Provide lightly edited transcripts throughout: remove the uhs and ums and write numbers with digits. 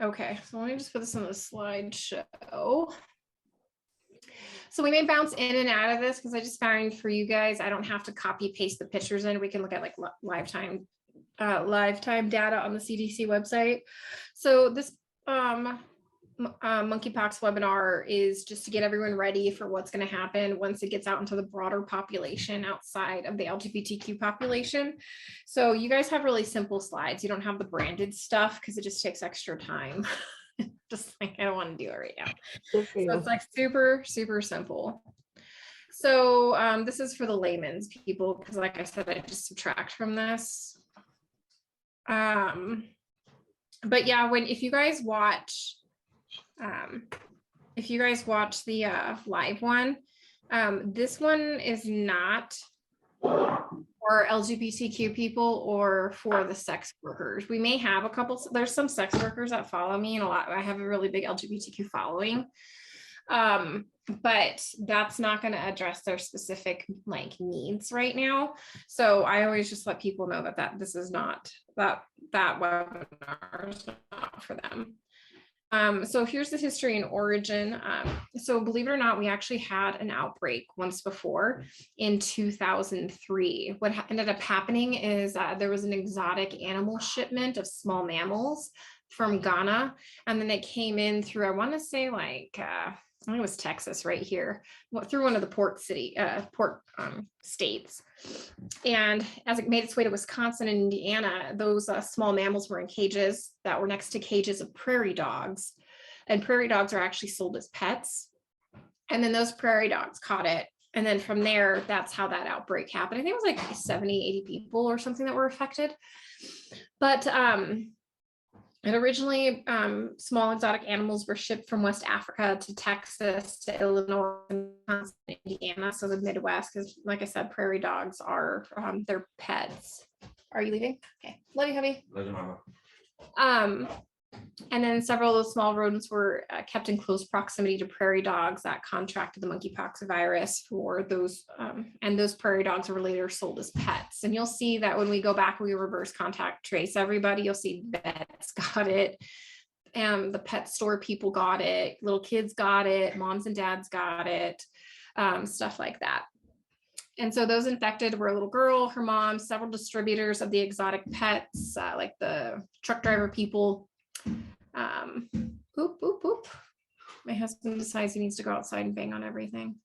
Okay, so let me just put this on the slideshow. So we may bounce in and out of this because I just found for you guys, I don't have to copy paste the pictures in. We can look at like lifetime data on the CDC website. So this monkeypox webinar is just to get everyone ready for what's going to happen once it gets out into the broader population outside of the LGBTQ population. So you guys have really simple slides. You don't have the branded stuff because it just takes extra time. Just like I don't want to do it right now. So it's like super, super simple. So this is for the layman's people because like I said, I just subtract from this. But yeah, if you guys watch the live one, this one is not for LGBTQ people or for the sex workers. We may have a couple, there's some sex workers that follow me and I have a really big LGBTQ following. But that's not going to address their specific like needs right now. So I always just let people know that this is not, that webinar is not for them. So here's the history and origin. So believe it or not, we actually had an outbreak once before in 2003. What ended up happening is there was an exotic animal shipment of small mammals from Ghana. And then it came in through, I want to say like, I think it was Texas right here, through one of the port states. And as it made its way to Wisconsin and Indiana, those small mammals were in cages that were next to cages of prairie dogs. And prairie dogs are actually sold as pets. And then those prairie dogs caught it. And then from there, that's how that outbreak happened. I think it was like 70, 80 people or something that were affected. But and originally, small exotic animals were shipped from West Africa to Texas, to Illinois, and Indiana, so the Midwest, because like I said, prairie dogs are their pets. Are you leaving? Okay, love you, hubby. Love you, mama. And then several of those small rodents were kept in close proximity to prairie dogs that contracted the monkeypox virus for those, and those prairie dogs were later sold as pets. And you'll see that when we go back, we reverse contact trace everybody. You'll see vets got it, and the pet store people got it, little kids got it, moms and dads got it, stuff like that. And so those infected were a little girl, her mom, several distributors of the exotic pets, like the truck driver people. Boop, boop, boop. My husband decides he needs to go outside and bang on everything.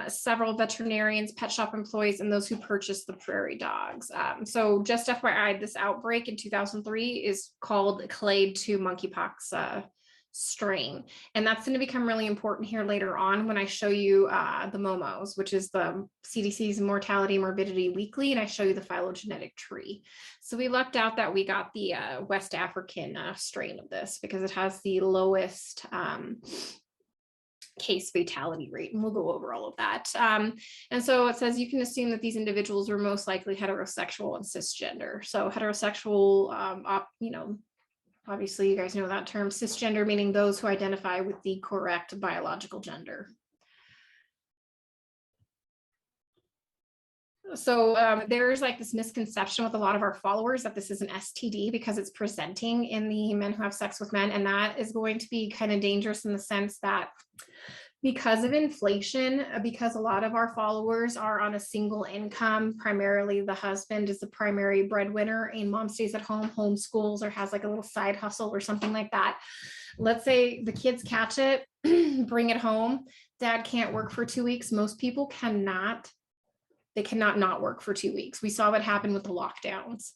Several veterinarians, pet shop employees, and those who purchased the prairie dogs. So just FYI, this outbreak in 2003 is called Clade 2 monkeypox strain. And that's going to become really important here later on when I show you the MOMOs, which is the CDC's Mortality Morbidity Weekly, and I show you the phylogenetic tree. So we lucked out that we got the West African strain of this because it has the lowest case fatality rate, and we'll go over all of that. And so it says you can assume that these individuals were most likely heterosexual and cisgender. So heterosexual, you know, obviously you guys know that term, cisgender meaning those who identify with the correct biological gender. So there's like this misconception with a lot of our followers that this is an STD because it's presenting in the men who have sex with men, and that is going to be kind of dangerous in the sense that because of inflation, because a lot of our followers are on a single income, primarily the husband is the primary breadwinner and mom stays at home, homeschools, or has like a little side hustle or something like that. Let's say the kids catch it, bring it home, dad can't work for 2 weeks. Most people cannot not work for 2 weeks. We saw what happened with the lockdowns.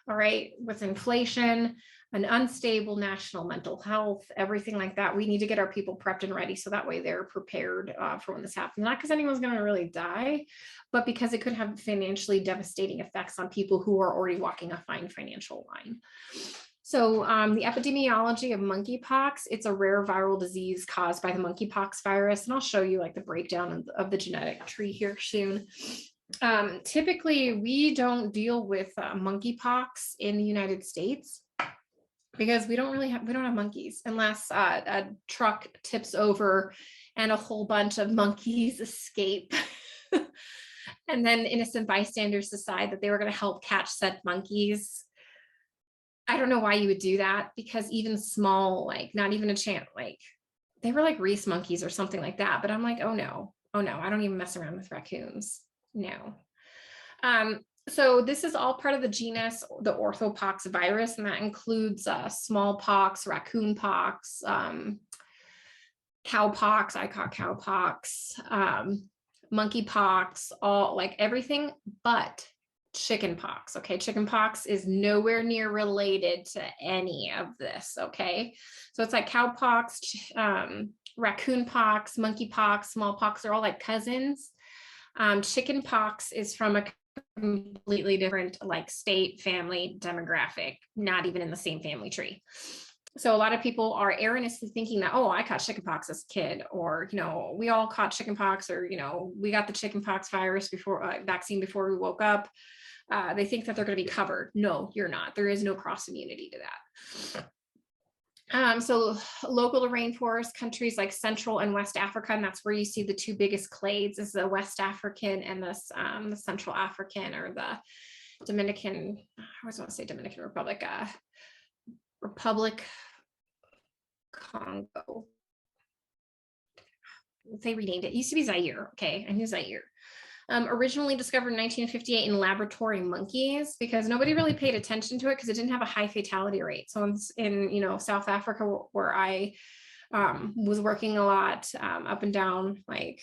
All right, with inflation, an unstable national mental health, everything like that, we need to get our people prepped and ready so that way they're prepared for when this happens. Not because anyone's going to really die, but because it could have financially devastating effects on people who are already walking a fine financial line. So the epidemiology of monkeypox, it's a rare viral disease caused by the monkeypox virus. And I'll show you like the breakdown of the genetic tree here soon. Typically, we don't deal with monkeypox in the United States because we don't have monkeys unless a truck tips over and a whole bunch of monkeys escape. And then innocent bystanders decide that they were going to help catch said monkeys. I don't know why you would do that, because even small, like not even a chance, like they were like Reese monkeys or something like that. But I'm like, oh no, I don't even mess around with raccoons. No. So this is all part of the genus, the orthopox virus, and that includes smallpox, raccoon pox, cowpox, I caught cowpox, monkeypox, all like everything but chickenpox. Okay, chickenpox is nowhere near related to any of this. Okay, so it's like cowpox, raccoon pox, monkeypox, smallpox, they're all like cousins. Chickenpox is from a completely different like state, family, demographic, not even in the same family tree. So a lot of people are erroneously thinking that, oh, I caught chickenpox as a kid, or, you know, we all caught chickenpox, or, you know, we got the chickenpox virus before vaccine before we woke up. They think that they're going to be covered. No, you're not. There is no cross immunity to that. So local to rainforest countries like Central and West Africa, and that's where you see the two biggest clades, is the West African and the Central African, or the Dominican, I always want to say Dominican Republic, Republic Congo. They renamed it. It used to be Zaire. Okay, I knew Zaire. Originally discovered in 1958 in laboratory monkeys, because nobody really paid attention to it because it didn't have a high fatality rate. So in you know, South Africa, where I was working a lot, up and down like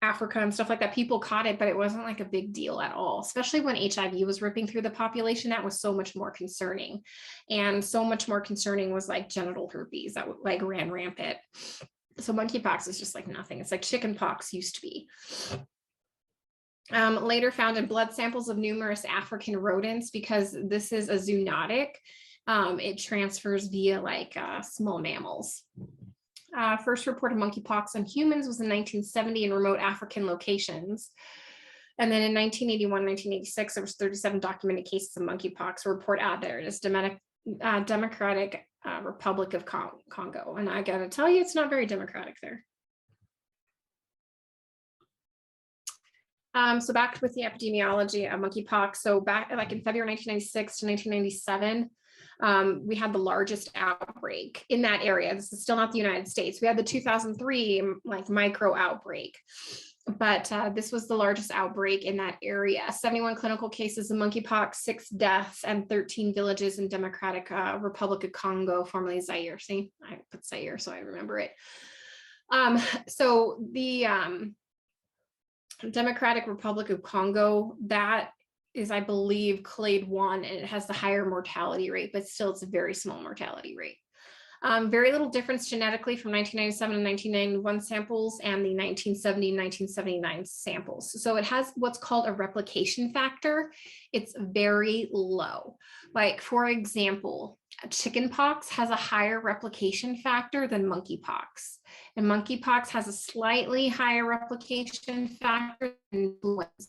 Africa and stuff like that, people caught it, but it wasn't like a big deal at all, especially when HIV was ripping through the population. That was so much more concerning. And so much more concerning was like genital herpes that like ran rampant. So monkeypox is just like nothing. It's like chickenpox used to be. Later found in blood samples of numerous African rodents, because this is a zoonotic. It transfers via like small mammals. First reported monkeypox on humans was in 1970 in remote African locations. And then in 1981, 1986, there was 37 documented cases of monkeypox reported out there. It is Democratic Republic of Congo. And I gotta tell you, it's not very democratic there. So back with the epidemiology of monkeypox. So back like in February 1996 to 1997, we had the largest outbreak in that area. This is still not the United States. We had the 2003 like micro outbreak, but this was the largest outbreak in that area. 71 clinical cases of monkeypox, 6 deaths, and 13 villages in Democratic Republic of Congo, formerly Zaire. See, I put Zaire so I remember it. So the Democratic Republic of Congo, that is, I believe, clade 1, and it has the higher mortality rate, but still it's a very small mortality rate. Very little difference genetically from 1997 and 1991 samples and the 1970 and 1979 samples. So it has what's called a replication factor. It's very low. Like, for example, chickenpox has a higher replication factor than monkeypox. And monkeypox has a slightly higher replication factor than influenza.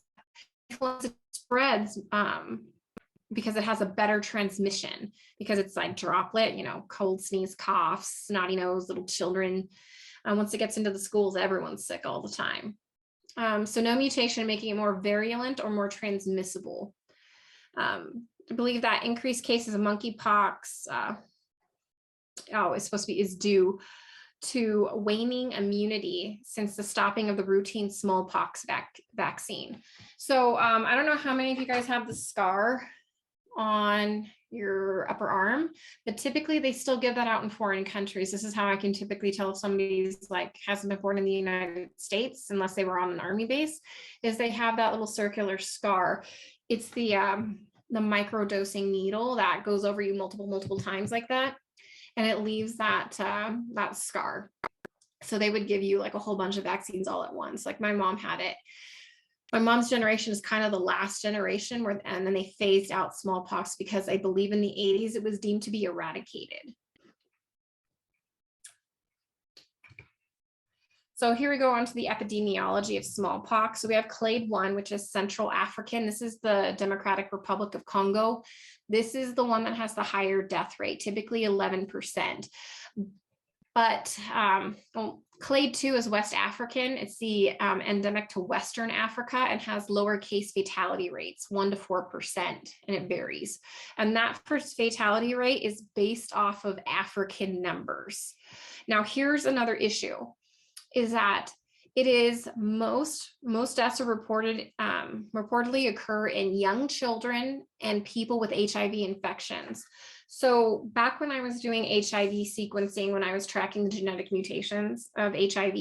Influenza spreads because it has a better transmission, because it's like droplet, you know, cold, sneeze, cough, snotty nose, little children. Once it gets into the schools, everyone's sick all the time. So no mutation making it more virulent or more transmissible. I believe that increased cases of monkeypox, is due to waning immunity since the stopping of the routine smallpox vaccine. So I don't know how many of you guys have the scar on your upper arm, but typically they still give that out in foreign countries. This is how I can typically tell if somebody's like hasn't been born in the United States, unless they were on an army base, is they have that little circular scar. It's the microdosing needle that goes over you multiple times like that, and it leaves that that scar. So they would give you like a whole bunch of vaccines all at once. Like my mom had it. My mom's generation is kind of the last generation where, and then they phased out smallpox because I believe in the 80s it was deemed to be eradicated. So here we go on to the epidemiology of smallpox. So we have clade 1, which is Central African. This is the Democratic Republic of Congo. This is the one that has the higher death rate, typically 11%. But well, Clade 2 is West African. It's the endemic to Western Africa and has lower case fatality rates, 1 to 4%, and it varies. And that first fatality rate is based off of African numbers. Now, here's another issue, is that it is most deaths are reportedly occur in young children and people with HIV infections. So back when I was doing HIV sequencing, when I was tracking the genetic mutations of HIV,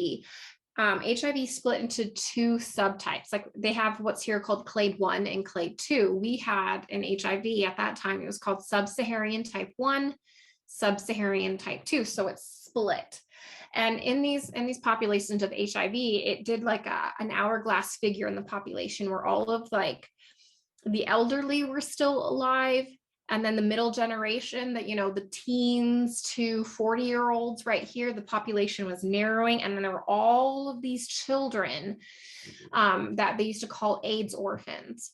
HIV split into 2 subtypes. Like they have what's here called clade 1 and clade 2. We had an HIV at that time, it was called sub-Saharan type 1, sub-Saharan type 2. So it's split. And in these populations of HIV, it did like an hourglass figure in the population where all of like the elderly were still alive. And then the middle generation, that, you know, the teens to 40-year-olds right here, the population was narrowing. And then there were all of these children that they used to call AIDS orphans.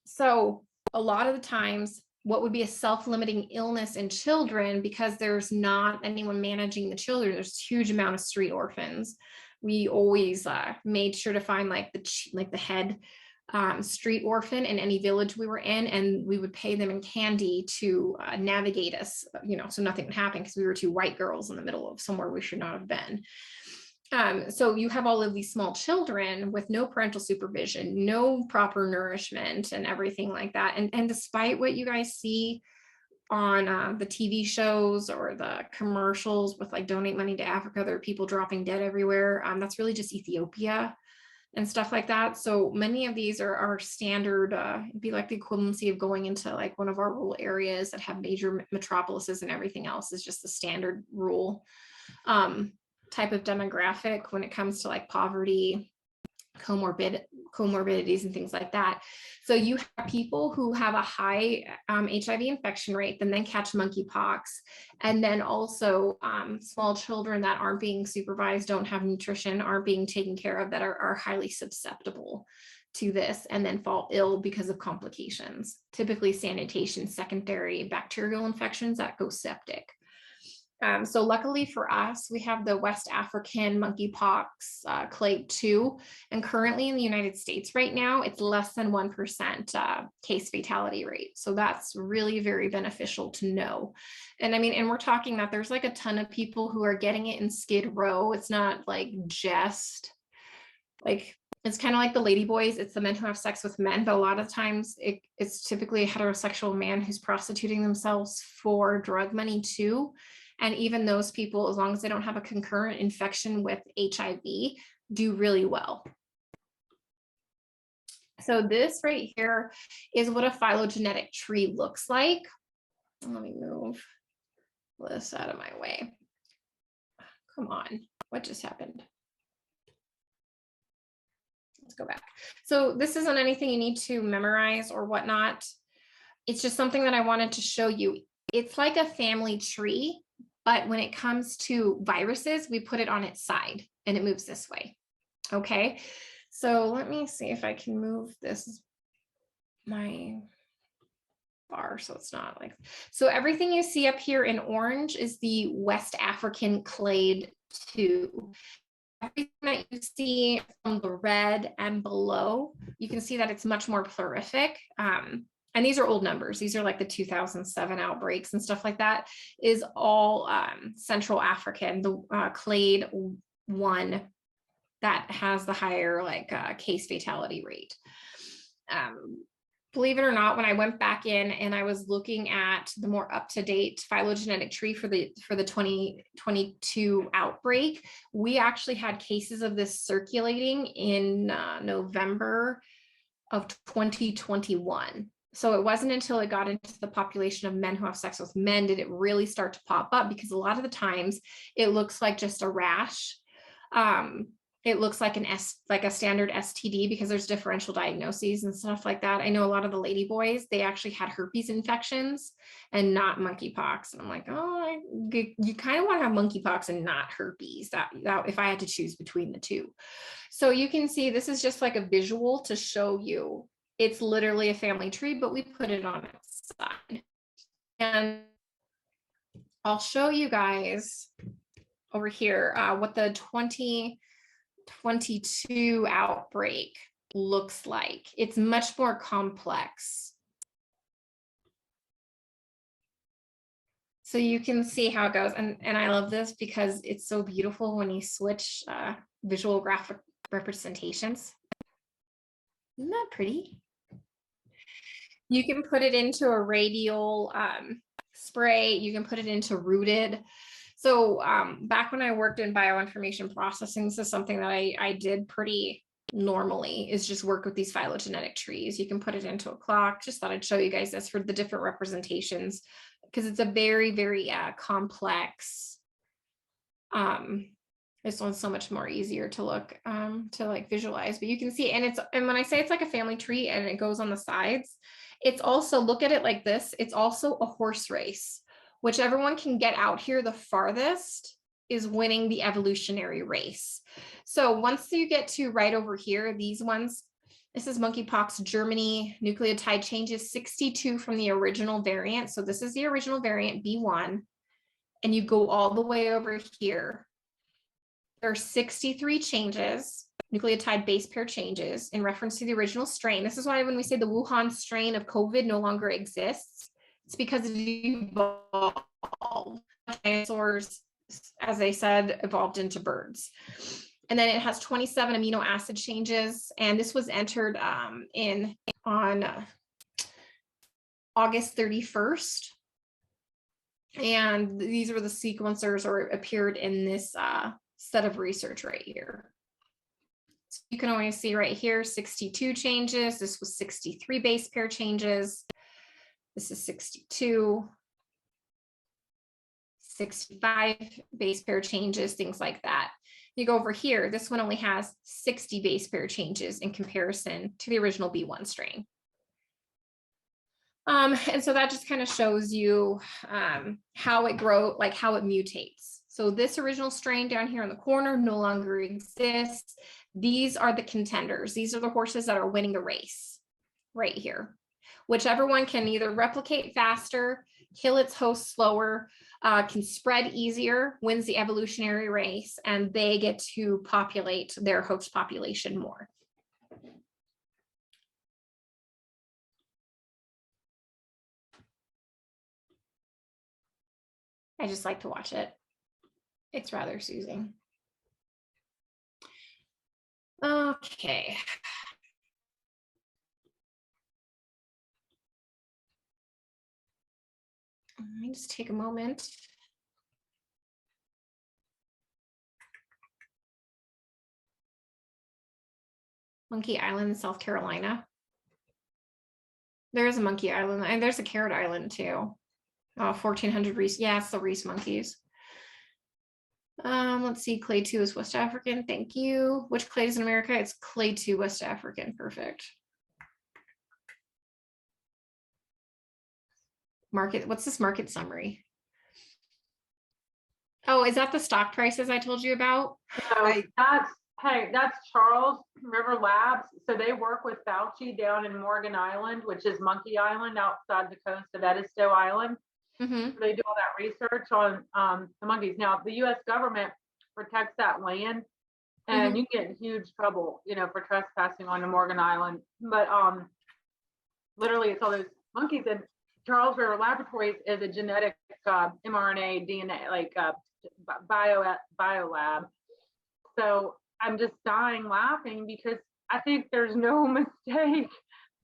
So a lot of the times, what would be a self-limiting illness in children, because there's not anyone managing the children, there's a huge amount of street orphans. We always made sure to find like the head street orphan in any village we were in, and we would pay them in candy to navigate us, you know, so nothing would happen, because we were 2 white girls in the middle of somewhere we should not have been. So you have all of these small children with no parental supervision, no proper nourishment and everything like that. And despite what you guys see on the TV shows or the commercials with like donate money to Africa, there are people dropping dead everywhere. That's really just Ethiopia and stuff like that. So many of these are standard, it'd be like the equivalency of going into like one of our rural areas that have major metropolises, and everything else is just the standard rural type of demographic when it comes to like poverty, comorbidities and things like that. So you have people who have a high HIV infection rate and then catch monkeypox, and then also small children that aren't being supervised, don't have nutrition, aren't being taken care of, that are highly susceptible to this, and then fall ill because of complications, typically sanitation, secondary bacterial infections that go septic. So luckily for us, we have the West African monkeypox clade 2, and currently in the United States right now, it's less than 1% case fatality rate. So that's really very beneficial to know. And I mean, and we're talking that there's like a ton of people who are getting it in Skid Row. It's not like just like, it's kind of like the lady boys. It's the men who have sex with men, but a lot of times it's typically a heterosexual man who's prostituting themselves for drug money too. And even those people, as long as they don't have a concurrent infection with HIV, do really well. So this right here is what a phylogenetic tree looks like. Let me move this out of my way. Come on, what just happened? Let's go back. So this isn't anything you need to memorize or whatnot. It's just something that I wanted to show you. It's like a family tree, but when it comes to viruses, we put it on its side and it moves this way. Okay, so let me see if I can move this, my bar, so it's not like, so everything you see up here in orange is the West African clade 2. Everything that you see from the red and below, you can see that it's much more prolific. And these are old numbers. These are like the 2007 outbreaks and stuff like that, is all Central African, the clade 1 that has the higher like case fatality rate. Believe it or not, when I went back in and I was looking at the more up-to-date phylogenetic tree for the 2022 outbreak, we actually had cases of this circulating in November of 2021. So it wasn't until it got into the population of men who have sex with men did it really start to pop up, because a lot of the times it looks like just a rash. It looks like a standard STD, because there's differential diagnoses and stuff like that. I know a lot of the lady boys, they actually had herpes infections and not monkeypox. And I'm like, oh, you kind of want to have monkeypox and not herpes, that if I had to choose between the two. So you can see this is just like a visual to show you it's literally a family tree, but we put it on its side. And I'll show you guys over here, what the 2022 outbreak looks like. It's much more complex. So you can see how it goes. And I love this because it's so beautiful when you switch visual graphic representations. Isn't that pretty? You can put it into a radial spray. You can put it into rooted. So back when I worked in bioinformation processing, this is something that I did pretty normally, is just work with these phylogenetic trees. You can put it into a clock. Just thought I'd show you guys this for the different representations, because it's a very, very complex. This one's so much more easier to look, to like visualize, but you can see, and when I say it's like a family tree and it goes on the sides, it's also, look at it like this, it's also a horse race. Whichever one can get out here the farthest is winning the evolutionary race. So once you get to right over here, these ones, this is monkeypox Germany, nucleotide changes 62 from the original variant. So this is the original variant B1, and you go all the way over here. There are 63 changes, nucleotide base pair changes in reference to the original strain. This is why when we say the Wuhan strain of COVID no longer exists, it's because it evolved. Dinosaurs, as I said, evolved into birds. And then it has 27 amino acid changes. And this was entered on August 31st. And these were the sequencers, or appeared in this set of research right here. So you can always see right here, 62 changes. This was 63 base pair changes. This is 62, 65 base pair changes, things like that. You go over here, this one only has 60 base pair changes in comparison to the original B1 strain. And so that just kind of shows you how it grows, like how it mutates. So this original strain down here in the corner no longer exists. These are the contenders. These are the horses that are winning the race right here. Whichever one can either replicate faster, kill its host slower, can spread easier, wins the evolutionary race, and they get to populate their host population more. I just like to watch it. It's rather soothing. Okay. Let me just take a moment. Monkey Island, South Carolina. There is a Monkey Island, and there's a Carrot Island too. 1400 Reese. Yeah, it's the Reese monkeys. Let's see. Clade 2 is West African. Thank you. Which clade is in America? It's Clade 2 West African. Perfect. Market. What's this market summary? Oh, is that the stock prices I told you about? So that's Charles River Labs. So they work with Fauci down in Morgan Island, which is Monkey Island outside the coast of Edisto Island. Mm-hmm. They do all that research on the monkeys. Now, the U.S. government protects that land, and you get in huge trouble, for trespassing on the Morgan Island. But literally, it's all those monkeys. And Charles River Laboratories is a genetic mRNA, DNA, like bio lab. So I'm just dying laughing because I think there's no mistake.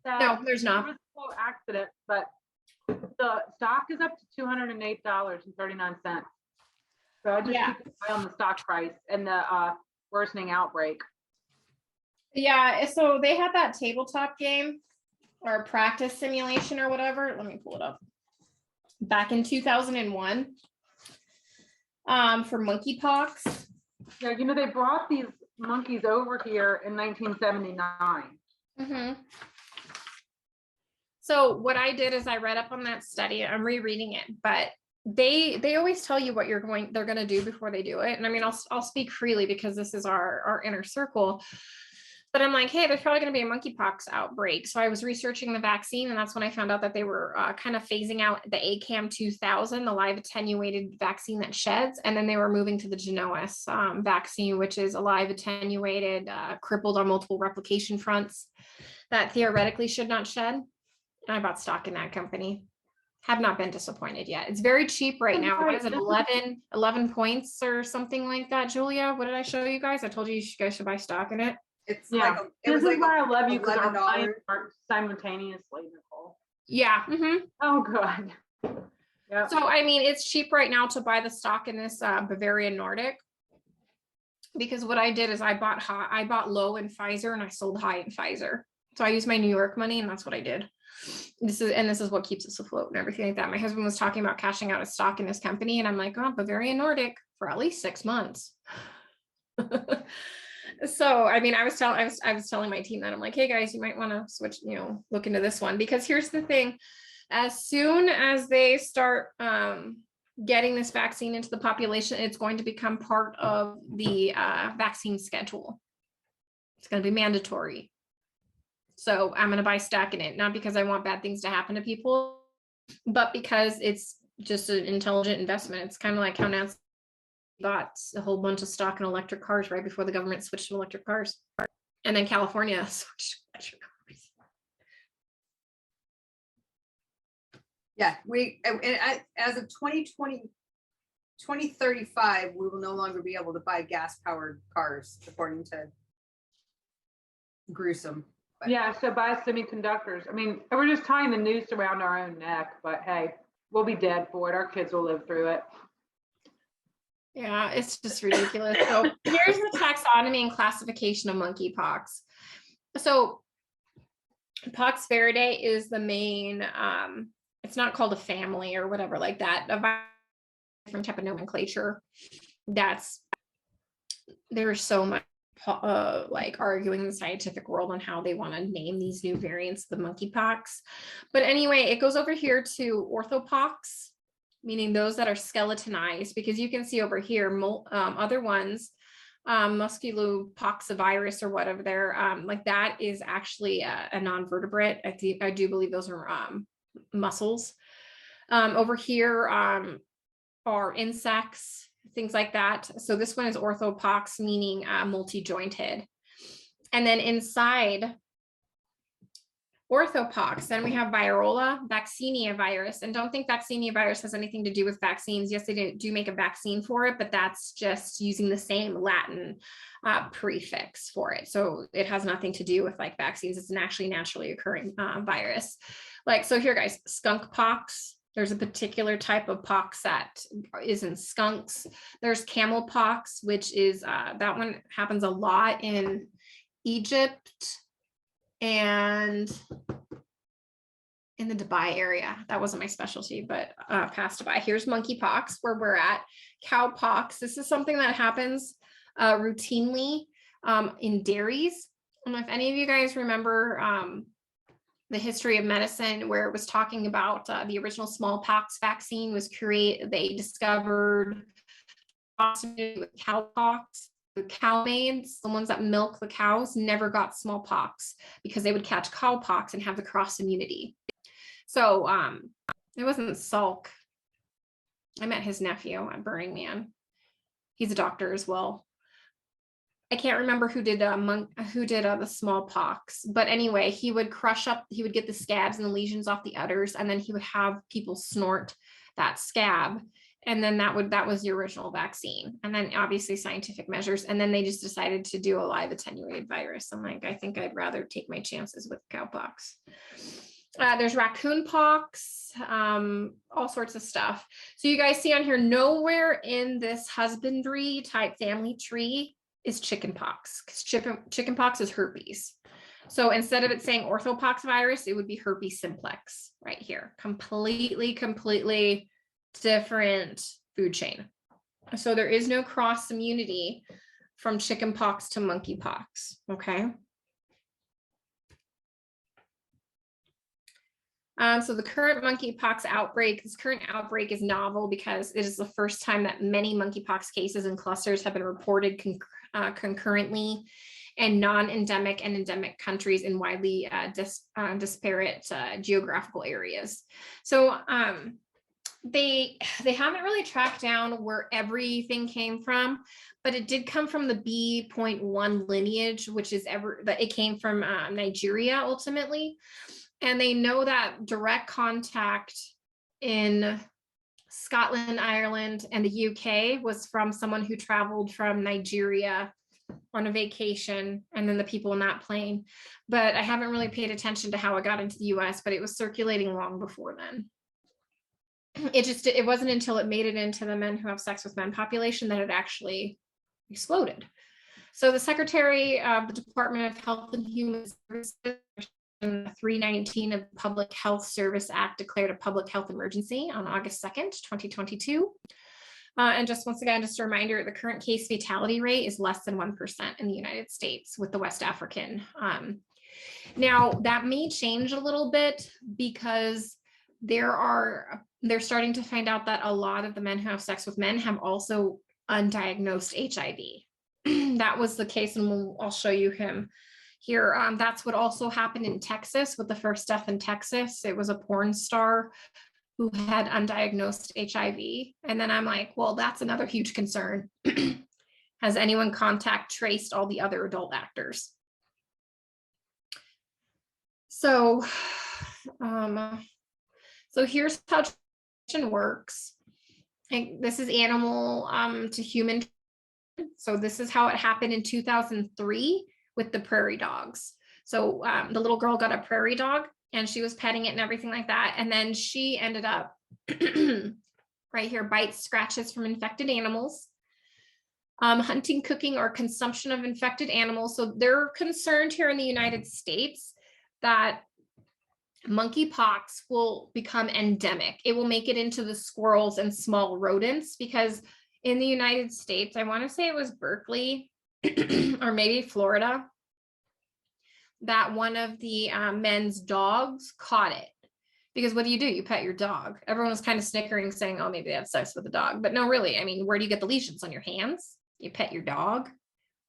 No, there's not. It was an accident, but the stock is up to $208.39. So I just keep an eye on the stock price and the worsening outbreak. Yeah, so they had that tabletop game or practice simulation or whatever. Let me pull it up. Back in 2001 for monkeypox. Yeah, they brought these monkeys over here in 1979. Mm-hmm. So what I did is I read up on that study. I'm rereading it, but they always tell you what they're going to do before they do it. And I mean, I'll speak freely because this is our inner circle. But I'm like, hey, there's probably going to be a monkeypox outbreak. So I was researching the vaccine, and that's when I found out that they were kind of phasing out the ACAM 2000, the live attenuated vaccine that sheds. And then they were moving to the Genois vaccine, which is a live attenuated, crippled on multiple replication fronts that theoretically should not shed. And I bought stock in that company. Have not been disappointed yet. It's very cheap right now. What is it, 11 points or something like that, Julia? What did I show you guys? I told you guys should buy stock in it. It's Yeah, like this is why I love you, because our $11. minds work simultaneously, Nicole. Yeah. Mm-hmm. Oh, good. Yeah. So, I mean, it's cheap right now to buy the stock in this Bavarian Nordic, because what I did is I bought low in Pfizer and I sold high in Pfizer. So I used my New York money, and that's what I did. This is what keeps us afloat and everything like that. My husband was talking about cashing out a stock in this company, and I'm like, oh, Bavarian Nordic for at least 6 months. So, I mean, I was telling my team that I'm like, hey guys, you might want to switch, look into this one, because here's the thing. As soon as they start getting this vaccine into the population, it's going to become part of the vaccine schedule. It's going to be mandatory. So I'm going to buy stock in it, not because I want bad things to happen to people, but because it's just an intelligent investment. It's kind of like how Nancy bought a whole bunch of stock in electric cars right before the government switched to electric cars. And then California switched to electric cars. Yeah, as of 2035, we will no longer be able to buy gas-powered cars, according to Gruesome. But Yeah, so buy semiconductors. I mean, we're just tying the noose around our own neck, but hey, we'll be dead for it. Our kids will live through it. Yeah, it's just ridiculous. So here's the taxonomy and classification of monkeypox. So Pox viridae is the main, it's not called a family or whatever like that, a different type of nomenclature. There's so much like arguing in the scientific world on how they want to name these new variants of the monkeypox. But anyway, it goes over here to orthopox, meaning those that are skeletonized, because you can see over here other ones, musculopoxivirus or whatever they're like, that is actually a non-vertebrate. I do believe those are mussels. Over here are insects, things like that. So this one is orthopox, meaning multi-jointed. And then inside orthopox, then we have virola, vaccinia virus. And don't think vaccinia virus has anything to do with vaccines. Yes, they do make a vaccine for it, but that's just using the same Latin prefix for it. So it has nothing to do with like vaccines. It's an actually naturally occurring virus. Like, so here guys, skunk pox. There's a particular type of pox that is in skunks. There's camel pox, which is, that one happens a lot in Egypt and in the Dubai area. That wasn't my specialty, but past Dubai. Here's monkeypox, where we're at. Cowpox. This is something that happens routinely in dairies. I don't know if any of you guys remember the history of medicine, where it was talking about the original smallpox vaccine was they discovered with cowpox. The cow maids, the ones that milk the cows, never got smallpox because they would catch cowpox and have the cross immunity. So it wasn't Salk. I met his nephew at Burning Man. He's a doctor as well. I can't remember who did the smallpox, but anyway, he would get the scabs and the lesions off the udders, and then he would have people snort that scab. And then that was the original vaccine. And then obviously scientific measures. And then they just decided to do a live attenuated virus. I'm like, I think I'd rather take my chances with cowpox. There's raccoon pox, all sorts of stuff. So you guys see on here, nowhere in this husbandry type family tree is chicken pox, because chicken pox is herpes. So instead of it saying orthopox virus, it would be herpes simplex right here. Completely different food chain. So there is no cross immunity from chicken pox to monkeypox. Okay. So the current monkeypox outbreak, this current outbreak is novel because it is the first time that many monkeypox cases and clusters have been reported concurrently. and non-endemic and endemic countries in widely disparate geographical areas. So they haven't really tracked down where everything came from, but it did come from the B.1 lineage, which is it came from Nigeria ultimately. And they know that direct contact in Scotland, Ireland, and the UK was from someone who traveled from Nigeria on a vacation, and then the people in that plane. But I haven't really paid attention to how it got into the US, but it was circulating long before then. It wasn't until it made it into the men who have sex with men population that it actually exploded. So the Secretary of the Department of Health and Human Services, 319 of the Public Health Service Act, declared a public health emergency on August 2nd, 2022. And just once again, just a reminder, the current case fatality rate is less than 1% in the United States with the West African. Now that may change a little bit because they're starting to find out that a lot of the men who have sex with men have also undiagnosed HIV. That was the case, and I'll show you him here. That's what also happened in Texas with the first death in Texas. It was a porn star who had undiagnosed HIV. And then I'm like, well, that's another huge concern. Has anyone contact traced all the other adult actors? So here's how transition works. And this is animal to human. So this is how it happened in 2003 with the prairie dogs. So the little girl got a prairie dog and she was petting it and everything like that. And then she ended up right here, bites, scratches from infected animals, hunting, cooking, or consumption of infected animals. So they're concerned here in the United States that monkeypox will become endemic. It will make it into the squirrels and small rodents, because in the United States, I want to say it was Berkeley or maybe Florida, that one of the men's dogs caught it. Because what do? You pet your dog. Everyone was kind of snickering, saying, oh, maybe they had sex with the dog. But no, really, I mean, where do you get the lesions? On your hands? You pet your dog,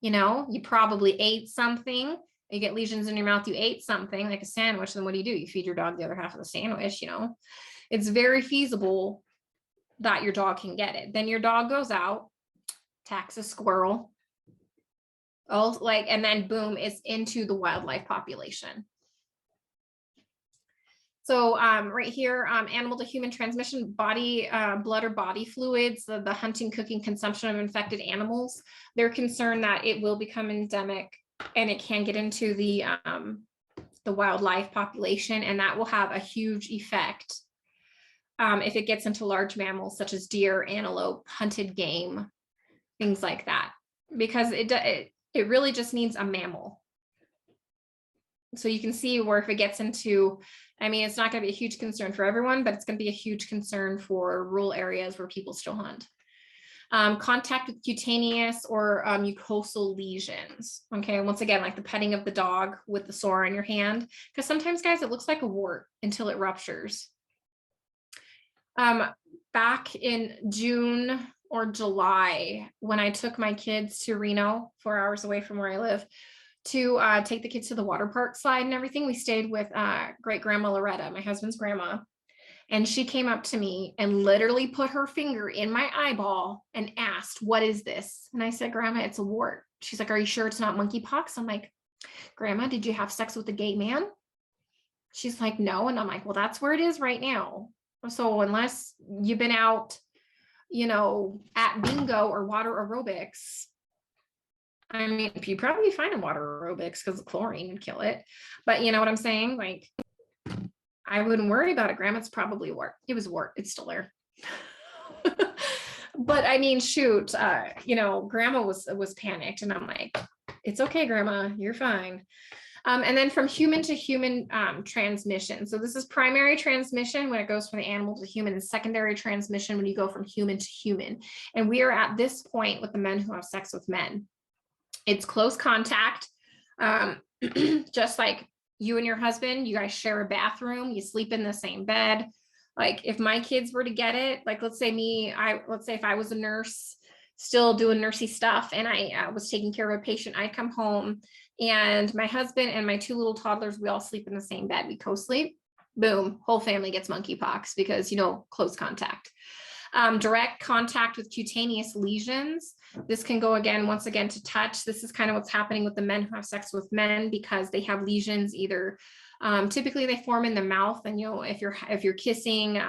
you probably ate something. You get lesions in your mouth, you ate something like a sandwich, then what do? You feed your dog the other half of the sandwich, It's very feasible that your dog can get it. Then your dog goes out, attacks a squirrel, and then boom, it's into the wildlife population. So right here, animal to human transmission, body, blood or body fluids, the hunting, cooking, consumption of infected animals. They're concerned that it will become endemic and it can get into the wildlife population, and that will have a huge effect if it gets into large mammals such as deer, antelope, hunted game, things like that, because it really just needs a mammal. So you can see where if it gets into, I mean, it's not going to be a huge concern for everyone, but it's going to be a huge concern for rural areas where people still hunt. Contact with cutaneous or mucosal lesions. Okay, once again, like the petting of the dog with the sore on your hand, because sometimes, guys, it looks like a wart until it ruptures. Back in June or July, when I took my kids to Reno, 4 hours away from where I live, to take the kids to the water park slide and everything, we stayed with great grandma Loretta, my husband's grandma. And she came up to me and literally put her finger in my eyeball and asked, what is this? And I said, Grandma, it's a wart. She's like, are you sure it's not monkeypox? I'm like, Grandma, did you have sex with a gay man? She's like, no. And I'm like, well, that's where it is right now. So unless you've been out, at bingo or water aerobics, I mean, you probably find in water aerobics because the chlorine would kill it. But you know what I'm saying? Like, I wouldn't worry about it, Grandma. It's probably wart. It was wart. It's still there. But I mean, shoot, Grandma was panicked, and I'm like, it's okay, Grandma, you're fine. And then from human to human transmission. So this is primary transmission when it goes from the animal to human, and secondary transmission when you go from human to human. And we are at this point with the men who have sex with men. It's close contact, just like you and your husband, you guys share a bathroom, you sleep in the same bed. Like if my kids were to get it, like let's say if I was a nurse still doing nursey stuff, and I was taking care of a patient. I come home, and my husband and my 2 little toddlers, we all sleep in the same bed. We co-sleep. Boom, whole family gets monkeypox because, close contact. Direct contact with cutaneous lesions. This can go once again to touch. This is kind of what's happening with the men who have sex with men, because they have lesions either typically they form in the mouth, and if you're kissing,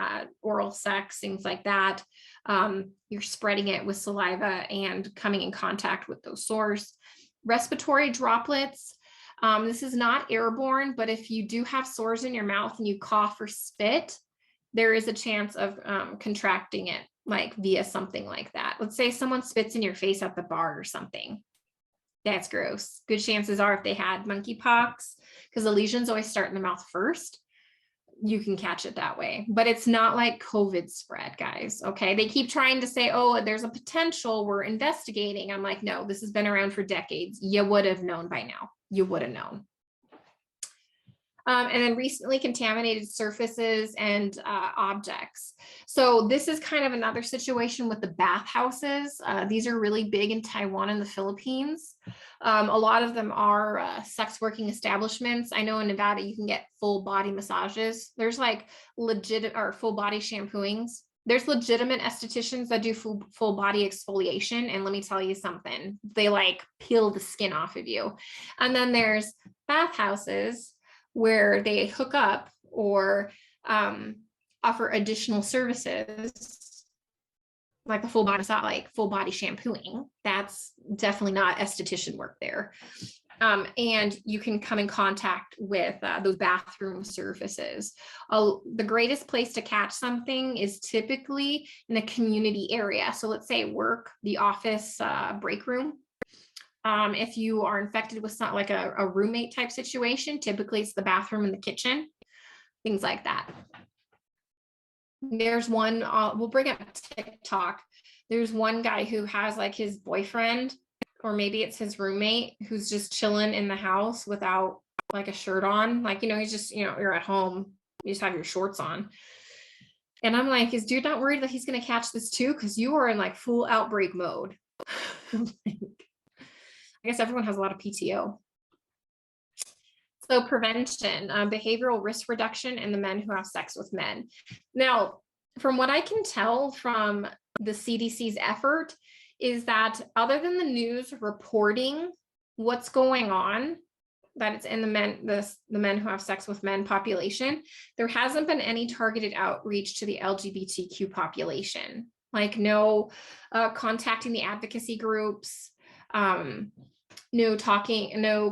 oral sex, things like that, you're spreading it with saliva and coming in contact with those sores. Respiratory droplets. This is not airborne, but if you do have sores in your mouth and you cough or spit, there is a chance of contracting it, like via something like that. Let's say someone spits in your face at the bar or something. That's gross. Good chances are if they had monkeypox, because the lesions always start in the mouth first, you can catch it that way. But it's not like COVID spread, guys. Okay. They keep trying to say, oh, there's a potential, we're investigating. I'm like, no, this has been around for decades. You would have known by now. You would have known. And then recently contaminated surfaces and objects. So this is kind of another situation with the bathhouses. These are really big in Taiwan and the Philippines. A lot of them are sex working establishments. I know in Nevada you can get full body massages. There's like legit or full body shampooings. There's legitimate estheticians that do full body exfoliation. And let me tell you something, they like peel the skin off of you. And then there's bathhouses where they hook up or offer additional services like the full body massage, like full body shampooing. That's definitely not esthetician work there. And you can come in contact with those bathroom surfaces. The greatest place to catch something is typically in a community area. So let's say work, the office break room. If you are infected with something like a roommate type situation, typically it's the bathroom and the kitchen, things like that. There's one, we'll bring up TikTok. There's one guy who has like his boyfriend, or maybe it's his roommate, who's just chilling in the house without like a shirt on. Like, he's just, you're at home, you just have your shorts on. And I'm like, is dude not worried that he's going to catch this too? Because you are in like full outbreak mode. I guess everyone has a lot of PTO. So prevention, behavioral risk reduction in the men who have sex with men. Now, from what I can tell from the CDC's effort is that other than the news reporting what's going on, that it's in the men who have sex with men population, there hasn't been any targeted outreach to the LGBTQ population, like no contacting the advocacy groups, no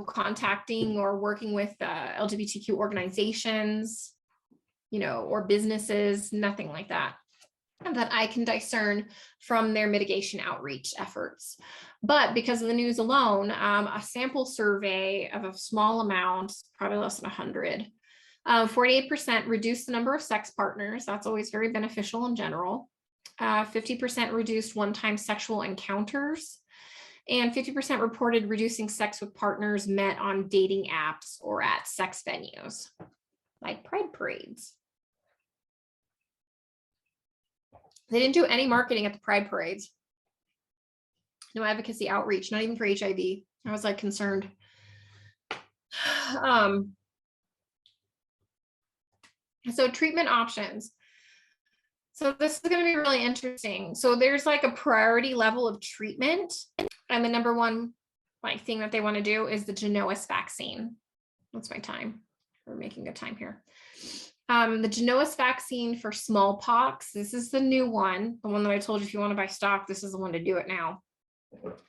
contacting or working with LGBTQ organizations, or businesses, nothing like that I can discern from their mitigation outreach efforts. But because of the news alone, a sample survey of a small amount, probably less than 100, 48% reduced the number of sex partners. That's always very beneficial in general. 50% reduced one-time sexual encounters. And 50% reported reducing sex with partners met on dating apps or at sex venues, like pride parades. They didn't do any marketing at the pride parades. No advocacy outreach, not even for HIV. I was like concerned. So treatment options. So this is going to be really interesting. So there's like a priority level of treatment. And the number one thing that they want to do is the Genois vaccine. What's my time? We're making good time here. The Genois vaccine for smallpox. This is the new one. The one that I told you if you want to buy stock, this is the one to do it now.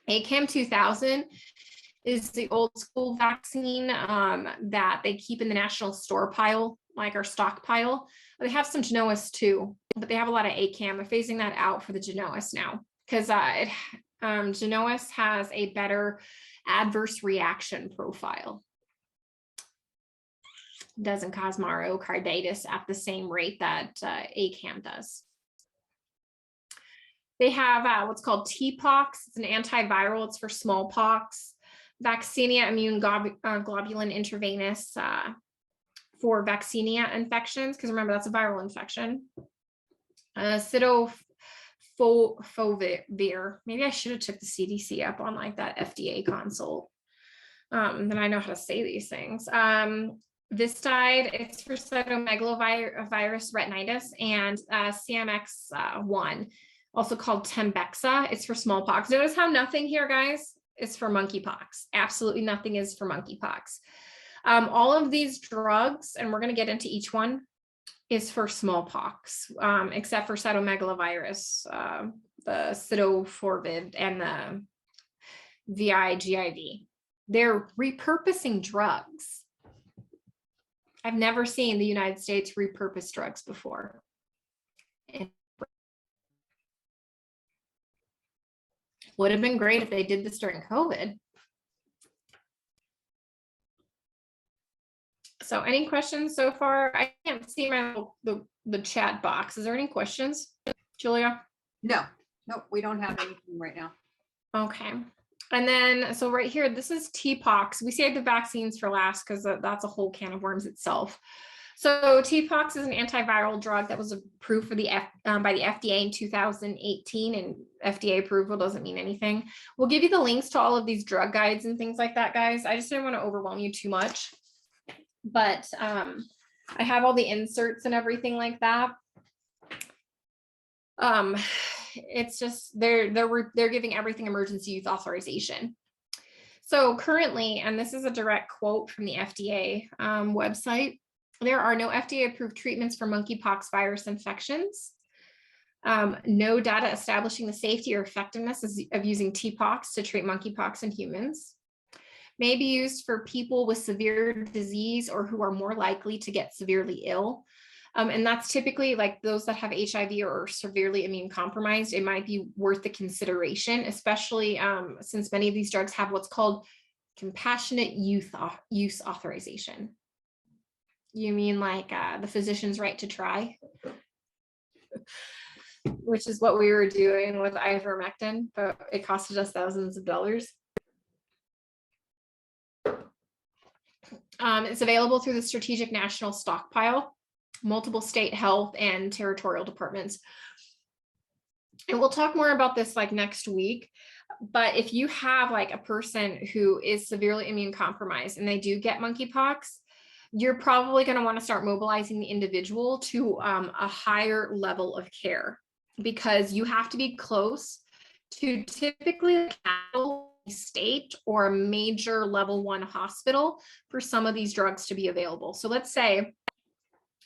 ACAM 2000 is the old school vaccine that they keep in the national store pile, like our stockpile. They have some Genois too, but they have a lot of ACAM. They're phasing that out for the Genois now because Genois has a better adverse reaction profile. Doesn't cause myocarditis at the same rate that ACAM does. They have what's called TPOX. It's an antiviral. It's for smallpox. Vaccinia immune globulin intravenous for vaccinia infections, because remember, that's a viral infection. Fovir. Maybe I should have took the CDC up on like that FDA consult. Then I know how to say these things. Vistide, it's for cytomegalovirus retinitis, and CMX1, also called Tembexa. It's for smallpox. Notice how nothing here, guys, is for monkeypox. Absolutely nothing is for monkeypox. All of these drugs, and we're going to get into each one, is for smallpox, except for cytomegalovirus, the Cidoforvid and the VIGIV. They're repurposing drugs. I've never seen the United States repurpose drugs before. Would have been great if they did this during COVID. So any questions so far? I can't see the chat box. Is there any questions, Julia? No, we don't have anything right now. Okay. And then, so right here, this is TPOXX. We saved the vaccines for last because that's a whole can of worms itself. So TPOXX is an antiviral drug that was approved for by the FDA in 2018, and FDA approval doesn't mean anything. We'll give you the links to all of these drug guides and things like that, guys. I just didn't want to overwhelm you too much, but I have all the inserts and everything like that. It's just they're giving everything emergency use authorization. So currently, and this is a direct quote from the FDA website, there are no FDA approved treatments for monkeypox virus infections. No data establishing the safety or effectiveness of using TPOXX to treat monkeypox in humans. May be used for people with severe disease or who are more likely to get severely ill. And that's typically like those that have HIV or are severely immune compromised. It might be worth the consideration, especially since many of these drugs have what's called compassionate use authorization. You mean like the physician's right to try? Which is what we were doing with ivermectin, but it costed us thousands of dollars. It's available through the Strategic National Stockpile, multiple state health and territorial departments. And we'll talk more about this like next week. But if you have like a person who is severely immune compromised and they do get monkeypox, you're probably going to want to start mobilizing the individual to a higher level of care, because you have to be close to typically a capital state or a major level 1 hospital for some of these drugs to be available. So let's say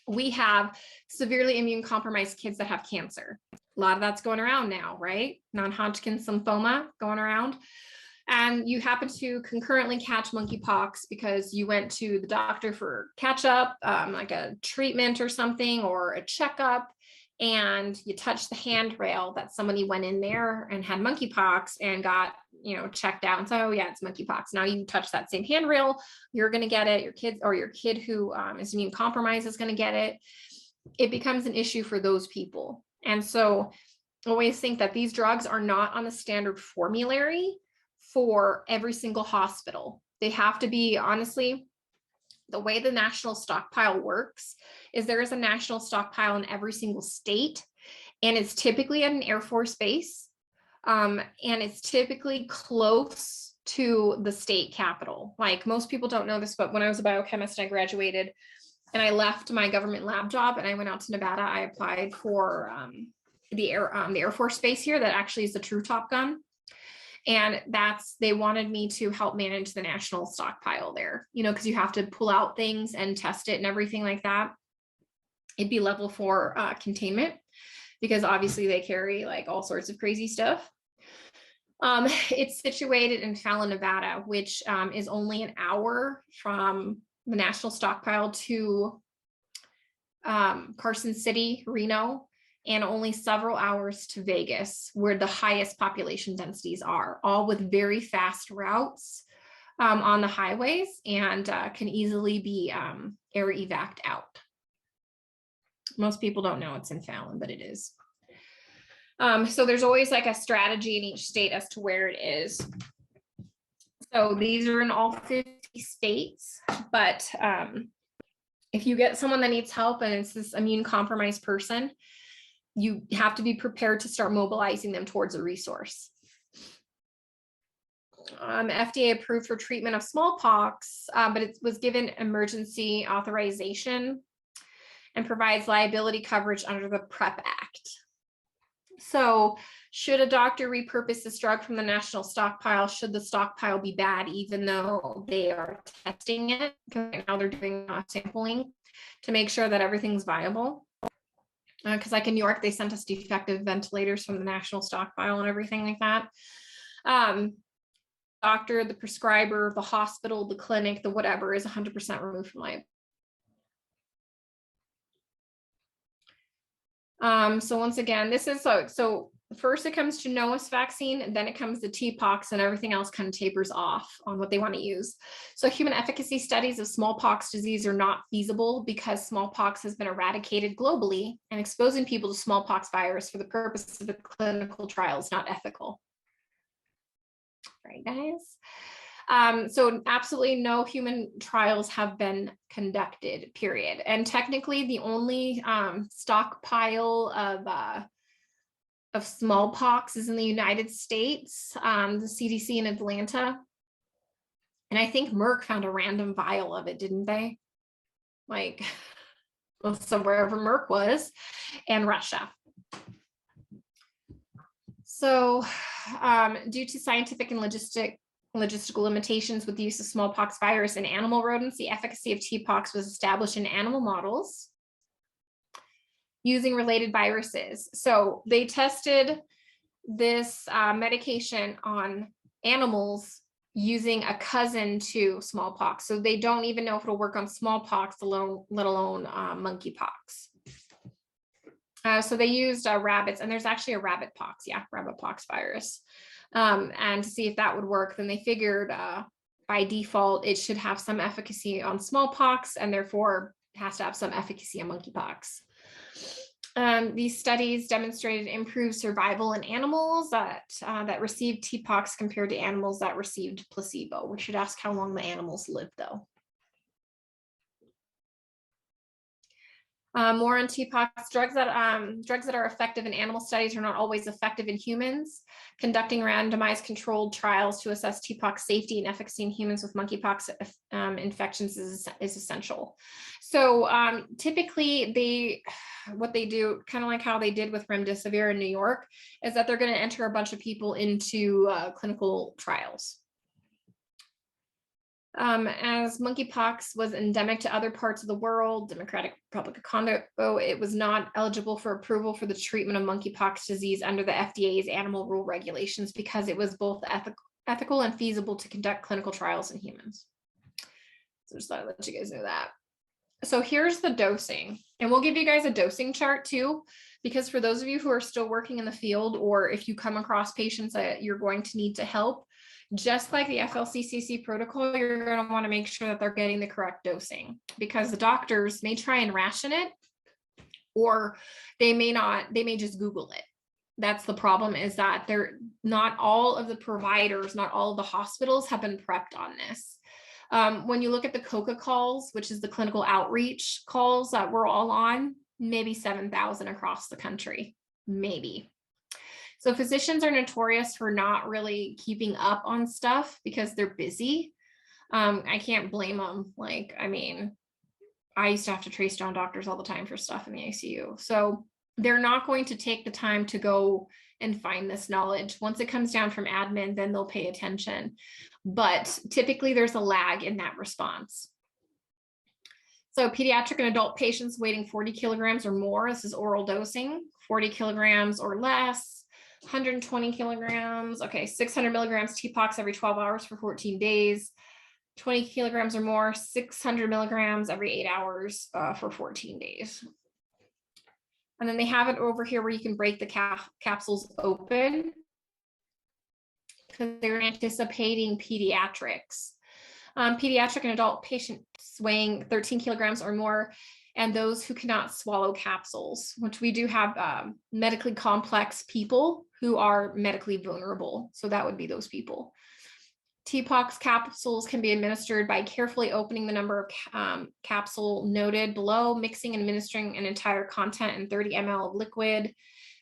we have severely immune compromised kids that have cancer. A lot of that's going around now, right? Non-Hodgkin's lymphoma going around. And you happen to concurrently catch monkeypox because you went to the doctor for catch-up, like a treatment or something, or a checkup, and you touched the handrail that somebody went in there and had monkeypox and got, checked out and said, oh yeah, it's monkeypox. Now you touch that same handrail, you're going to get it. Your kids or your kid who is immune compromised is going to get it. It becomes an issue for those people. And so I always think that these drugs are not on the standard formulary for every single hospital. They have to be, honestly, the way the national stockpile works is there is a national stockpile in every single state, and it's typically at an Air Force base, and it's typically close to the state capital. Like, most people don't know this, but when I was a biochemist, I graduated and I left my government lab job and I went out to Nevada. I applied for the Air Force base here that actually is the true Top Gun. And they wanted me to help manage the national stockpile there, because you have to pull out things and test it and everything like that. It'd be level 4 containment, because obviously they carry like all sorts of crazy stuff. It's situated in Fallon, Nevada, which is only an hour from the national stockpile to Carson City, Reno, and only several hours to Vegas, where the highest population densities are, all with very fast routes on the highways, and can easily be air evac'd out. Most people don't know it's in Fallon, but it is. So there's always like a strategy in each state as to where it is. So these are in all 50 states, but if you get someone that needs help and it's this immune compromised person, you have to be prepared to start mobilizing them towards a resource. FDA approved for treatment of smallpox, but it was given emergency authorization and provides liability coverage under the PrEP Act. So should a doctor repurpose this drug from the national stockpile, should the stockpile be bad, even though they are testing it? Because right now they're doing sampling to make sure that everything's viable. Because like in New York, they sent us defective ventilators from the national stockpile and everything like that. Doctor, the prescriber, the hospital, the clinic, the whatever is 100% removed from liability. So once again, this is so first it comes to NOAA's vaccine, and then it comes to TPOXX, and everything else kind of tapers off on what they want to use. So human efficacy studies of smallpox disease are not feasible because smallpox has been eradicated globally, and exposing people to smallpox virus for the purpose of the clinical trial is not ethical. Right, guys? So absolutely no human trials have been conducted, period. And technically the only stockpile of smallpox is in the United States, the CDC in Atlanta. And I think Merck found a random vial of it, didn't they? Like, well, so wherever Merck was, and Russia. So due to scientific and logistical limitations with the use of smallpox virus in animal rodents, the efficacy of TPOXX was established in animal models using related viruses. So they tested this medication on animals using a cousin to smallpox. So they don't even know if it'll work on smallpox, let alone monkeypox. So they used rabbits, and there's actually a rabbit pox, rabbit pox virus. And to see if that would work, then they figured by default, it should have some efficacy on smallpox and therefore has to have some efficacy on monkeypox. These studies demonstrated improved survival in animals that received TPOXX compared to animals that received placebo. We should ask how long the animals lived though. More on TPOXX. Drugs that are effective in animal studies are not always effective in humans. Conducting randomized controlled trials to assess TPOXX safety and efficacy in humans with monkeypox infections is essential. So typically what they do, kind of like how they did with remdesivir in New York, is that they're going to enter a bunch of people into clinical trials. As monkeypox was endemic to other parts of the world, Democratic Republic of Congo, it was not eligible for approval for the treatment of monkeypox disease under the FDA's animal rule regulations because it was both ethical and feasible to conduct clinical trials in humans. So just thought I'd let you guys know that. So here's the dosing, and we'll give you guys a dosing chart too, because for those of you who are still working in the field, or if you come across patients that you're going to need to help, just like the FLCCC protocol, you're going to want to make sure that they're getting the correct dosing, because the doctors may try and ration it, or they may not, they may just Google it. That's the problem, is that they're not all of the providers, not all of the hospitals have been prepped on this. When you look at the COCA calls, which is the clinical outreach calls that we're all on, maybe 7,000 across the country, maybe. So physicians are notorious for not really keeping up on stuff because they're busy. I can't blame them. Like, I mean, I used to have to trace down doctors all the time for stuff in the ICU. So they're not going to take the time to go and find this knowledge. Once it comes down from admin, then they'll pay attention. But typically there's a lag in that response. So pediatric and adult patients weighing 40 kilograms or more, this is oral dosing, 40 kilograms or less, 120 kilograms, okay, 600 milligrams TPOXX every 12 hours for 14 days, 20 kilograms or more, 600 milligrams every 8 hours for 14 days. And then they have it over here where you can break the capsules open because they're anticipating pediatrics. Pediatric and adult patients weighing 13 kilograms or more, and those who cannot swallow capsules, which we do have medically complex people who are medically vulnerable. So that would be those people. TPOXX capsules can be administered by carefully opening the number of capsule noted below, mixing and administering an entire content in 30 ml of liquid,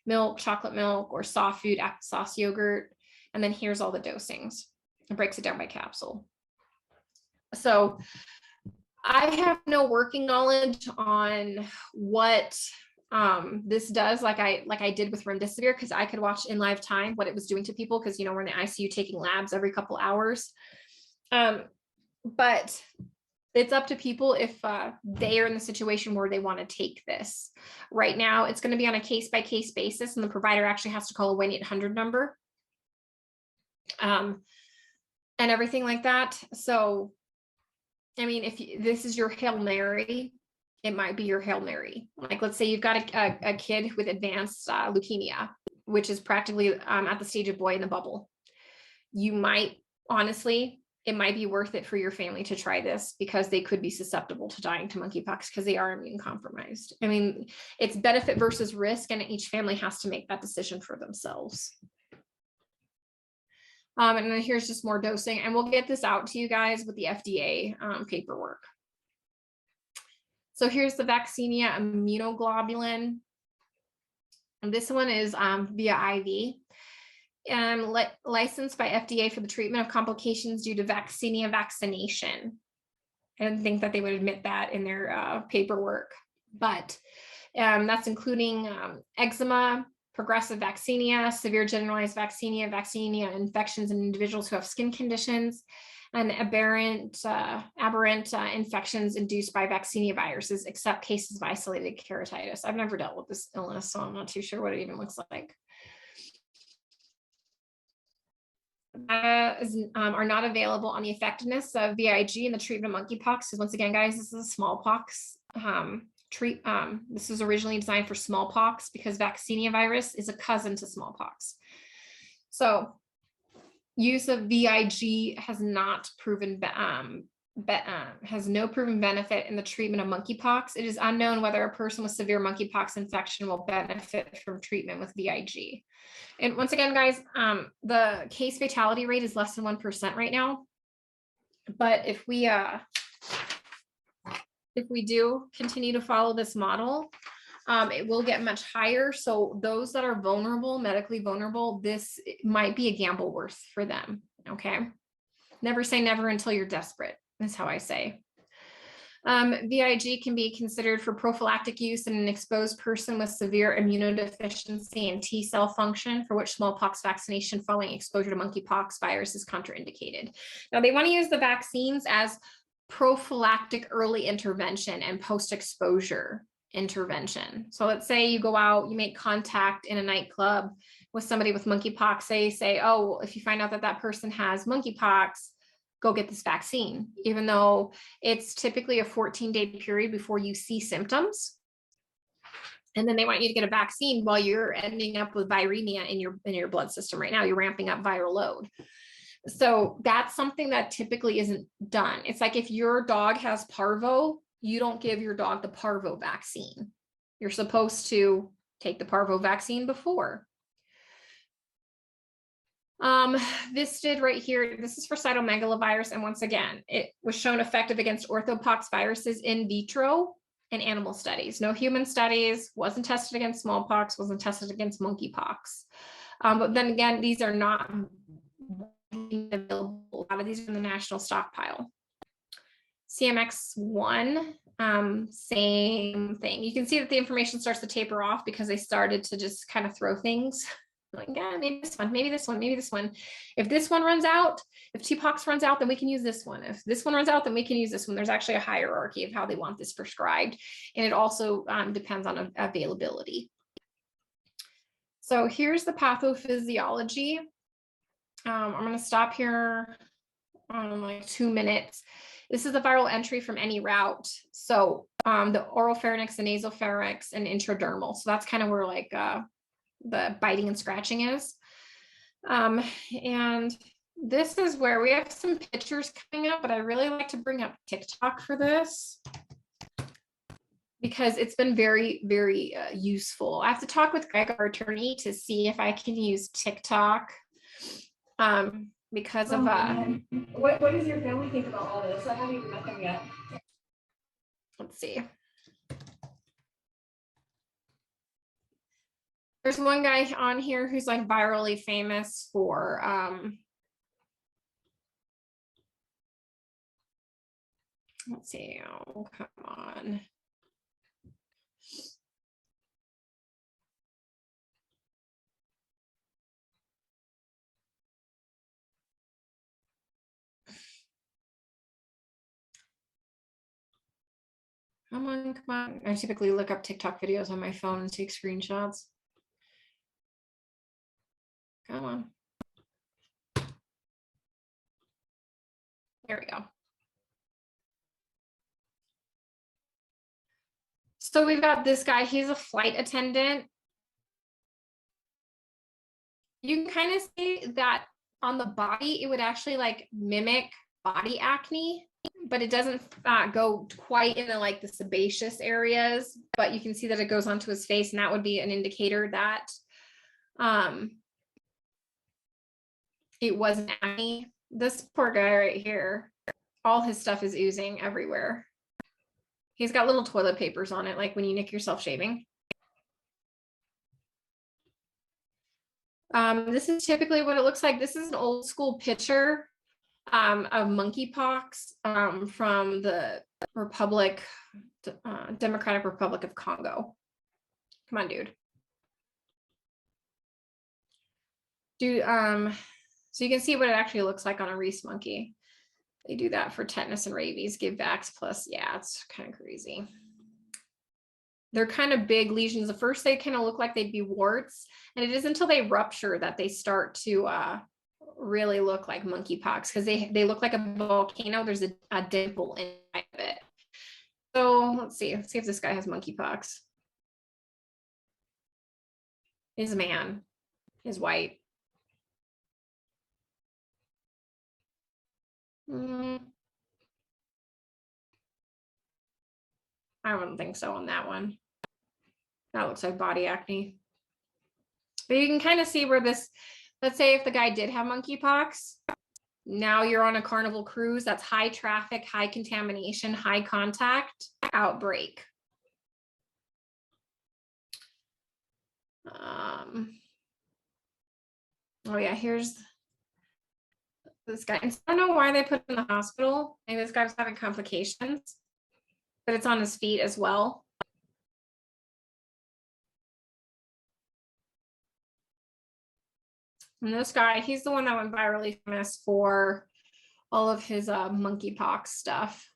milk, chocolate milk, or soft food, applesauce, yogurt. And then here's all the dosings. It breaks it down by capsule. So I have no working knowledge on what this does, like I did with remdesivir, because I could watch in live time what it was doing to people, because we're in the ICU taking labs every couple hours. But it's up to people if they are in the situation where they want to take this. Right now, it's going to be on a case-by-case basis, and the provider actually has to call a 1-800 number and everything like that. So, I mean, if this is your Hail Mary, it might be your Hail Mary. Like, let's say you've got a kid with advanced leukemia, which is practically at the stage of boy in the bubble. You might, honestly, it might be worth it for your family to try this, because they could be susceptible to dying to monkeypox because they are immune compromised. I mean, it's benefit versus risk, and each family has to make that decision for themselves. And then here's just more dosing, and we'll get this out to you guys with the FDA paperwork. So here's the Vaccinia immunoglobulin. And this one is via IV. And licensed by FDA for the treatment of complications due to Vaccinia vaccination. I didn't think that they would admit that in their paperwork, but that's including eczema, progressive vaccinia, severe generalized vaccinia infections in individuals who have skin conditions, and aberrant infections induced by vaccinia viruses, except cases of isolated keratitis. I've never dealt with this illness, so I'm not too sure what it even looks like. Are not available on the effectiveness of VIG in the treatment of monkeypox. Because once again, guys, this is a smallpox this was originally designed for smallpox, because vaccinia virus is a cousin to smallpox. So use of VIG has not proven has no proven benefit in the treatment of monkeypox. It is unknown whether a person with severe monkeypox infection will benefit from treatment with VIG. And once again, guys, the case fatality rate is less than 1% right now. But if we do continue to follow this model, it will get much higher. So those that are vulnerable, medically vulnerable, this might be a gamble worth for them. Okay. Never say never until you're desperate, is how I say. VIG can be considered for prophylactic use in an exposed person with severe immunodeficiency and T cell function, for which smallpox vaccination following exposure to monkeypox virus is contraindicated. Now, they want to use the vaccines as prophylactic early intervention and post-exposure intervention. So let's say you go out, you make contact in a nightclub with somebody with monkeypox. They say, oh, if you find out that that person has monkeypox, go get this vaccine, even though it's typically a 14-day period before you see symptoms. And then they want you to get a vaccine while you're ending up with viremia in your blood system right now. You're ramping up viral load. So that's something that typically isn't done. It's like if your dog has parvo, you don't give your dog the parvo vaccine. You're supposed to take the parvo vaccine before. This did right here, this is for cytomegalovirus. And once again, it was shown effective against orthopox viruses in vitro in animal studies. No human studies, wasn't tested against smallpox, wasn't tested against monkeypox. But then again, these are not available. A lot of these are in the national stockpile. CMX1, same thing. You can see that the information starts to taper off because they started to just kind of throw things. Like, yeah, maybe this one, maybe this one, maybe this one. If this one runs out, if TPOXX runs out, then we can use this one. If this one runs out, then we can use this one. There's actually a hierarchy of how they want this prescribed. And it also depends on availability. So here's the pathophysiology. I'm going to stop here on like 2 minutes. This is the viral entry from any route. So the oropharynx, the nasopharynx, and intradermal. So that's kind of where like the biting and scratching is. And this is where we have some pictures coming up, but I really like to bring up TikTok for this because it's been very, very useful. I have to talk with Greg, our attorney, to see if I can use TikTok because of what does your family think about all this? I haven't even met them yet. Let's see. There's one guy on here who's like virally famous for let's see. Oh, come on. Come on, come on. I typically look up TikTok videos on my phone and take screenshots. Come on. There we go. So we've got this guy. He's a flight attendant. You can kind of see that on the body, it would actually like mimic body acne, but it doesn't go quite into like the sebaceous areas, but you can see that it goes onto his face, and that would be an indicator that it wasn't acne. This poor guy right here, all his stuff is oozing everywhere. He's got little toilet papers on it, like when you nick yourself shaving. This is typically what it looks like. This is an old school picture of monkeypox from the Democratic Republic of Congo. Come on, dude. So you can see what it actually looks like on a Reese monkey. They do that for tetanus and rabies, give vax plus. Yeah, it's kind of crazy. They're kind of big lesions. At first, they kind of look like they'd be warts, and it is until they rupture that they start to really look like monkeypox, because they look like a volcano. There's a dimple inside of it. So let's see if this guy has monkeypox. He's a man. He's white. I wouldn't think so on that one. That looks like body acne. But you can kind of see where this, let's say if the guy did have monkeypox, now you're on a Carnival cruise, that's high traffic, high contamination, high contact, outbreak. Oh yeah, here's this guy. I don't know why they put him in the hospital. Maybe this guy was having complications, but it's on his feet as well. And this guy, he's the one that went virally famous for all of his monkeypox stuff.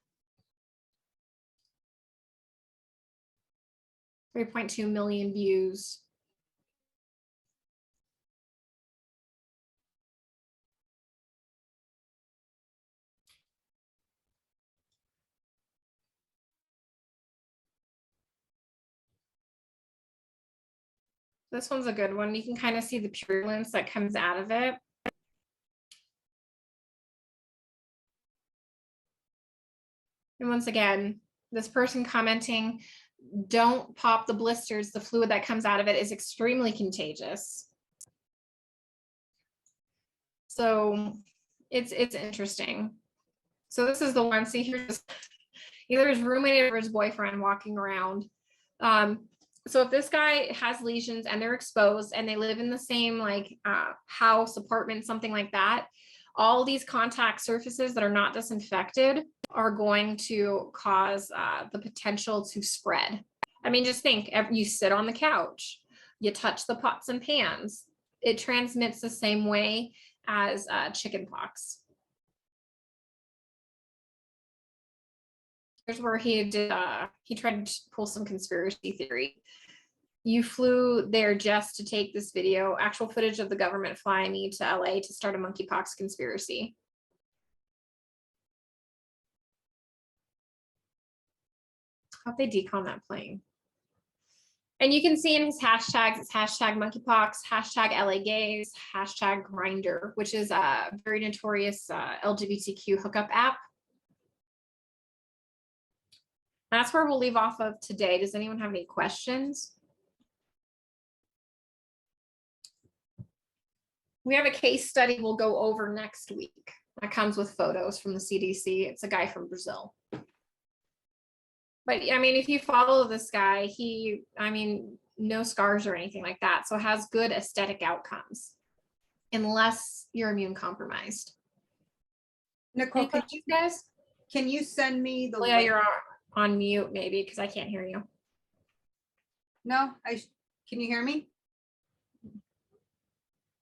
3.2 million views. This one's a good one. You can kind of see the purulence that comes out of it. And once again, this person commenting, don't pop the blisters. The fluid that comes out of it is extremely contagious. So it's interesting. So this is the one, see here's either his roommate or his boyfriend walking around. So if this guy has lesions and they're exposed and they live in the same like house, apartment, something like that, all these contact surfaces that are not disinfected are going to cause the potential to spread. I mean, just think, you sit on the couch, you touch the pots and pans, it transmits the same way as chicken pox. Here's where he tried to pull some conspiracy theory. You flew there just to take this video, actual footage of the government flying me to LA to start a monkeypox conspiracy. How'd they decon that plane? And you can see in his hashtags, it's hashtag monkeypox, hashtag LA gays, hashtag Grindr, which is a very notorious LGBTQ hookup app. That's where we'll leave off of today. Does anyone have any questions? We have a case study we'll go over next week. That comes with photos from the CDC. It's a guy from Brazil. But I mean, if you follow this guy, no scars or anything like that. So has good aesthetic outcomes, unless you're immune compromised. Nicole, Any questions, guys? can you send me the Yeah, link? you're on mute maybe because I can't hear you. No, can you hear me?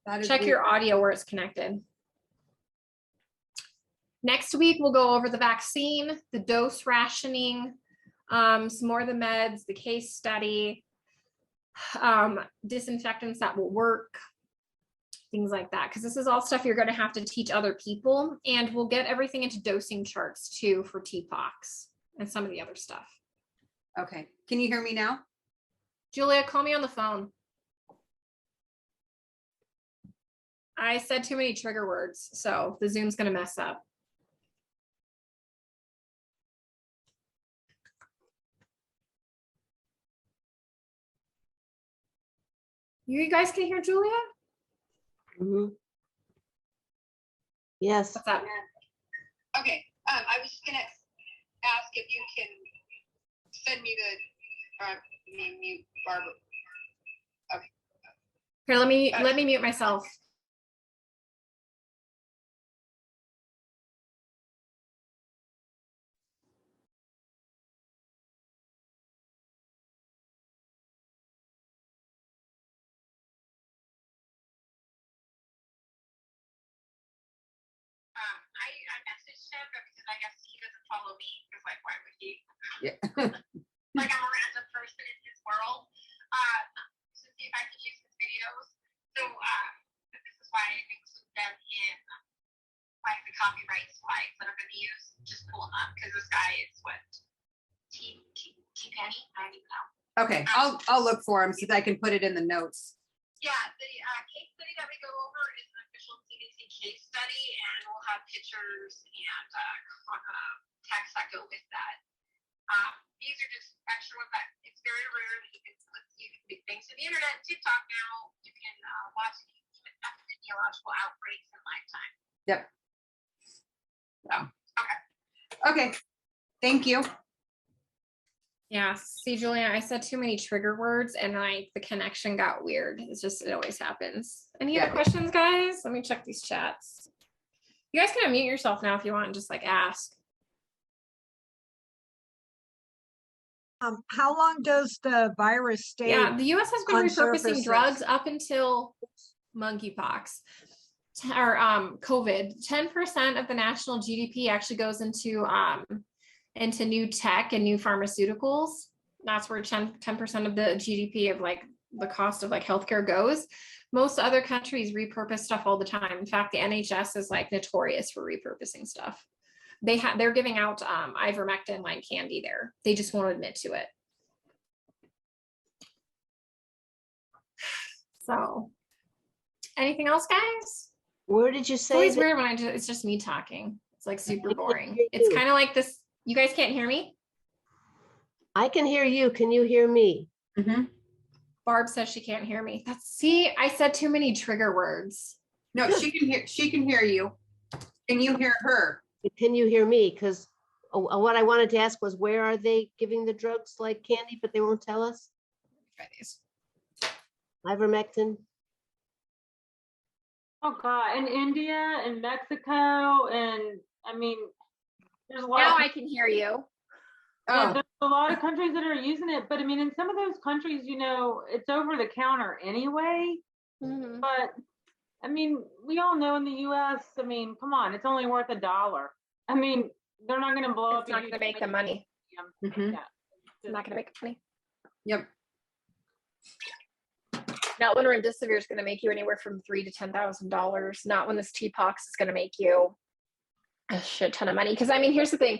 That is Check weird. your audio where it's connected. Next week, we'll go over the vaccine, the dose rationing, some more of the meds, the case study, disinfectants that will work, things like that. Because this is all stuff you're going to have to teach other people. And we'll get everything into dosing charts too for TPOX and some of the other stuff. Okay. Can you hear me now? Julia, call me on the phone. I said too many trigger words, so the Zoom's going to mess up. You guys can hear Julia? Mhm. Yes. What's up? Okay, I was just gonna ask if you can send me the mute Barbara. Here, let me mute myself. I messaged him because I guess he doesn't follow me because like why would he? Yeah. Like I'm a random person in his world. To see if I can use his videos. So this is why I include them in like the copyright slides that I'm gonna use. Just pull them up because this guy is what T Penny? I don't even know. Okay, I'll look for him so that I can put it in the notes. Yeah, the case study that we go over is an official CDC case study, and we'll have pictures and text that go with that. These are just extra ones that it's very rare that you can do things to the internet. TikTok now, you can watch even epidemiological outbreaks in lifetime. Yep. So, okay. Okay, thank you. Yeah, see, Julia, I said too many trigger words and like the connection got weird. It always happens. Any other questions, guys? Let me check these chats. You guys can unmute yourself now if you want and just like ask. How long does the virus stay? Yeah, the US has been on repurposing surfaces? drugs up until monkeypox or COVID. 10% of the national GDP actually goes into new tech and new pharmaceuticals. That's where 10% of the GDP of like the cost of like healthcare goes. Most other countries repurpose stuff all the time. In fact, the NHS is like notorious for repurposing stuff. They're giving out ivermectin like candy there. They just won't admit to it. So, anything else, guys? Where did you It's say always that? weird when it's just me talking. It's like super I can't boring. hear It's you. kind of like this. You guys can't hear me? I can hear you. Can you hear me? Mm-hmm. Barb says she can't hear me. See, I said too many trigger words. No, she can hear you. Can you hear her? Can you hear me? Because what I wanted to ask was, where are they giving the drugs like candy, but they won't tell us? Try these. Ivermectin? Oh God, in India and Mexico, and I mean, there's a lot. Now Of, I can hear you. yeah, Oh, there's a lot of countries that are using it, but I mean, in some of those countries, it's over the counter anyway. Mhm. But I mean, we all know in the U.S. I mean, come on, it's only worth $1. I mean, they're not going to blow up. It's not going to make the money. mhm. Yeah. It's not going to make the money. Yep. Not when remdesivir is going to make you anywhere from $3,000 to $10,000. Not when this TPOX is going to make you a shit ton of money. Because I mean, here's the thing: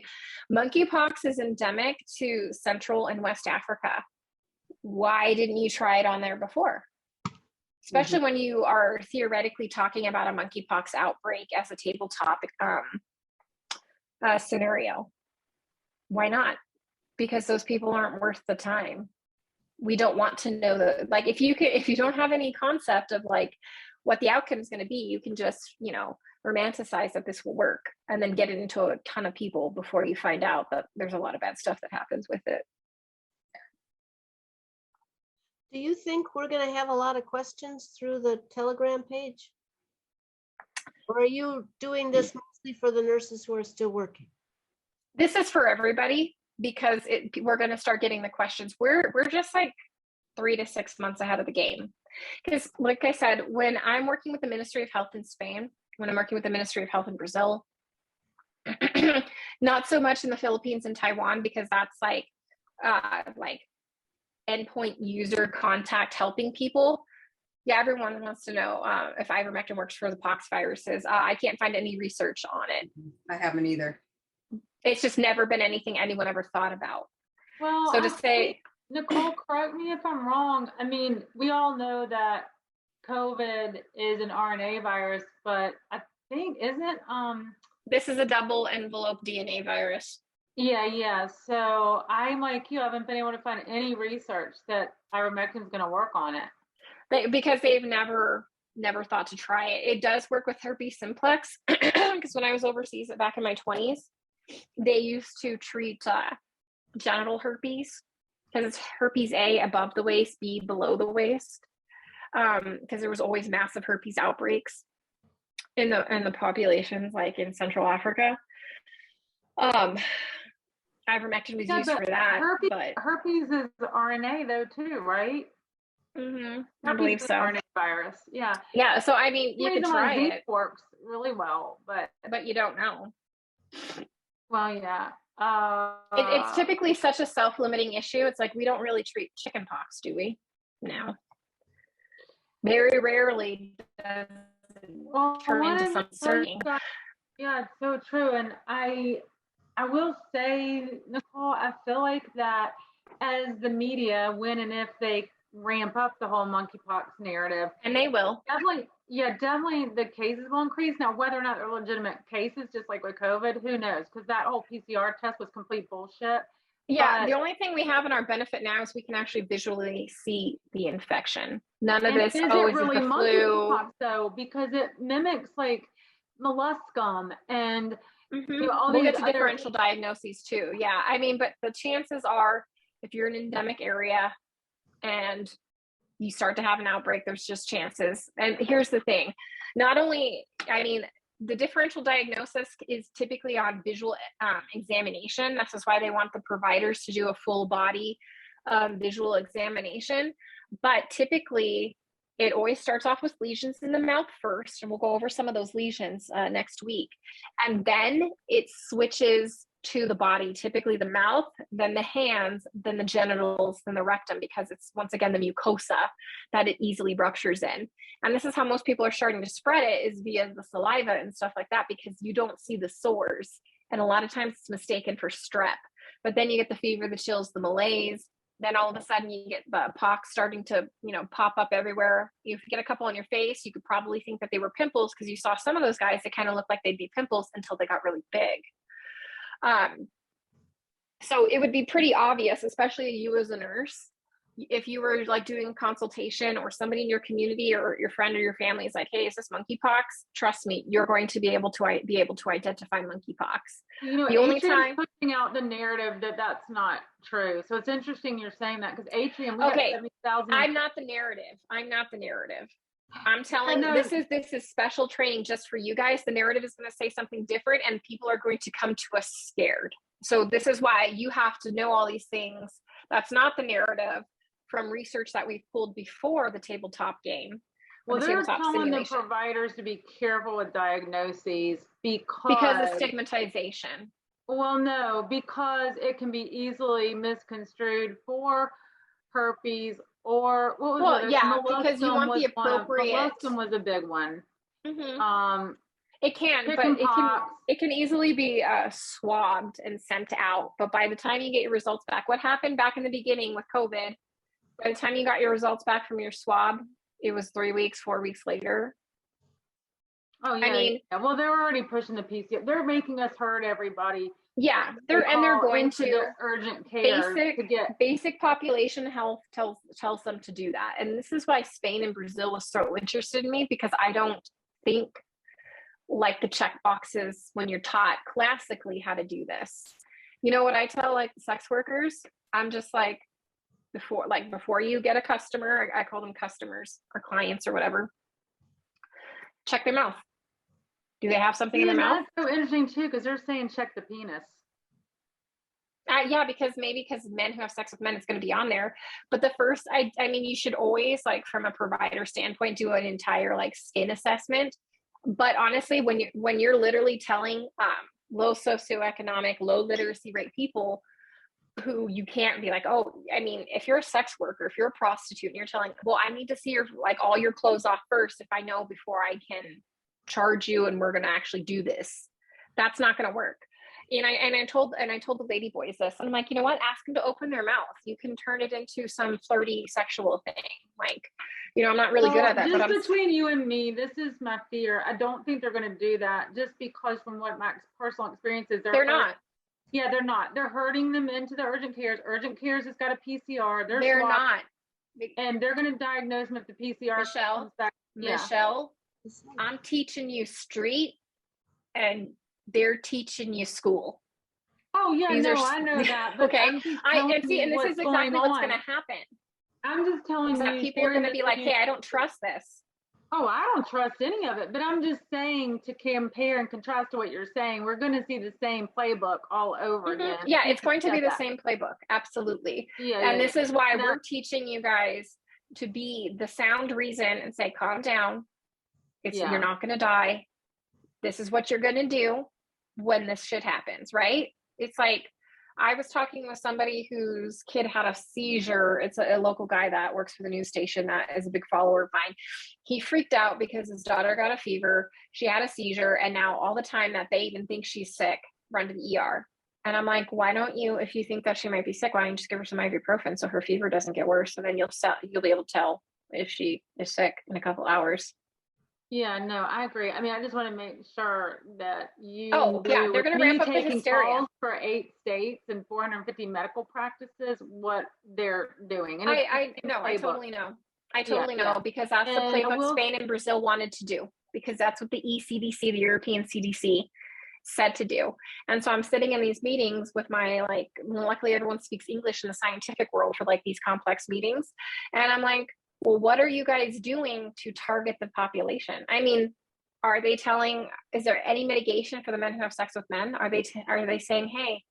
monkeypox is endemic to Central and West Africa. Why didn't you try it on there before? Especially when you are theoretically talking about a monkeypox outbreak as a tabletop scenario. Why not? Because those people aren't worth the time. We don't want to know that. Like, if you don't have any concept of like what the outcome is going to be, you can just, romanticize that this will work and then get it into a ton of people before you find out that there's a lot of bad stuff that happens with it. Do you think we're gonna have a lot of questions through the Telegram page? Or are you doing this mostly for the nurses who are still working? This is for everybody because we're going to start getting the questions. We're just like 3 to 6 months ahead of the game. Because like I said, when I'm working with the Ministry of Health in Spain, when I'm working with the Ministry of Health in Brazil, not so much in the Philippines and Taiwan, because that's like endpoint user contact helping people. Yeah, everyone wants to know if ivermectin works for the pox viruses. I can't find any research on it. I haven't either. It's just never been anything anyone ever thought about. Well, So to say, Nicole, correct me if I'm wrong. I mean, we all know that COVID is an RNA virus, but I think isn't this is a double envelope DNA virus. yeah. So I'm like you, haven't been able to find any research that ivermectin is going to work on it. Because they've never thought to try it. It does work with herpes simplex because when I was overseas back in my 20s, they used to treat genital herpes because it's herpes A above the waist, B below the waist, because there was always massive herpes outbreaks in the populations, like in Central Africa. Ivermectin was used for that, herpes is RNA though too, right? Mm-hmm. I Herpes believe is so. RNA virus, yeah. Yeah, so I mean, you could try it. Works really well, but you don't know. Well, yeah. It's typically such a self-limiting issue. It's like we don't really treat chickenpox, do we? No. Very rarely does it turn into something. Yeah, it's so true. And I will say, Nicole, I feel like that as the media, when and if they ramp up the whole monkeypox narrative, and they will, definitely the cases will increase. Now, whether or not they're legitimate cases, just like with COVID, who knows? Because that whole PCR test was complete bullshit. Yeah, the only thing we have in our benefit now is we can actually visually see the infection. None of this, is it really monkeypox though? Because it mimics like molluscum and all we'll these get to differential diagnoses too. Yeah, I mean, but the chances are, if you're in an endemic area and you start to have an outbreak, there's just chances. And here's the thing, not only, I mean, the differential diagnosis is typically on visual examination. This is why they want the providers to do a full body visual examination. But typically, it always starts off with lesions in the mouth first, and we'll go over some of those lesions next week. And then it switches to the body, typically the mouth, then the hands, then the genitals, then the rectum, because it's, once again, the mucosa that it easily ruptures in. And this is how most people are starting to spread it, is via the saliva and stuff like that, because you don't see the sores. And a lot of times it's mistaken for strep. But then you get the fever, the chills, the malaise. Then all of a sudden you get the pox starting to, pop up everywhere. If you get a couple on your face, you could probably think that they were pimples, because you saw some of those guys that kind of looked like they'd be pimples until they got really big. So it would be pretty obvious, especially you as a nurse, if you were like doing a consultation or somebody in your community or your friend or your family is like, hey, is this monkeypox? Trust me, you're going to be able to identify monkeypox. The only time pushing out the narrative that that's not true. So it's interesting you're saying that, because Atrium, we got 70,000. I'm not the narrative. I'm telling you, this is special training just for you guys. The narrative is going to say something different, and people are going to come to us scared. So this is why you have to know all these things. That's not the narrative from research that we've pulled before the tabletop game. Well, they're telling the providers to be careful with diagnoses because of stigmatization. Well, no, because it can be easily misconstrued for herpes or what was it? Yeah, because you want the appropriate. Molluscum was a big one. Mm-hmm. It can, but it can easily be swabbed and sent out. But by the time you get your results back, what happened back in the beginning with COVID? By the time you got your results back from your swab, it was 3 weeks, 4 weeks later. Oh yeah. Well, they're already pushing the PCR. They're making us hurt everybody Yeah, they they're call going into to. the urgent care to get. Basic population health tells them to do that. And this is why Spain and Brazil was so interested in me, because I don't think like the check boxes when you're taught classically how to do this. You know what I tell like the sex workers? I'm just like, before you get a customer, I call them customers or clients or whatever, check their mouth. Do they have something in their mouth? That's so interesting too, because they're saying check the penis. Yeah, because men who have sex with men, it's going to be on there. But the first, I mean, you should always, like, from a provider standpoint, do an entire like skin assessment. But honestly, when you're literally telling low socioeconomic, low literacy rate people who you can't be like, oh, I mean, if you're a sex worker, if you're a prostitute, and you're telling, well, I need to see your like all your clothes off first if I know before I can charge you and we're going to actually do this, that's not going to work. And I told the lady boys this, and I'm like, you know what? Ask them to open their mouth. You can turn it into some flirty sexual thing. Like, you know, I'm not really good at that. Just but between you and me, this is my fear. I don't think they're going to do that, just because from what my personal experience is, they're not. Yeah, they're not. They're herding them into the urgent cares. Urgent cares has got a PCR. They're not. And they're going to diagnose them if the PCR comes back. Michelle, I'm teaching you street, and they're teaching you school. Oh yeah, I know that. But okay. And this is exactly what's going to happen. I'm just telling you, people are going to be like, hey, I don't trust this. Oh, I don't trust any of it. But I'm just saying, to compare and contrast to what you're saying, we're going to see the same playbook all over again. Yeah, it's going to be the same playbook. Absolutely. And this is why we're teaching you guys to be the sound reason and say, calm down. You're not going to die. This is what you're going to do when this shit happens, right? It's like, I was talking with somebody whose kid had a seizure. It's a local guy that works for the news station that is a big follower of mine. He freaked out because his daughter got a fever. She had a seizure. And now all the time that they even think she's sick, run to the ER. And I'm like, why don't you, if you think that she might be sick, why don't you just give her some ibuprofen so her fever doesn't get worse? And then you'll be able to tell if she is sick in a couple hours. Yeah, no, I agree. I mean, I just want to make sure that you. Oh, yeah, they're going to ramp up the hysteria for 8 states and 450 medical practices. What they're doing, and I totally know. I totally know, because that's the playbook Spain and Brazil wanted to do, because that's what the ECDC, the European CDC, said to do. And so I'm sitting in these meetings with my, like, luckily everyone speaks English in the scientific world for like these complex meetings, and I'm like, well, what are you guys doing to target the population? I mean, is there any mitigation for the men who have sex with men? Are they saying, hey,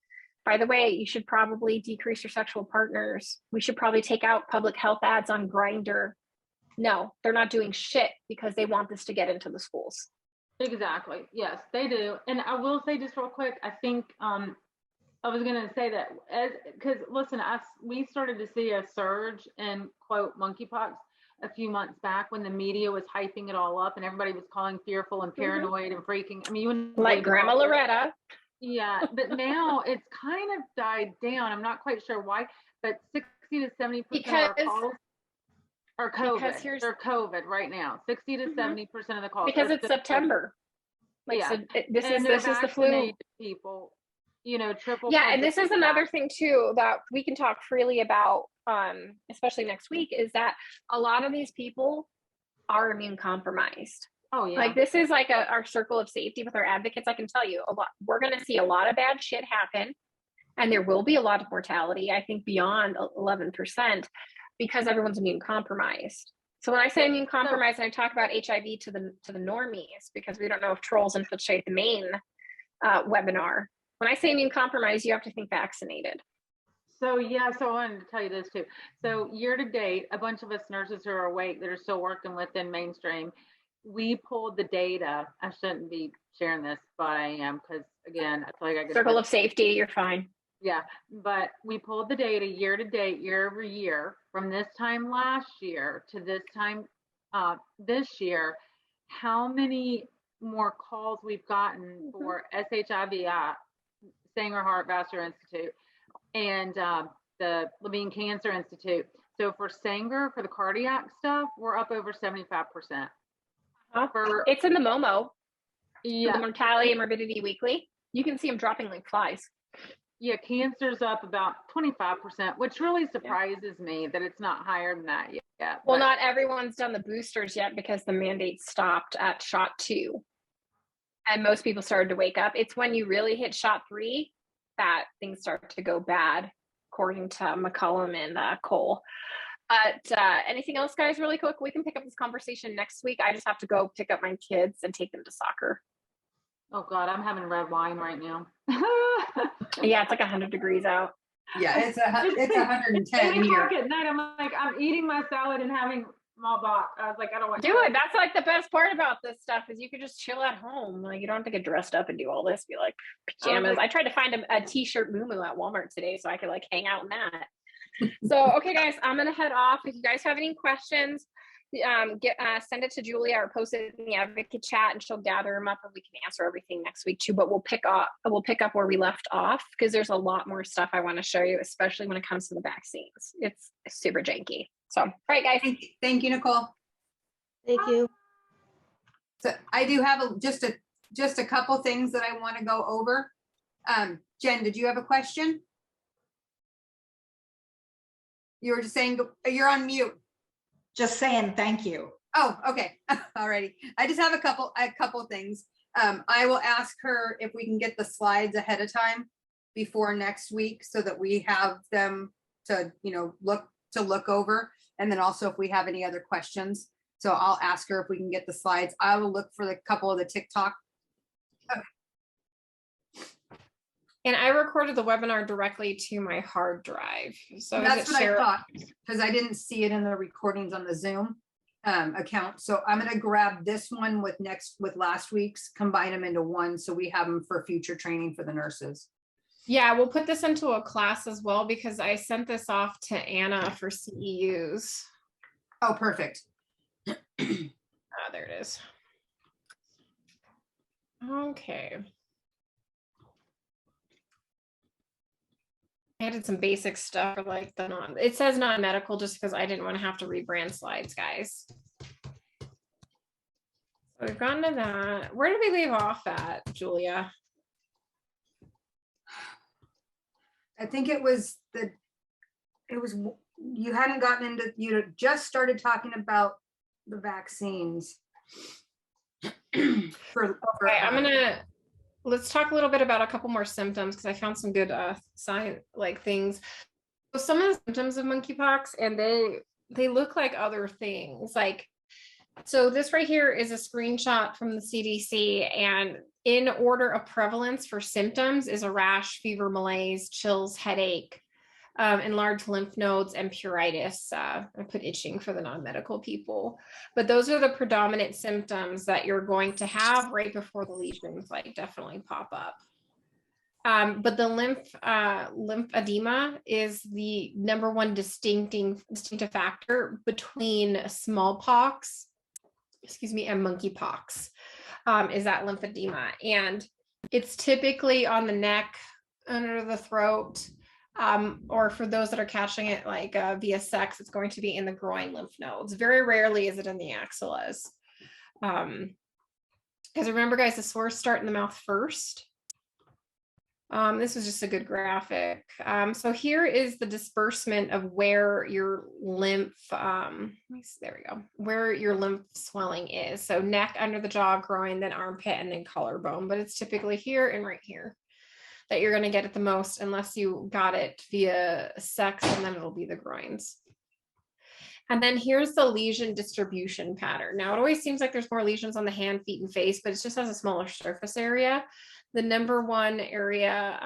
by the way, you should probably decrease your sexual partners. We should probably take out public health ads on Grindr. No, they're not doing shit because they want this to get into the schools. Exactly. Yes, they do. And I will say just real quick, I think, I was going to say that because listen, we started to see a surge in quote monkeypox a few months back when the media was hyping it all up and everybody was calling fearful and paranoid and freaking. I mean, you wouldn't like Grandma Loretta. Yeah, but now it's kind of died down. I'm not quite sure why, but 60 to 70% of our calls are COVID. They're COVID right now. 60 to 70% of the calls. Because it's September. Like, so this is the flu. People. You know, triple. Yeah, and this is another thing too that we can talk freely about, especially next week, is that a lot of these people are immune compromised. Oh yeah. Like, this is like our circle of safety with our advocates. I can tell you a lot. We're going to see a lot of bad shit happen, and there will be a lot of mortality. I think beyond 11%, because everyone's immune compromised. So when I say immune compromised, and I talk about HIV to the normies, because we don't know if trolls infiltrate the main webinar. When I say immune compromised, you have to think vaccinated. So I wanted to tell you this too. So year to date, a bunch of us nurses who are awake that are still working within mainstream, we pulled the data. I shouldn't be sharing this, but I am, because again, I feel like I get circle of safety. You're fine. Yeah, but we pulled the data year to date, year over year, from this time last year to this time this year. How many more calls we've gotten for SHIVI, Sanger Heart Vascular Institute, and the Levine Cancer Institute. So for Sanger, for the cardiac stuff, we're up over 75%. It's in the MOMO. Yeah. The mortality and morbidity weekly. You can see them dropping like flies. Yeah, cancer's up about 25%, which really surprises me that it's not higher than that yet. Well, but- not everyone's done the boosters yet because the mandate stopped at shot 2. And most people started to wake up. It's when you really hit shot 3 that things start to go bad, according to McCollum and Cole. But anything else, guys, really quick? We can pick up this conversation next week. I just have to go pick up my kids and take them to soccer. Oh God, I'm having red wine right now. Yeah, it's like 100 degrees out. Yeah, it's 110 8 here. o'clock at night. I'm like, I'm eating my salad and having Malbec. I was like, I don't want Do it. That's like the best part about this stuff is you could just chill at home. Like you don't have to get dressed up and do all this. Be like pajamas. I tried to find a t-shirt muumuu at Walmart today so I could like hang out in that. So okay, guys, I'm gonna head off. If you guys have any questions, send it to Julia or post it in the advocate chat, and she'll gather them up, and we can answer everything next week too. But we'll pick up where we left off because there's a lot more stuff I want to show you, especially when it comes to the vaccines. It's super janky. So, all right, guys. Thank you, Nicole. Thank you. So I do have just a couple things that I want to go over. Jen, did you have a question? You were just saying you're on mute. Just saying thank you. Oh, okay. Alrighty. I just have a couple things. I will ask her if we can get the slides ahead of time before next week so that we have them to, look over. And then also if we have any other questions. So I'll ask her if we can get the slides. I will look for the couple of the TikTok. Okay. And I recorded the webinar directly to my hard drive. So That's what I thought, because I didn't see it in the recordings on the Zoom account. So I'm going to grab this one with last week's, combine them into one so we have them for future training for the nurses. Yeah, we'll put this into a class as well because I sent this off to Anna for CEUs. Oh, perfect. There it is. Okay. I added some basic stuff for like it says non-medical just because I didn't want to have to rebrand slides, guys. So we've gotten to that. Where did we leave off at, Julia? I think you hadn't gotten into, you just started talking about the vaccines. Let's talk a little bit about a couple more symptoms because I found some good things. So some of the symptoms of monkeypox, and they look like other things. So this right here is a screenshot from the CDC, and in order of prevalence for symptoms is a rash, fever, malaise, chills, headache, enlarged lymph nodes, and pruritus. I put itching for the non-medical people, but those are the predominant symptoms that you're going to have right before the lesions definitely pop up. But the lymphedema is the number one distinctive factor between smallpox, and monkeypox, is that lymphedema. And it's typically on the neck, under the throat, or for those that are catching it via sex, it's going to be in the groin lymph nodes. Very rarely is it in the axillas. Because remember, guys, the sores start in the mouth first. This is just a good graphic. So here is the disbursement of where your lymph, there we go, where your lymph swelling is. So neck, under the jaw, groin, then armpit, and then collarbone. But it's typically here and right here that you're going to get it the most, unless you got it via sex, and then it'll be the groins. And then here's the lesion distribution pattern. Now, it always seems like there's more lesions on the hand, feet, and face, but it just has a smaller surface area. The number one area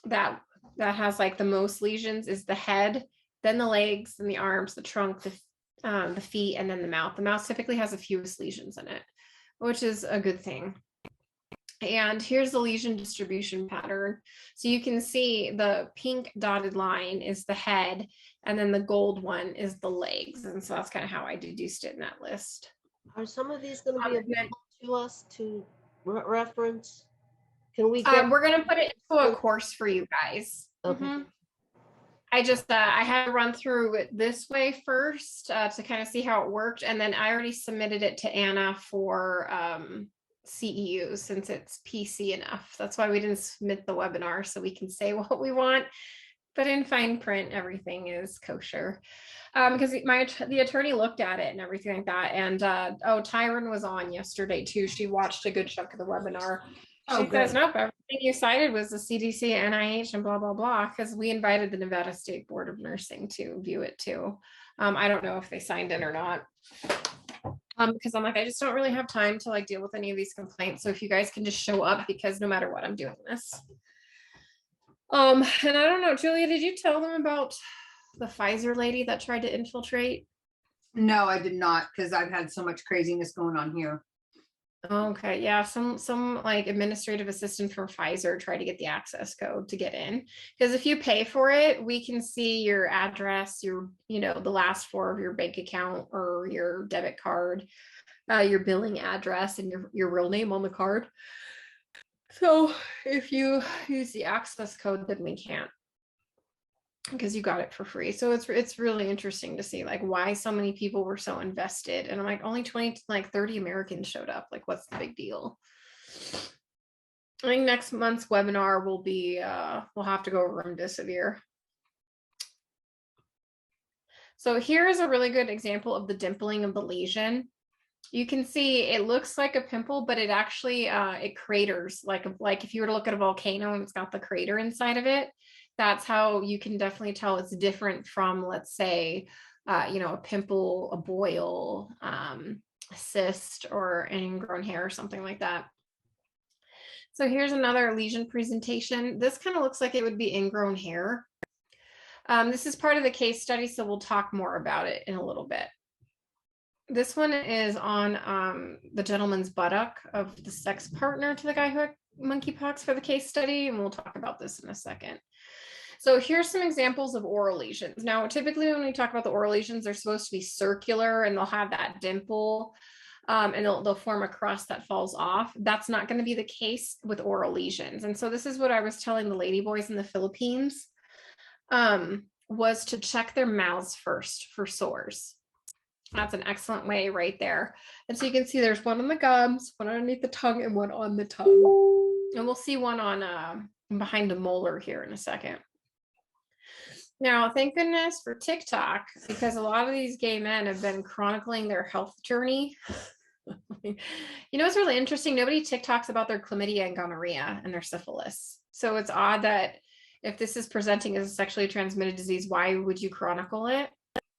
that has the most lesions is the head, then the legs, and the arms, the trunk, the feet, and then the mouth. The mouth typically has the fewest lesions in it, which is a good thing. And here's the lesion distribution pattern. So you can see the pink dotted line is the head, and then the gold one is the legs. And so that's kind of how I deduced it in that list. Are some of these going to be available to us to reference? Can we get? We're going to put it into a course for you guys. Okay. Mm-hmm. I just, I had to run through it this way first to kind of see how it worked. And then I already submitted it to Anna for CEU since it's PC enough. That's why we didn't submit the webinar, so we can say what we want, but in fine print, everything is kosher. Because the attorney looked at it and everything like that. And Tyron was on yesterday too. She watched a good chunk of the webinar. Oh, She says, good. nope, everything you cited was the CDC, NIH, and blah, blah, blah, because we invited the Nevada State Board of Nursing to view it too. I don't know if they signed in or not. Because I'm like, I just don't really have time to like deal with any of these complaints. So if you guys can just show up, because no matter what, I'm doing this. And I don't know, Julia, did you tell them about the Pfizer lady that tried to infiltrate? No, I did not, because I've had so much craziness going on here. Okay, yeah, some like administrative assistant from Pfizer tried to get the access code to get in. Because if you pay for it, we can see your address, your, the last four of your bank account or your debit card, your billing address, and your real name on the card. So if you use the access code, then we can't, because you got it for free. So it's really interesting to see like why so many people were so invested. And I'm like, only 20 to like 30 Americans showed up. Like, what's the big deal? I think next month's webinar will be we'll have to go over remdesivir. So here's a really good example of the dimpling of the lesion. You can see it looks like a pimple, but it actually it craters like if you were to look at a volcano and it's got the crater inside of it. That's how you can definitely tell it's different from, let's say, a pimple, a boil, a cyst, or an ingrown hair or something like that. So here's another lesion presentation. This kind of looks like it would be ingrown hair. This is part of the case study, so we'll talk more about it in a little bit. This one is on the gentleman's buttock of the sex partner to the guy who had monkeypox for the case study, and we'll talk about this in a second. So here's some examples of oral lesions. Now, typically when we talk about the oral lesions, they're supposed to be circular and they'll have that dimple and they'll form a crust that falls off. That's not going to be the case with oral lesions. And so this is what I was telling the ladyboys in the Philippines, was to check their mouths first for sores. That's an excellent way right there. And so you can see there's one on the gums, one underneath the tongue, and one on the tongue. And we'll see one on behind the molar here in a second. Now, thank goodness for TikTok, because a lot of these gay men have been chronicling their health journey. It's really interesting. Nobody TikToks about their chlamydia and gonorrhea and their syphilis. So it's odd that if this is presenting as a sexually transmitted disease, why would you chronicle it?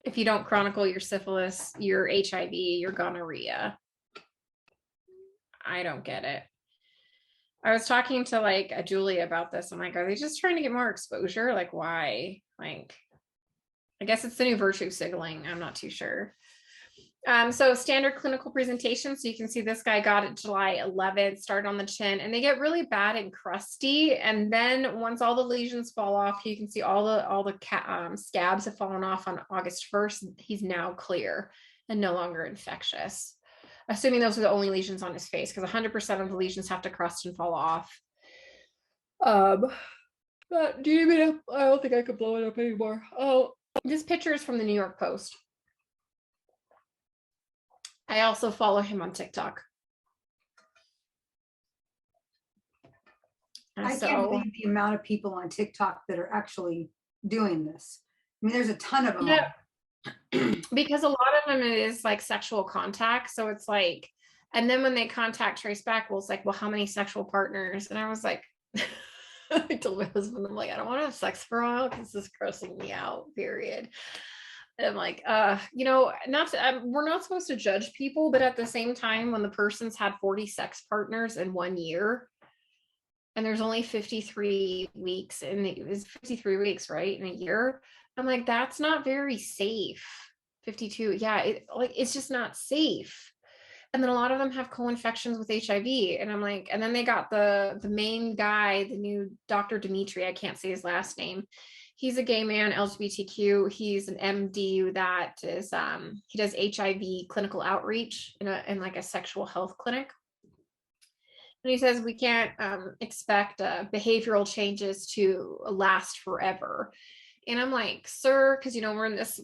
If you don't chronicle your syphilis, your HIV, your gonorrhea. I don't get it. I was talking to like a Julie about this. I'm like, are they just trying to get more exposure? Like, why? Like, I guess it's the new virtue signaling. I'm not too sure. So standard clinical presentation. So you can see this guy got it July 11th, started on the chin, and they get really bad and crusty. And then once all the lesions fall off, you can see all the scabs have fallen off on August 1st. He's now clear and no longer infectious. Assuming those are the only lesions on his face, because 100% of the lesions have to crust and fall off. But do you mean I don't think I could blow it up anymore. Oh, this picture is from the New York Post. I also follow him on TikTok. I can't believe the amount of people on TikTok that are actually doing this. I mean, there's a ton of them. Yeah. Because a lot of them it is like sexual contact. So it's like, and then when they contact trace back, well, it's like, well, how many sexual partners? And I was like, I told my husband, I'm like, I don't want to have sex for a while because this is grossing me out, period. And I'm like, we're not supposed to judge people, but at the same time, when the person's had 40 sex partners in 1 year, and there's only 53 weeks, and it was 53 weeks, right, in a year, I'm like, that's not very safe. 52, yeah, it's just not safe. And then a lot of them have co-infections with HIV, and I'm like, and then they got the main guy, the new Dr. Dimitri, I can't say his last name. He's a gay man, LGBTQ. He's an MD that is, he does HIV clinical outreach in like a sexual health clinic. And he says we can't expect behavioral changes to last forever. And I'm like, sir, because we're in this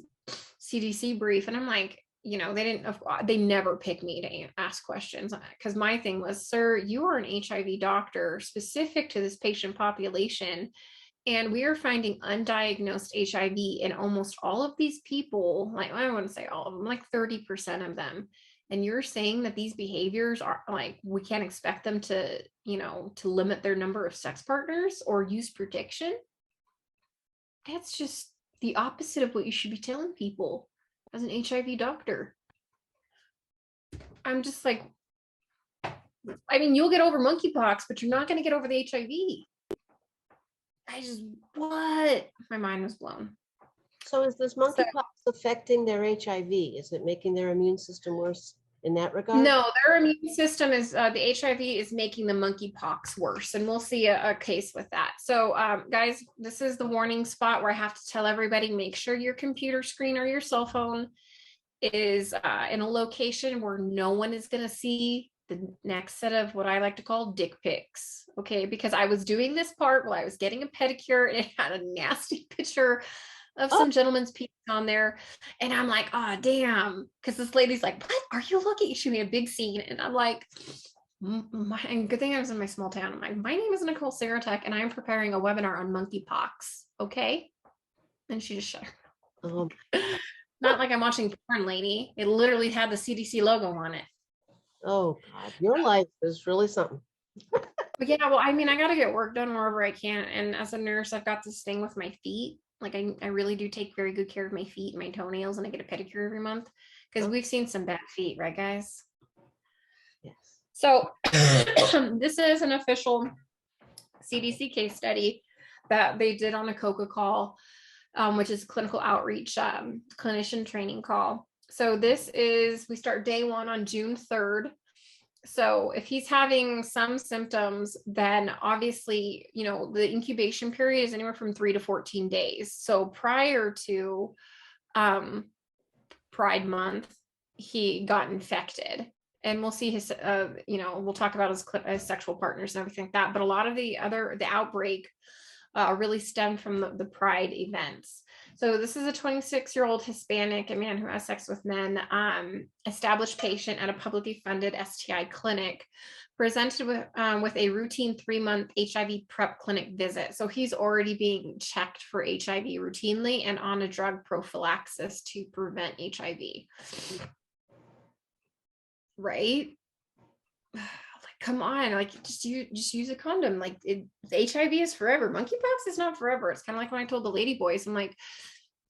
CDC brief, and I'm like, you know, they never pick me to ask questions, because my thing was, sir, you are an HIV doctor specific to this patient population. And we are finding undiagnosed HIV in almost all of these people, like I wouldn't say all of them, like 30% of them. And you're saying that these behaviors are like, we can't expect them to, you know, to limit their number of sex partners or use protection. That's just the opposite of what you should be telling people as an HIV doctor. I'm just like, I mean, you'll get over monkeypox, but you're not going to get over the HIV. What? My mind was blown. So is this monkeypox affecting their HIV? Is it making their immune system worse in that regard? No, their immune system is, the HIV is making the monkeypox worse, and we'll see a case with that. So guys, this is the warning spot where I have to tell everybody, make sure your computer screen or your cell phone is in a location where no one is going to see the next set of what I like to call dick pics. Okay, because I was doing this part while I was getting a pedicure, and it had a nasty picture of some gentleman's penis on there. And I'm like, oh, damn. Because this lady's like, what are you looking? She made a big scene. And I'm like, and good thing I was in my small town. I'm like, my name is Nicole Saratek, and I'm preparing a webinar on monkeypox. Okay. And she just shut her mouth. Not like I'm watching porn, lady. It literally had the CDC logo on it. Oh God, your life is really something. But yeah, well, I mean, I got to get work done wherever I can. And as a nurse, I've got this thing with my feet. Like I really do take very good care of my feet and my toenails, and I get a pedicure every month because we've seen some bad feet, right, guys? Yes. So this is an official CDC case study that they did on a COCA call, which is clinical outreach clinician training call. So this is, we start day 1 on June 3rd. So if he's having some symptoms, then obviously, you know, the incubation period is anywhere from 3 to 14 days. So prior to Pride Month, he got infected. And we'll see his, you know, we'll talk about his sexual partners and everything like that. But a lot of the outbreak really stemmed from the Pride events. So this is a 26-year-old Hispanic, a man who has sex with men, established patient at a publicly funded STI clinic, presented with a routine 3-month HIV PrEP clinic visit. So he's already being checked for HIV routinely and on a drug prophylaxis to prevent HIV. Right? Like, come on, like just use a condom. Like HIV is forever. Monkeypox is not forever. It's kind of like when I told the lady boys, I'm like,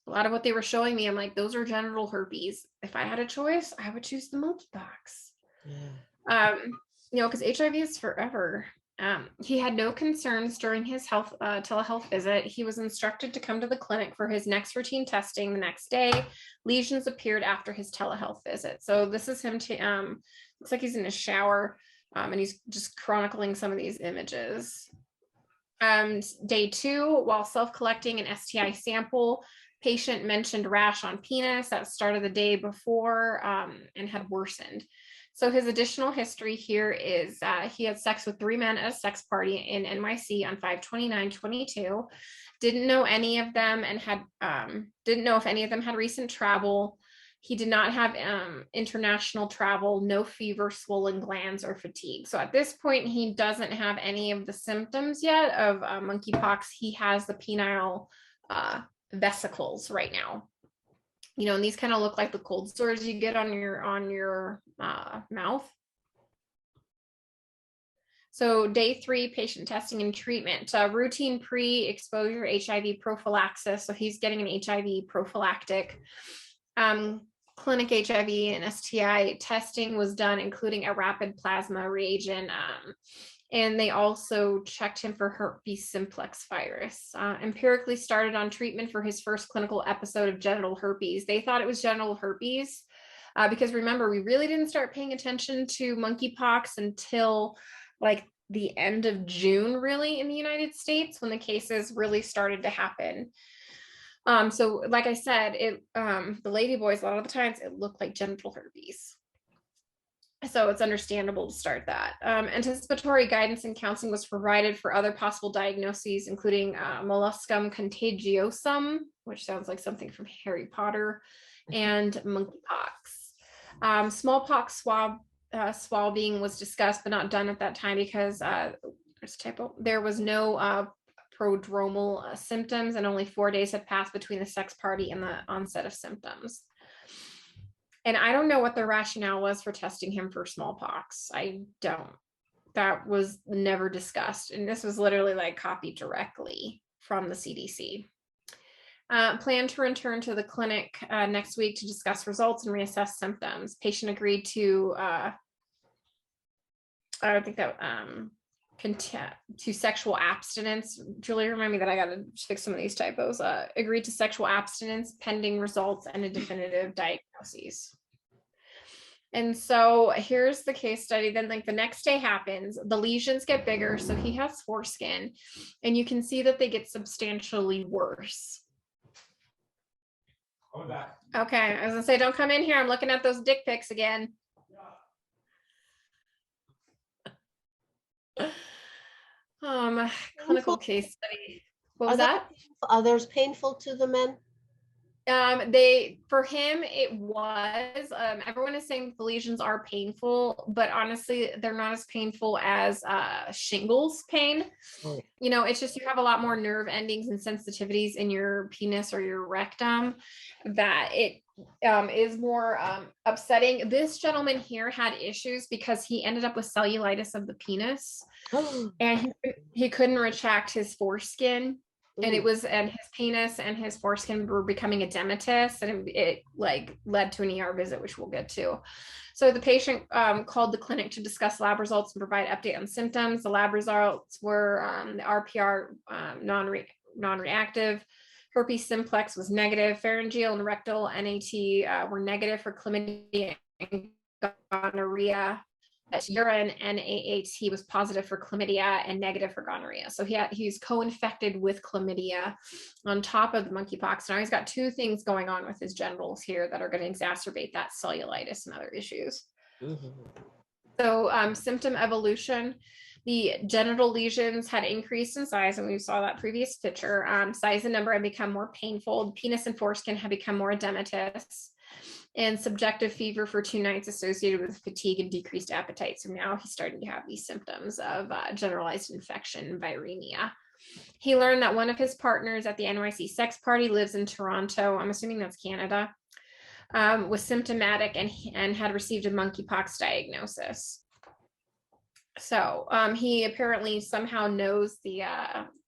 a lot of what they were showing me, I'm like, those are genital herpes. If I had a choice, I would choose the monkeypox. Yeah. You know, because HIV is forever. He had no concerns during his telehealth visit. He was instructed to come to the clinic for his next routine testing the next day. Lesions appeared after his telehealth visit. So this is him. Looks like he's in a shower, and he's just chronicling some of these images. Day 2, while self-collecting an STI sample, patient mentioned rash on penis that started the day before and had worsened. So his additional history here is he had sex with 3 men at a sex party in NYC on 5/29/22. Didn't know any of them and didn't know if any of them had recent travel. He did not have international travel, no fever, swollen glands, or fatigue. So at this point, he doesn't have any of the symptoms yet of monkeypox. He has the penile vesicles right now. You know, and these kind of look like the cold sores you get on your mouth. So day 3, patient testing and treatment, routine pre-exposure HIV prophylaxis. So he's getting an HIV prophylactic. Clinic HIV and STI testing was done, including a rapid plasma reagent. And they also checked him for herpes simplex virus. Empirically started on treatment for his first clinical episode of genital herpes. They thought it was genital herpes because remember, we really didn't start paying attention to monkeypox until like the end of June, really, in the United States, when the cases really started to happen. So like I said, the lady boys, a lot of the times it looked like genital herpes. So it's understandable to start that. Anticipatory guidance and counseling was provided for other possible diagnoses, including molluscum contagiosum, which sounds like something from Harry Potter, and monkeypox. Smallpox swabbing was discussed but not done at that time because there's a typo. There was no prodromal symptoms, and only 4 days had passed between the sex party and the onset of symptoms. And I don't know what the rationale was for testing him for smallpox. I don't. That was never discussed. And this was literally like copied directly from the CDC. Plan to return to the clinic next week to discuss results and reassess symptoms. Patient agreed to, I think that, to sexual abstinence. Julie, remind me that I got to fix some of these typos. Agreed to sexual abstinence pending results and a definitive diagnosis. And so here's the case study. Then like the next day happens, the lesions get bigger. So he has foreskin, and you can see that they get substantially worse. Okay, I was gonna say, don't come in here. I'm looking at those dick pics again. Clinical case study. What was that? Are those painful to the men? For him, it was, everyone is saying the lesions are painful, but honestly, they're not as painful as shingles pain. You know, it's just, you have a lot more nerve endings and sensitivities in your penis or your rectum that it is more upsetting. This gentleman here had issues because he ended up with cellulitis of the penis and he couldn't retract his foreskin. And it was, and his penis and his foreskin were becoming edematous, and it like led to an ER visit, which we'll get to. So the patient called the clinic to discuss lab results and provide update on symptoms. The lab results were the RPR non-reactive, herpes simplex was negative, pharyngeal and rectal NAT were negative for chlamydia and gonorrhea. Urine NAAT was positive for chlamydia and negative for gonorrhea. So he's co-infected with chlamydia on top of the monkeypox. Now he's got two things going on with his genitals here that are going to exacerbate that cellulitis and other issues. So symptom evolution, the genital lesions had increased in size, and we saw that previous picture. Size and number had become more painful. The penis and foreskin had become more edematous. And subjective fever for 2 nights associated with fatigue and decreased appetite. So now he's starting to have these symptoms of generalized infection and viremia. He learned that one of his partners at the NYC sex party lives in Toronto. I'm assuming that's Canada. Was symptomatic and had received a monkeypox diagnosis. So he apparently somehow knows the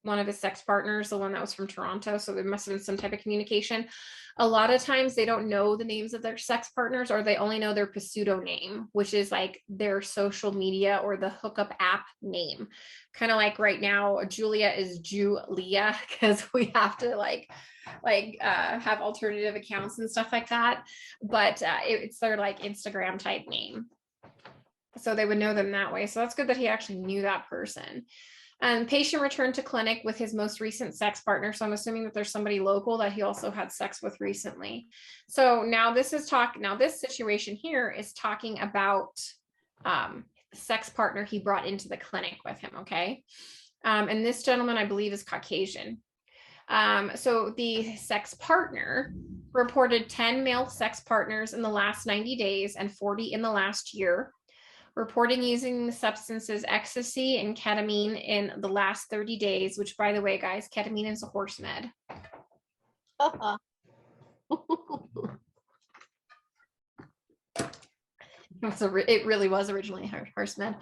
one of his sex partners, the one that was from Toronto. So there must have been some type of communication. A lot of times they don't know the names of their sex partners, or they only know their pseudo name, which is like their social media or the hookup app name. Kind of like right now, Julia is Julia because we have to have alternative accounts and stuff like that. But it's their like Instagram type name. So they would know them that way. So that's good that he actually knew that person. Patient returned to clinic with his most recent sex partner. So I'm assuming that there's somebody local that he also had sex with recently. So now this situation here is talking about the sex partner he brought into the clinic with him. Okay. And this gentleman, I believe, is Caucasian. So the sex partner reported 10 male sex partners in the last 90 days and 40 in the last year. Reporting using the substances ecstasy and ketamine in the last 30 days, which, by the way, guys, ketamine is a horse med. It really was originally a horse med.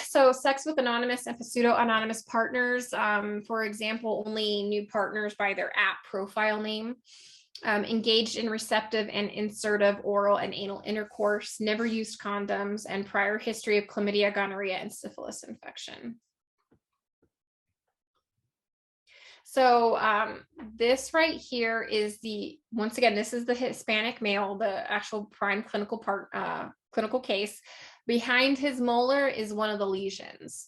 So sex with anonymous and pseudo-anonymous partners, for example, only new partners by their app profile name. Engaged in receptive and insertive oral and anal intercourse, never used condoms, and prior history of chlamydia, gonorrhea, and syphilis infection. So this right here is once again, this is the Hispanic male, the actual prime clinical case. Behind his molar is one of the lesions.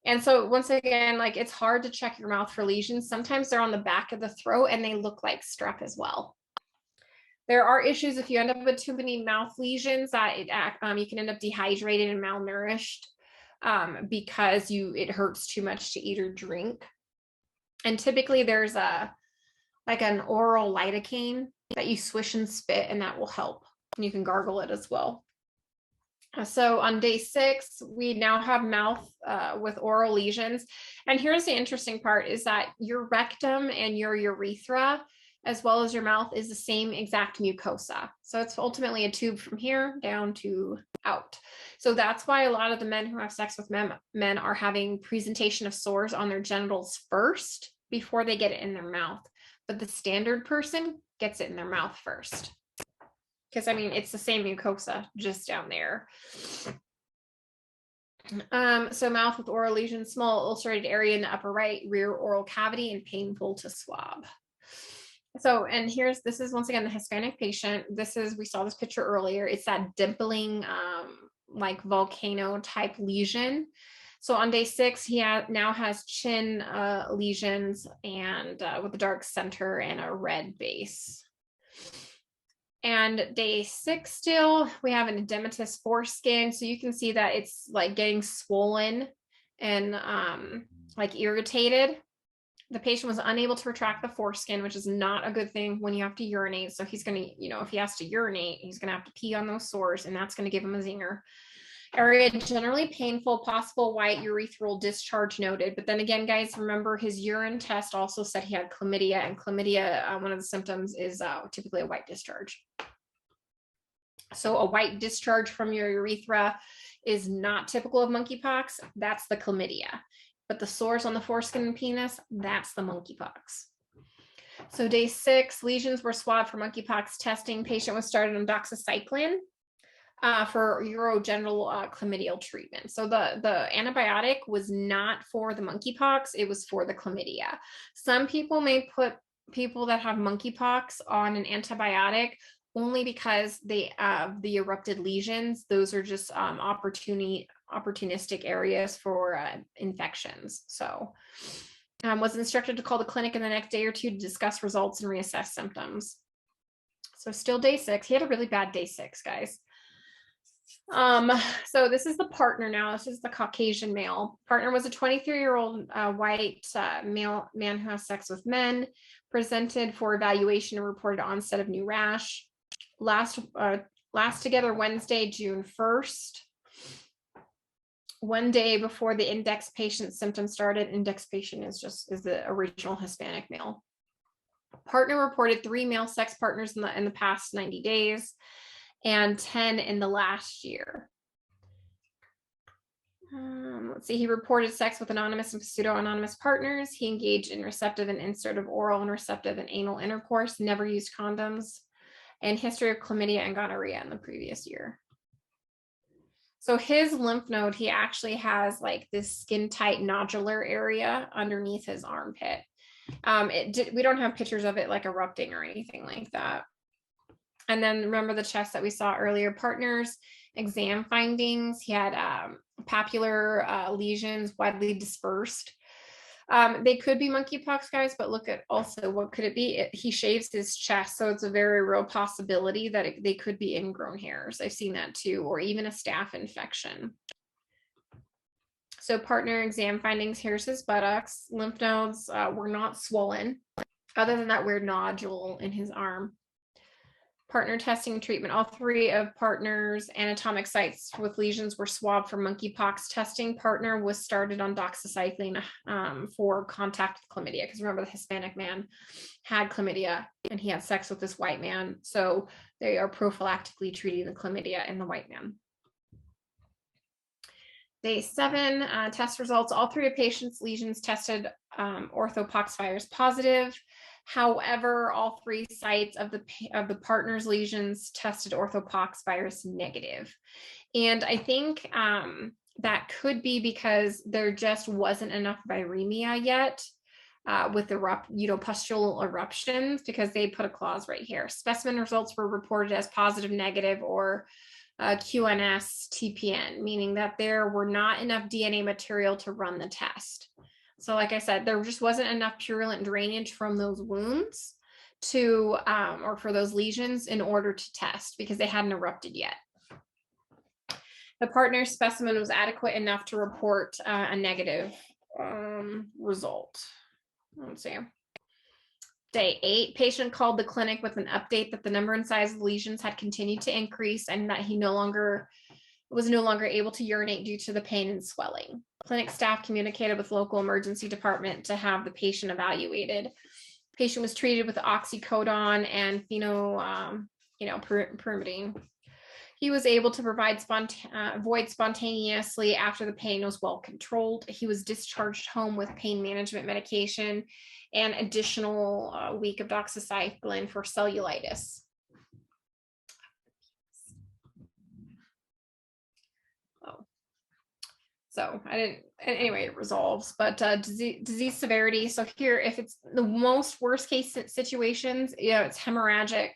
And so once again, like, it's hard to check your mouth for lesions. Sometimes they're on the back of the throat and they look like strep as well. There are issues if you end up with too many mouth lesions that you can end up dehydrated and malnourished because it hurts too much to eat or drink. And typically there's an oral lidocaine that you swish and spit, and that will help You can gargle it as well. So on day 6, we now have mouth with oral lesions. And here's the interesting part is that your rectum and your urethra, as well as your mouth, is the same exact mucosa. So it's ultimately a tube from here down to out. So that's why a lot of the men who have sex with men are having presentation of sores on their genitals first before they get it in their mouth. But the standard person gets it in their mouth first. Because I mean, it's the same mucosa just down there. So mouth with oral lesion, small ulcerated area in the upper right rear oral cavity and painful to swab. So, and this is once again the Hispanic patient. We saw this picture earlier. It's that dimpling, like volcano type lesion. So on day 6, he now has chin lesions and with a dark center and a red base. And day 6 still, we have an edematous foreskin. So you can see that it's like getting swollen and like irritated. The patient was unable to retract the foreskin, which is not a good thing when you have to urinate. So he's going to, if he has to urinate, he's going to have to pee on those sores, and that's going to give him a zinger. Area generally painful, possible white urethral discharge noted. But then again, guys, remember his urine test also said he had chlamydia, and chlamydia, one of the symptoms is typically a white discharge. So a white discharge from your urethra is not typical of monkeypox. That's the chlamydia. But the sores on the foreskin and penis, that's the monkeypox. So day 6, lesions were swabbed for monkeypox testing. Patient was started on doxycycline for urogenital chlamydial treatment. So the antibiotic was not for the monkeypox, it was for the chlamydia. Some people may put people that have monkeypox on an antibiotic only because they have the erupted lesions. Those are just opportunistic areas for infections. So was instructed to call the clinic in the next day or 2 to discuss results and reassess symptoms. So still day 6. He had a really bad day 6, guys. So this is the partner now. This is the Caucasian male. Partner was a 23-year-old white man who has sex with men, presented for evaluation and reported onset of new rash. Last together Wednesday, June 1st. One day before the index patient symptoms started. Index patient is the original Hispanic male. Partner reported 3 male sex partners in the past 90 days. And 10 in the last year. Let's see, he reported sex with anonymous and pseudo-anonymous partners. He engaged in receptive and insertive oral and receptive and anal intercourse, never used condoms, and history of chlamydia and gonorrhea in the previous year. So his lymph node, he actually has like this skin tight nodular area underneath his armpit. We don't have pictures of it like erupting or anything like that. And then remember the chest that we saw earlier, partners, exam findings. He had papular lesions widely dispersed. They could be monkeypox, guys, but look at also what could it be? He shaves his chest, so it's a very real possibility that they could be ingrown hairs. I've seen that too, or even a staph infection. So partner exam findings, here's his buttocks. Lymph nodes were not swollen, other than that weird nodule in his arm. Partner testing and treatment. All 3 of partner's anatomic sites with lesions were swabbed for monkeypox testing. Partner was started on doxycycline for contact with chlamydia, because remember the Hispanic man had chlamydia and he had sex with this white man. So they are prophylactically treating the chlamydia in the white man. Day 7, test results. All 3 of patients' lesions tested orthopox virus positive. However, all 3 sites of the partner's lesions tested orthopox virus negative. And I think that could be because there just wasn't enough viremia yet with the pustule eruptions, because they put a clause right here. Specimen results were reported as positive, negative, or QNS TPN, meaning that there were not enough DNA material to run the test. So like I said, there just wasn't enough purulent drainage from those wounds to, or for those lesions in order to test, because they hadn't erupted yet. The partner specimen was adequate enough to report a negative result. Let's see. Day 8, patient called the clinic with an update that the number and size of lesions had continued to increase and that he was no longer able to urinate due to the pain and swelling. Clinic staff communicated with local emergency department to have the patient evaluated. Patient was treated with oxycodone and pyrimidine. He was able to provide void spontaneously after the pain was well controlled. He was discharged home with pain management medication and additional week of doxycycline for cellulitis. Oh, so I didn't. Anyway, it resolves. But disease severity. So here, if it's the most worst case situations, it's hemorrhagic.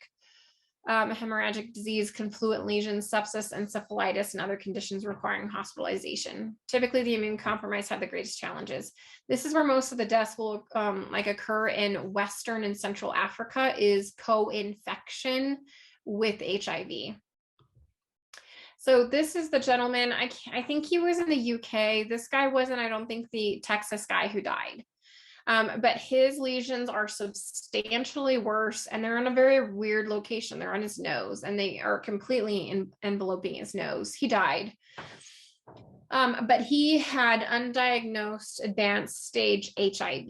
Hemorrhagic disease, confluent lesions, sepsis, encephalitis, and other conditions requiring hospitalization. Typically, the immune compromised have the greatest challenges. This is where most of the deaths will occur in Western and Central Africa, is co-infection with HIV. So this is the gentleman, I think he was in the UK. This guy wasn't, I don't think, the Texas guy who died. But his lesions are substantially worse, and they're in a very weird location. They're on his nose, and they are completely enveloping his nose. He died. But he had undiagnosed advanced stage HIV,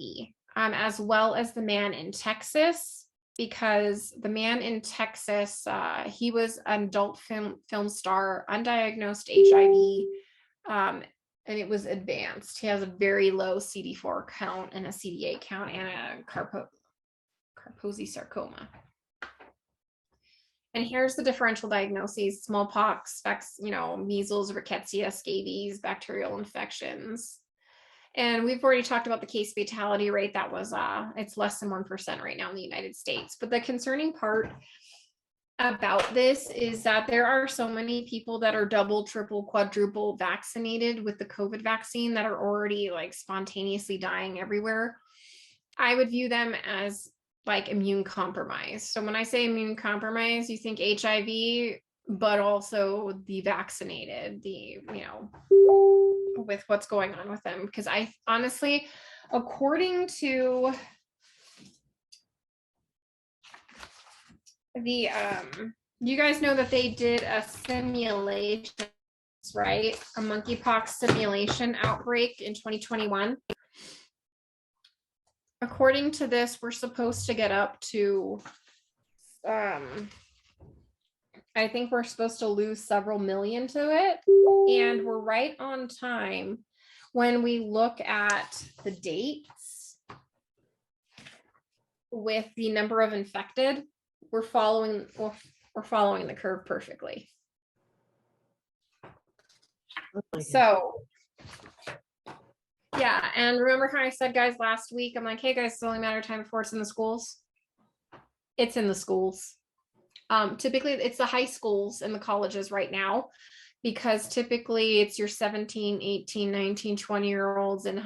as well as the man in Texas, because the man in Texas, he was an adult film star, undiagnosed HIV, and it was advanced. He has a very low CD4 count and a CD8 count and a Kaposi sarcoma. And here's the differential diagnoses: smallpox, measles, rickettsia, scabies, bacterial infections. And we've already talked about the case fatality rate. That was, it's less than 1% right now in the United States. But the concerning part about this is that there are so many people that are double, triple, quadruple vaccinated with the COVID vaccine that are already spontaneously dying everywhere. I would view them as immune compromised. So when I say immune compromised, you think HIV, but also the vaccinated, with what's going on with them. Because I honestly, according to the you guys know that they did a simulation, right? A monkeypox simulation outbreak in 2021. According to this, we're supposed to get up to I think we're supposed to lose several million to it, and we're right on time when we look at the dates with the number of infected. We're following the curve perfectly. So yeah, and remember how I said, guys, last week, I'm like, hey guys, it's only a matter of time before it's in the schools. It's in the schools. Typically it's the high schools and the colleges right now, because typically it's your 17, 18, 19, 20-year-olds and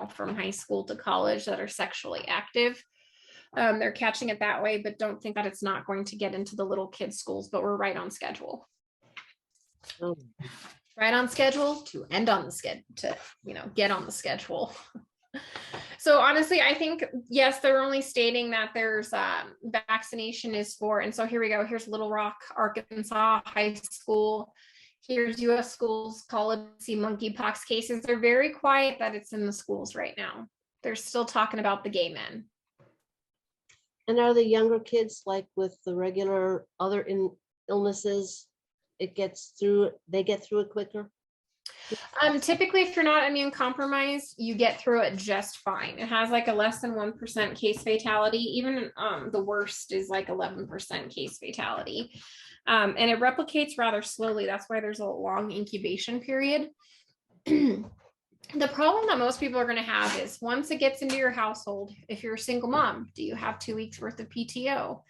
from high school to college that are sexually active. They're catching it that way, but don't think that it's not going to get into the little kids schools, but we're right on schedule. Right on schedule to end on the schedule, to get on the schedule. So honestly, I think, yes, they're only stating that there's vaccination is for, and so here we go. Here's Little Rock, Arkansas high school. Here's U.S. schools, college, see monkeypox cases. They're very quiet that it's in the schools right now. They're still talking about the gay men. And are the younger kids, like with the regular other illnesses, they get through it quicker? Typically, if you're not immune compromised, you get through it just fine. It has a less than 1% case fatality. Even the worst is 11% case fatality. And it replicates rather slowly. That's why there's a long incubation period. The problem that most people are going to have is once it gets into your household, if you're a single mom, do you have 2 weeks worth of PTO?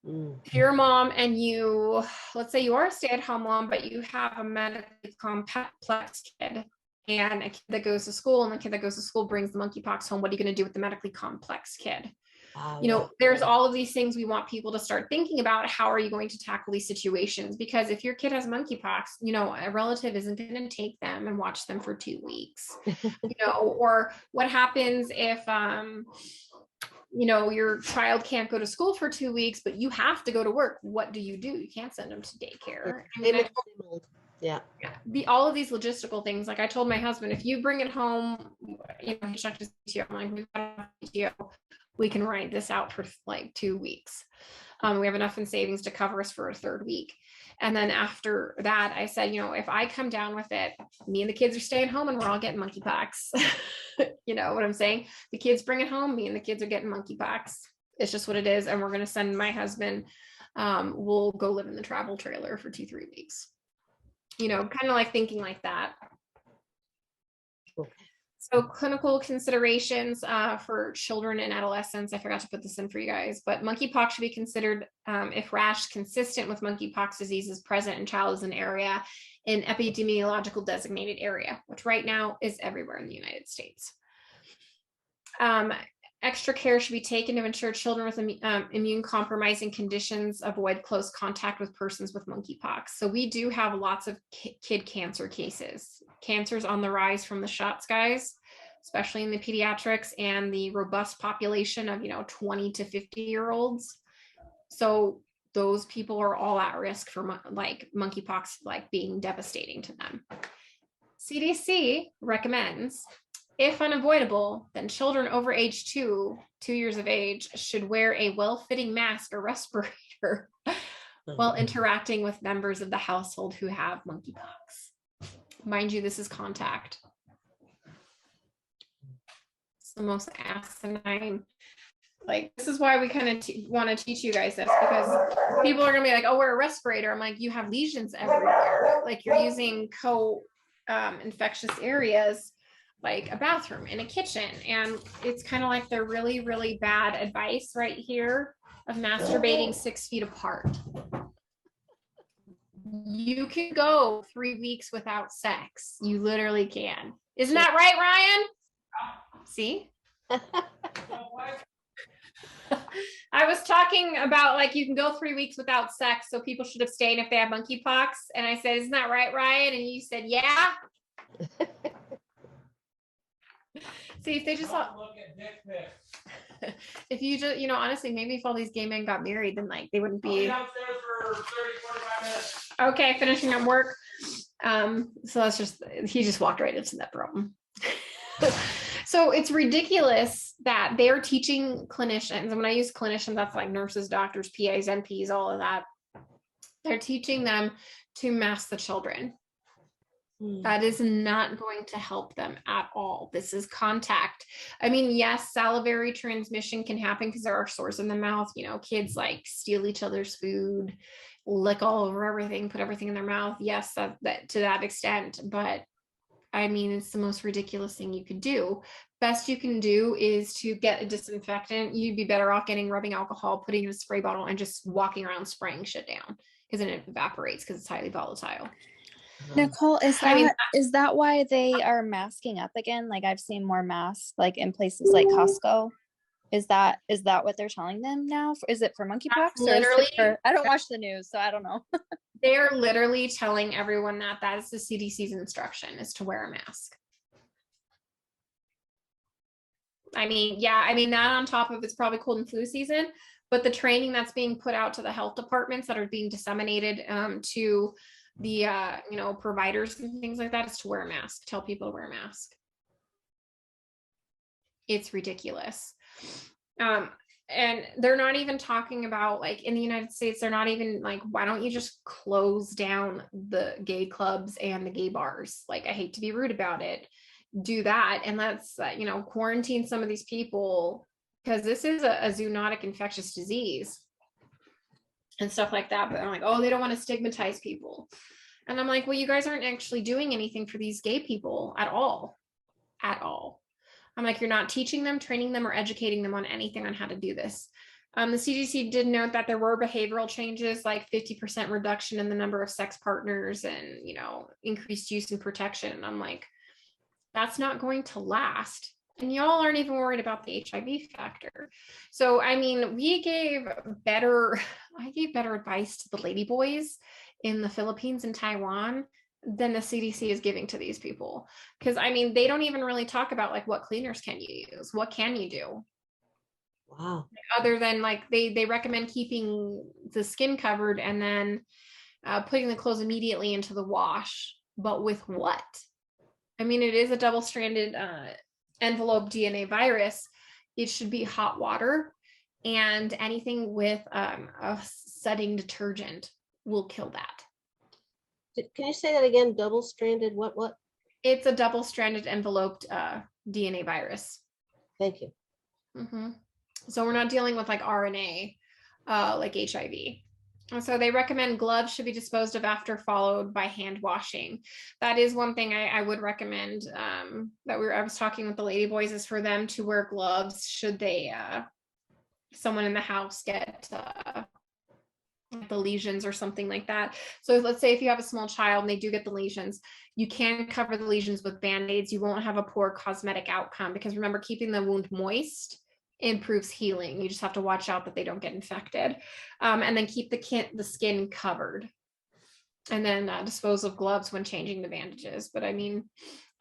If you're a mom and let's say you are a stay-at-home mom, but you have a medically complex kid and a kid that goes to school, and the kid that goes to school brings the monkeypox home, what are you going to do with the medically complex kid? There's all of these things we want people to start thinking about. How are you going to tackle these situations? Because if your kid has monkeypox, a relative isn't going to take them and watch them for 2 weeks, or what happens if, your child can't go to school for 2 weeks, but you have to go to work. What do? You can't send them to daycare. I mean, Yeah. all of these logistical things, like I told my husband, if you bring it home, he's not just PTO, I'm like, we've got PTO, we can ride this out for like 2 weeks. We have enough in savings to cover us for a third week. And then after that, I said, if I come down with it, me and the kids are staying home and we're all getting monkeypox. You know what I'm saying? The kids bring it home, me and the kids are getting monkeypox. It's just what it is. And we're going to send my husband, we'll go live in the travel trailer for 2-3 weeks. Kind of like thinking like that. So clinical considerations for children and adolescents. I forgot to put this in for you guys, but monkeypox should be considered if rash consistent with monkeypox disease is present in child is an area in epidemiological designated area, which right now is everywhere in the United States. Extra care should be taken to ensure children with immune compromising conditions avoid close contact with persons with monkeypox. So we do have lots of kid cancer cases. Cancer's on the rise from the shots, guys, especially in the pediatrics and the robust population of 20 to 50-year-olds. So those people are all at risk for like monkeypox, like being devastating to them. CDC recommends, if unavoidable, then children over age 2 years of age should wear a well-fitting mask or respirator while interacting with members of the household who have monkeypox. Mind you, this is contact. It's the most asinine. Like, this is why we kind of want to teach you guys this, because people are going to be like, oh, wear a respirator. I'm like, you have lesions everywhere. Like, you're using infectious areas like a bathroom and a kitchen. And it's kind of like the really, really bad advice right here of masturbating 6 feet apart. You can go 3 weeks without sex. You literally can. Isn't that right, Ryan? See? I was talking about like you can go 3 weeks without sex, so people should abstain if they have monkeypox. And I said, isn't that right, Ryan? And you said, yeah. See, if they just look at dick pics. If you just, honestly, maybe if all these gay men got married, then like they wouldn't be downstairs for 30, 45 minutes. Okay, finishing up work. So that's just, he just walked right into that problem. So it's ridiculous that they're teaching clinicians, and when I use clinicians, that's like nurses, doctors, PAs, NPs, all of that. They're teaching them to mask the children. That is not going to help them at all. This is contact. I mean, yes, salivary transmission can happen because there are sores in the mouth. Kids like steal each other's food, lick all over everything, put everything in their mouth. Yes, that to that extent. But I mean, it's the most ridiculous thing you could do. Best you can do is to get a disinfectant. You'd be better off getting rubbing alcohol, putting in a spray bottle, and just walking around spraying shit down, because then it evaporates because it's highly volatile. Nicole, is that why they are masking up again? Like, I've seen more masks like in places like Costco. Is that what they're telling them now? Is it for monkeypox, or is it for, I don't watch the news, so I don't know. They're literally telling everyone that is the CDC's instruction, is to wear a mask. I mean, that on top of it's probably cold and flu season, but the training that's being put out to the health departments that are being disseminated to the providers and things like that is to wear a mask. Tell people to wear a mask. It's ridiculous. And they're not even talking about, like, in the United States, they're not even like, why don't you just close down the gay clubs and the gay bars? Like, I hate to be rude about it. Do that. And let's, quarantine some of these people, because this is a zoonotic infectious disease and stuff like that. But I'm like, oh, they don't want to stigmatize people. And I'm like, well, you guys aren't actually doing anything for these gay people at all. I'm like, you're not teaching them, training them, or educating them on anything on how to do this. The CDC did note that there were behavioral changes, like 50% reduction in the number of sex partners and, increased use and protection. And I'm like, that's not going to last. And y'all aren't even worried about the HIV factor. So, I mean, I gave better advice to the ladyboys in the Philippines and Taiwan than the CDC is giving to these people. Because, I mean, they don't even really talk about, like, what cleaners can you use? What can you do? Wow. Other than like they recommend keeping the skin covered and then putting the clothes immediately into the wash. But with what? I mean, it is a double-stranded envelope DNA virus. It should be hot water, and anything with a setting detergent will kill that. Can you say that again? Double-stranded, what? It's a double-stranded enveloped DNA virus. Thank you. So we're not dealing with like RNA, like HIV. And so they recommend gloves should be disposed of after, followed by hand washing. That is one thing I would recommend I was talking with the lady boys, is for them to wear gloves should they someone in the house get the lesions or something like that. So let's say if you have a small child and they do get the lesions, you can cover the lesions with Band-Aids. You won't have a poor cosmetic outcome, because remember, keeping the wound moist improves healing. You just have to watch out that they don't get infected. And then keep the skin covered. And then dispose of gloves when changing the bandages. But I mean,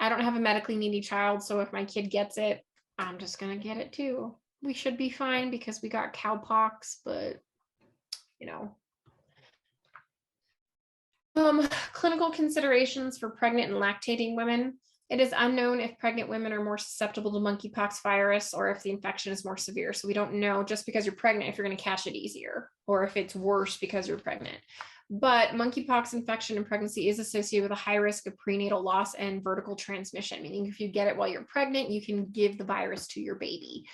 I don't have a medically needy child, so if my kid gets it, I'm just gonna get it too. We should be fine because we got cowpox, but you know. Clinical considerations for pregnant and lactating women. It is unknown if pregnant women are more susceptible to monkeypox virus or if the infection is more severe. So we don't know just because you're pregnant if you're going to catch it easier or if it's worse because you're pregnant. But monkeypox infection in pregnancy is associated with a high risk of prenatal loss and vertical transmission, meaning if you get it while you're pregnant, you can give the virus to your baby.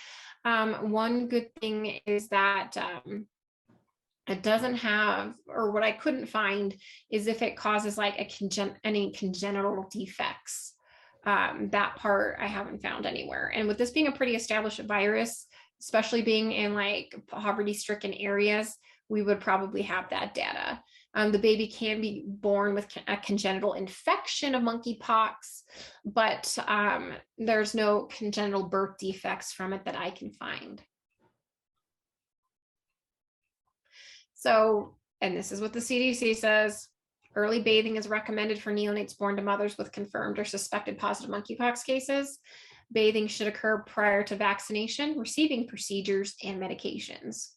One good thing is that it doesn't have, or what I couldn't find is if it causes like any congenital defects. That part I haven't found anywhere. And with this being a pretty established virus, especially being in like poverty-stricken areas, we would probably have that data. The baby can be born with a congenital infection of monkeypox, but there's no congenital birth defects from it that I can find. So, and this is what the CDC says, early bathing is recommended for neonates born to mothers with confirmed or suspected positive monkeypox cases. Bathing should occur prior to vaccination, receiving procedures, and medications.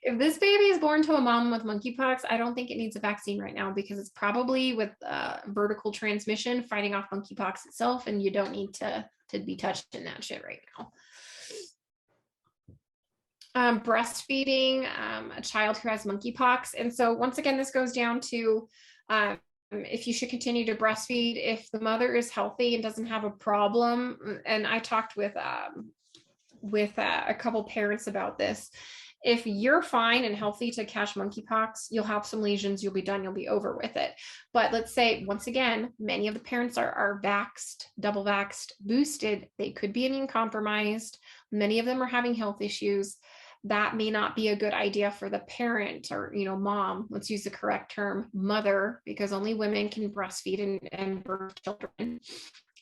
If this baby is born to a mom with monkeypox, I don't think it needs a vaccine right now, because it's probably with vertical transmission fighting off monkeypox itself, and you don't need to be touching that shit right now. Breastfeeding a child who has monkeypox. And so once again, this goes down to if you should continue to breastfeed if the mother is healthy and doesn't have a problem. And I talked with a couple parents about this. If you're fine and healthy to catch monkeypox, you'll have some lesions, you'll be done, you'll be over with it. But let's say, once again, many of the parents are vaxxed, double vaxxed, boosted. They could be immune compromised. Many of them are having health issues. That may not be a good idea for the parent, or, you know, mom, let's use the correct term, mother, because only women can breastfeed and birth children.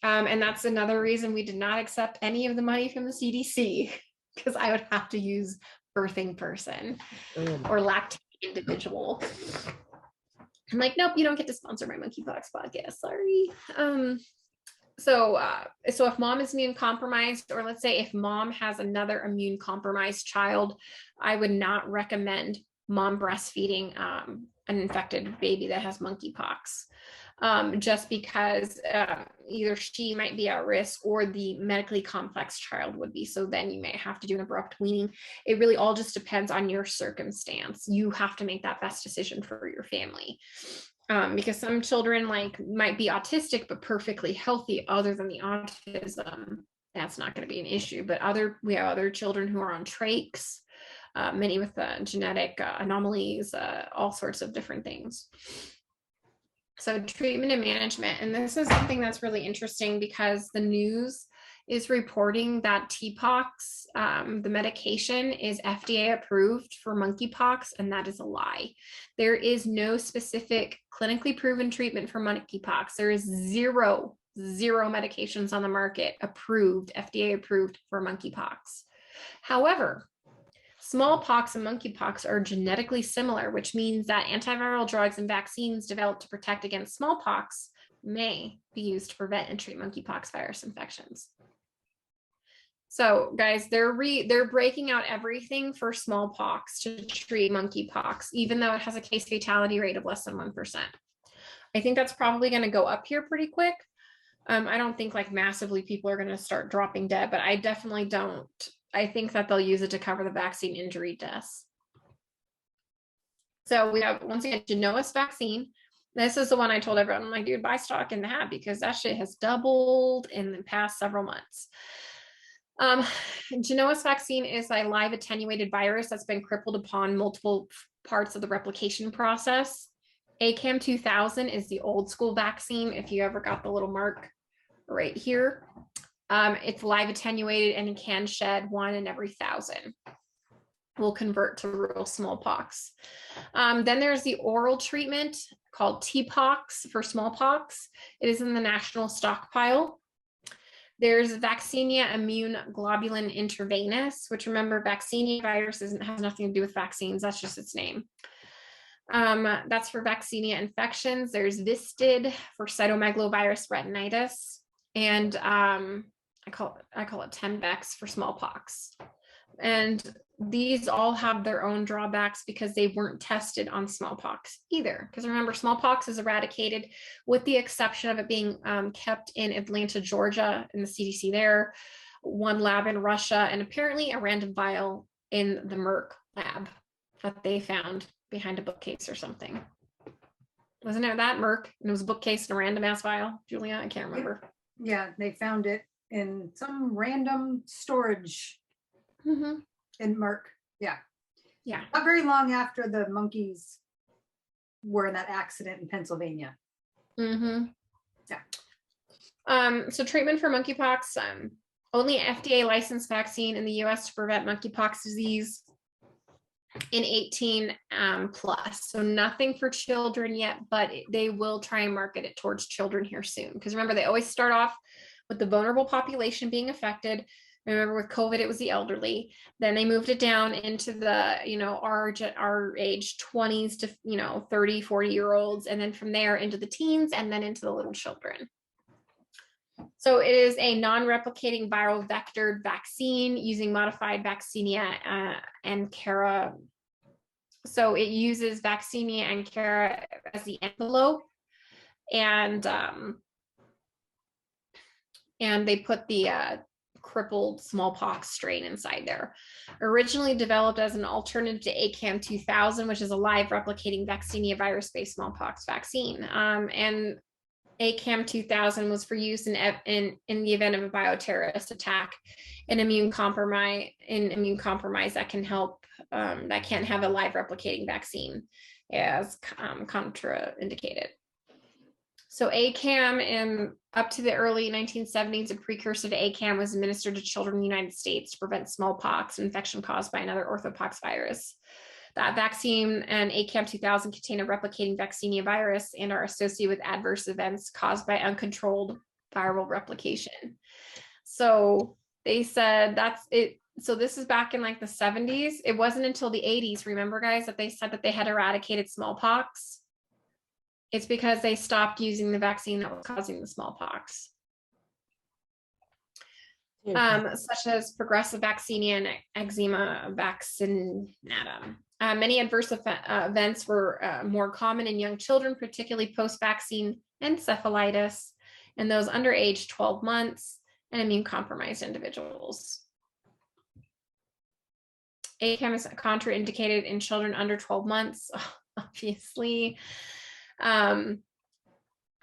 And that's another reason we did not accept any of the money from the CDC, because I would have to use birthing person or lactating individual. I'm like, nope, you don't get to sponsor my monkeypox podcast. Sorry. So if mom is immune compromised, or let's say if mom has another immune compromised child, I would not recommend mom breastfeeding an infected baby that has monkeypox, just because either she might be at risk or the medically complex child would be. So then you may have to do an abrupt weaning. It really all just depends on your circumstance. You have to make that best decision for your family. Because some children might be autistic but perfectly healthy other than the autism. That's not going to be an issue. But we have other children who are on trachs, many with genetic anomalies, all sorts of different things. So treatment and management, and this is something that's really interesting because the news is reporting that TPOXX, the medication, is FDA approved for monkeypox, and that is a lie. There is no specific clinically proven treatment for monkeypox. There is zero medications on the market FDA approved for monkeypox. However, smallpox and monkeypox are genetically similar, which means that antiviral drugs and vaccines developed to protect against smallpox may be used to prevent and treat monkeypox virus infections. So guys, they're breaking out everything for smallpox to treat monkeypox, even though it has a case fatality rate of less than 1%. I think that's probably going to go up here pretty quick. I don't think like massively people are going to start dropping dead, but I definitely don't. I think that they'll use it to cover the vaccine injury deaths. So we have, once again, Genoa's vaccine. This is the one I told everyone, I'm like, dude, buy stock in that because that shit has doubled in the past several months. Genoa's vaccine is a live attenuated virus that's been crippled upon multiple parts of the replication process. ACAM 2000 is the old school vaccine. If you ever got the little mark right here, it's live attenuated and it can shed 1 in every 1,000. Will convert to real smallpox. Then there's the oral treatment called TPOX for smallpox. It is in the national stockpile. There's Vaccinia immune globulin intravenous, which remember Vaccinia virus has nothing to do with vaccines. That's just its name. That's for Vaccinia infections. There's Vistid for cytomegalovirus retinitis. And I call it Tembex for smallpox. And these all have their own drawbacks because they weren't tested on smallpox either. Because remember, smallpox is eradicated with the exception of it being kept in Atlanta, Georgia, in the CDC there, one lab in Russia, and apparently a random vial in the Merck lab that they found behind a bookcase or something. Wasn't it that Merck? And it was a bookcase and a random ass vial, Julia? I can't remember. Yeah, they found it in some random storage Mm-hmm. in Merck. Yeah. Yeah. Not very long after the monkeys were in that accident in Pennsylvania. Mm-hmm. Yeah. So treatment for monkeypox, only FDA licensed vaccine in the US to prevent monkeypox disease in 18 plus. So nothing for children yet, but they will try and market it towards children here soon. Because remember, they always start off with the vulnerable population being affected. Remember with COVID, it was the elderly. Then they moved it down into the, our age 20s to, 30, 40-year-olds. And then from there into the teens and then into the little children. So it is a non-replicating viral vectored vaccine using modified Vaccinia and Cara. So it uses Vaccinia and Cara as the envelope. And they put the crippled smallpox strain inside there. Originally developed as an alternative to ACAM 2000, which is a live replicating Vaccinia virus-based smallpox vaccine. And ACAM 2000 was for use in the event of a bioterrorist attack in immune compromise that can help, that can't have a live replicating vaccine as contraindicated. So ACAM up to the early 1970s, a precursor to ACAM was administered to children in the United States to prevent smallpox, an infection caused by another orthopox virus. That vaccine and ACAM 2000 contain a replicating Vaccinia virus and are associated with adverse events caused by uncontrolled viral replication. So they said that's it. So this is back in like the 70s. It wasn't until the 80s, remember guys, that they said that they had eradicated smallpox. It's because they stopped using the vaccine that was causing the smallpox. Such as progressive Vaccinia and eczema vaccinatum. Many adverse events were more common in young children, particularly post-vaccine encephalitis, and those under age 12 months and immune-compromised individuals. ACAM is contraindicated in children under 12 months, obviously.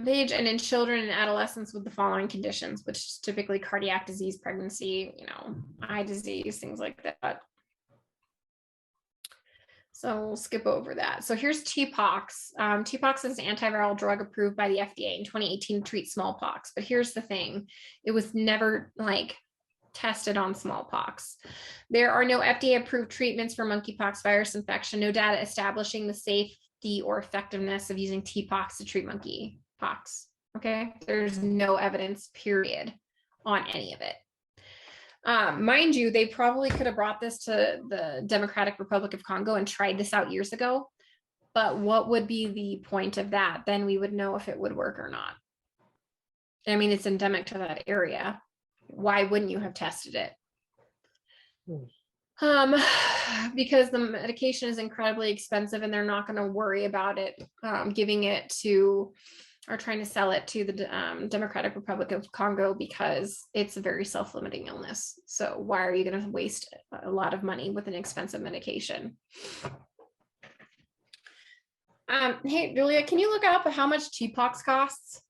Age and in children and adolescents with the following conditions, which is typically cardiac disease, pregnancy, eye disease, things like that. So we'll skip over that. So here's TPOX. TPOX is an antiviral drug approved by the FDA in 2018 to treat smallpox. But here's the thing. It was never tested on smallpox. There are no FDA approved treatments for monkeypox virus infection, no data establishing the safety or effectiveness of using TPOX to treat monkeypox. Okay, there's no evidence, period, on any of it. Mind you, they probably could have brought this to the Democratic Republic of Congo and tried this out years ago. But what would be the point of that? Then we would know if it would work or not. I mean, it's endemic to that area. Why wouldn't you have tested it? Because the medication is incredibly expensive and they're not going to worry about it, giving it to or trying to sell it to the Democratic Republic of Congo because it's a very self-limiting illness. So why are you going to waste a lot of money with an expensive medication? Hey, Julia, can you look up how much TPOXX costs?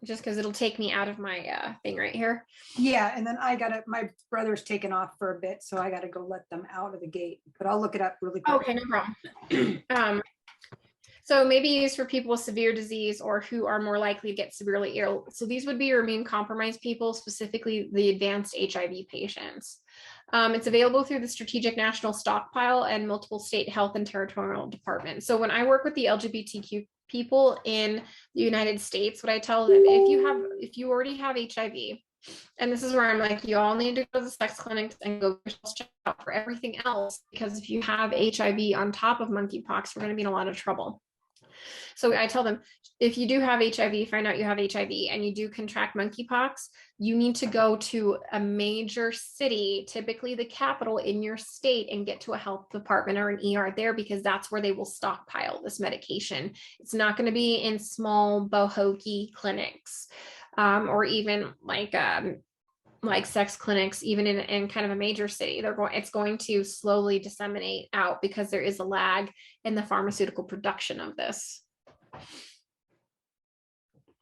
Just because it'll take me out of my thing right here. Yeah, and then my brother's taken off for a bit, so I gotta go let them out of the gate, but I'll look it up really quick. Okay, no problem. So maybe used for people with severe disease or who are more likely to get severely ill. So these would be your immune compromised people, specifically the advanced HIV patients. It's available through the Strategic National Stockpile and multiple state health and territorial departments. So when I work with the LGBTQ people in the United States, what I tell them, if you already have HIV, and this is where I'm like, you all need to go to the sex clinics and go check out for everything else, because if you have HIV on top of monkeypox, you're going to be in a lot of trouble. So I tell them, if you do have HIV, find out you have HIV and you do contract monkeypox, you need to go to a major city, typically the capital in your state, and get to a health department or an ER there, because that's where they will stockpile this medication. It's not going to be in small bohokey clinics, or even like sex clinics, even in kind of a major city. It's going to slowly disseminate out because there is a lag in the pharmaceutical production of this.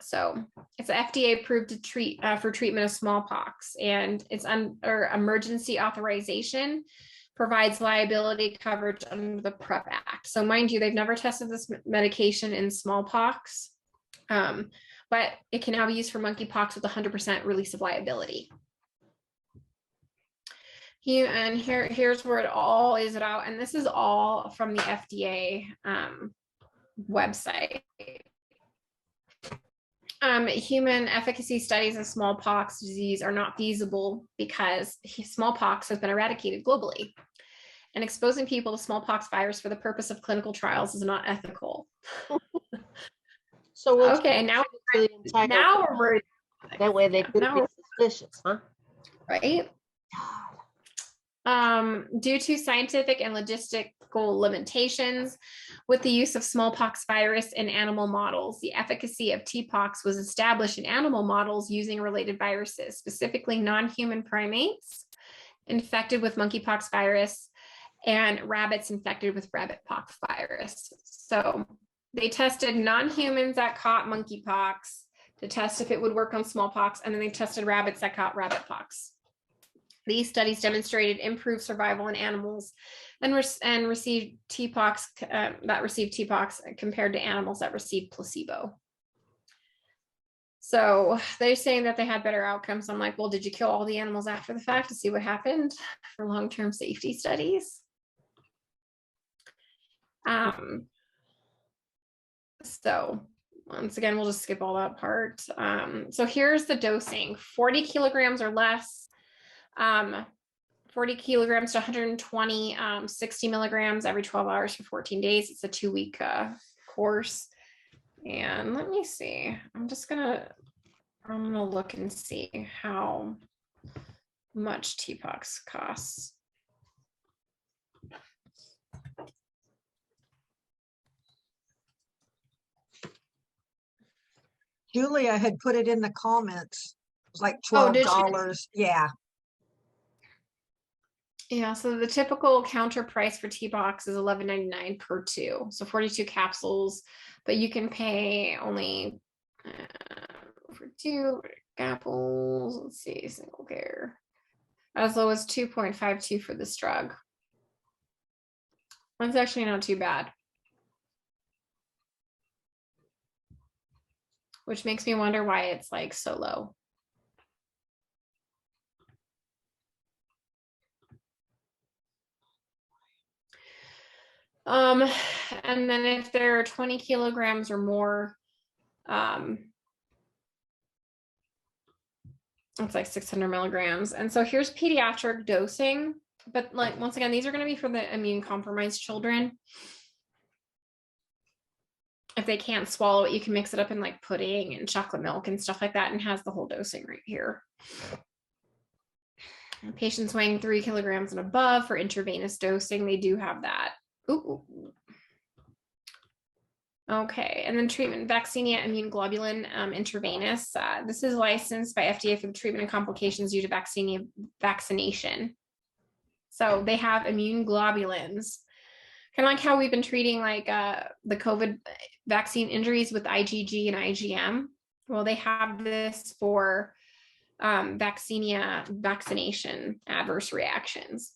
So it's FDA approved to treat for treatment of smallpox, and it's under emergency authorization, provides liability coverage under the PrEP Act. So mind you, they've never tested this medication in smallpox, but it can now be used for monkeypox with 100% release of liability. Here's where it all is out, and this is all from the FDA website. Human efficacy studies of smallpox disease are not feasible because smallpox has been eradicated globally, and exposing people to smallpox virus for the purpose of clinical trials is not ethical. So okay, now we're worried. That way they could be suspicious, huh? Right. Due to scientific and logistical limitations with the use of smallpox virus in animal models, the efficacy of TPOXX was established in animal models using related viruses, specifically non-human primates infected with monkeypox virus and rabbits infected with rabbitpox virus. So they tested non-humans that caught monkeypox to test if it would work on smallpox, and then they tested rabbits that caught rabbitpox. These studies demonstrated improved survival in animals and received TPOXX compared to animals that received placebo. So they're saying that they had better outcomes. I'm like, well, did you kill all the animals after the fact to see what happened for long-term safety studies? So once again, we'll just skip all that part. So here's the dosing: 40 kilograms or less. 40 kilograms to 120, 60 milligrams every 12 hours for 14 days. It's a 2-week course. And let me see, I'm gonna look and see how much TPOXX costs. Julia had put it in the comments. It was like $12. Yeah. Yeah, so the typical counter price for TPOXX is $11.99 per 2, so 42 capsules, but you can pay only for 2 apples. Let's see, single care, as low as 2.52 for this drug. That's actually not too bad, which makes me wonder why it's like so low. And then if there are 20 kilograms or more, it's like 600 milligrams. And so here's pediatric dosing, but like, once again, these are going to be for the immune compromised children. If they can't swallow it, you can mix it up in like pudding and chocolate milk and stuff like that, and has the whole dosing right here. Patients weighing 3 kilograms and above for intravenous dosing, they do have that. Ooh. Okay, and then treatment vaccinia immune globulin intravenous. This is licensed by FDA for the treatment of complications due to vaccination. So they have immune globulins, kind of like how we've been treating like the COVID vaccine injuries with IgG and IgM. Well, they have this for vaccinia vaccination adverse reactions.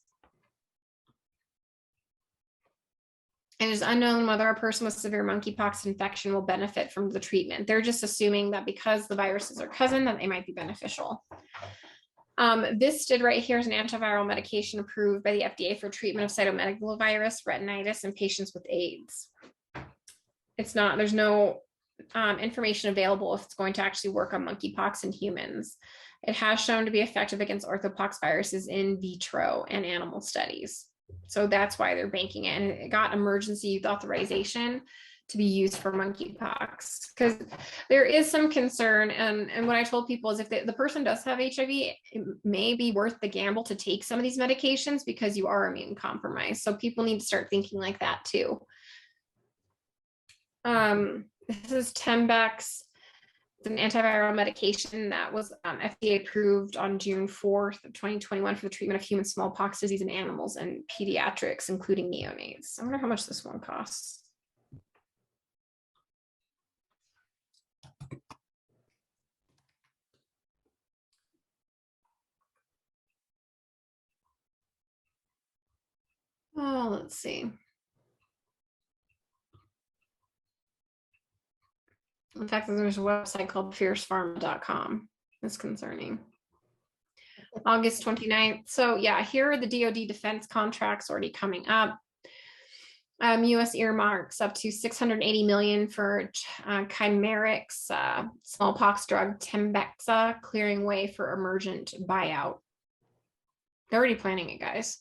And it's unknown whether a person with severe monkeypox infection will benefit from the treatment. They're just assuming that because the viruses are cousin, that they might be beneficial. This right here is an antiviral medication approved by the FDA for treatment of cytomegalovirus, retinitis, in patients with AIDS. There's no information available if it's going to actually work on monkeypox in humans. It has shown to be effective against orthopox viruses in vitro and animal studies. So that's why they're banking it. And it got emergency use authorization to be used for monkeypox, because there is some concern. And what I told people is if the person does have HIV, it may be worth the gamble to take some of these medications because you are immune compromised. So people need to start thinking like that too. This is Tembex. It's an antiviral medication that was FDA approved on June 4th of 2021 for the treatment of human smallpox disease in animals and pediatrics, including neonates. I wonder how much this one costs. Oh, let's see. In fact, there's a website called fiercepharma.com. That's concerning. August 29th. So yeah, here are the DoD defense contracts already coming up. U.S. earmarks up to $680 million for Chimerix smallpox drug Tembexa, clearing way for emergent buyout. They're already planning it, guys.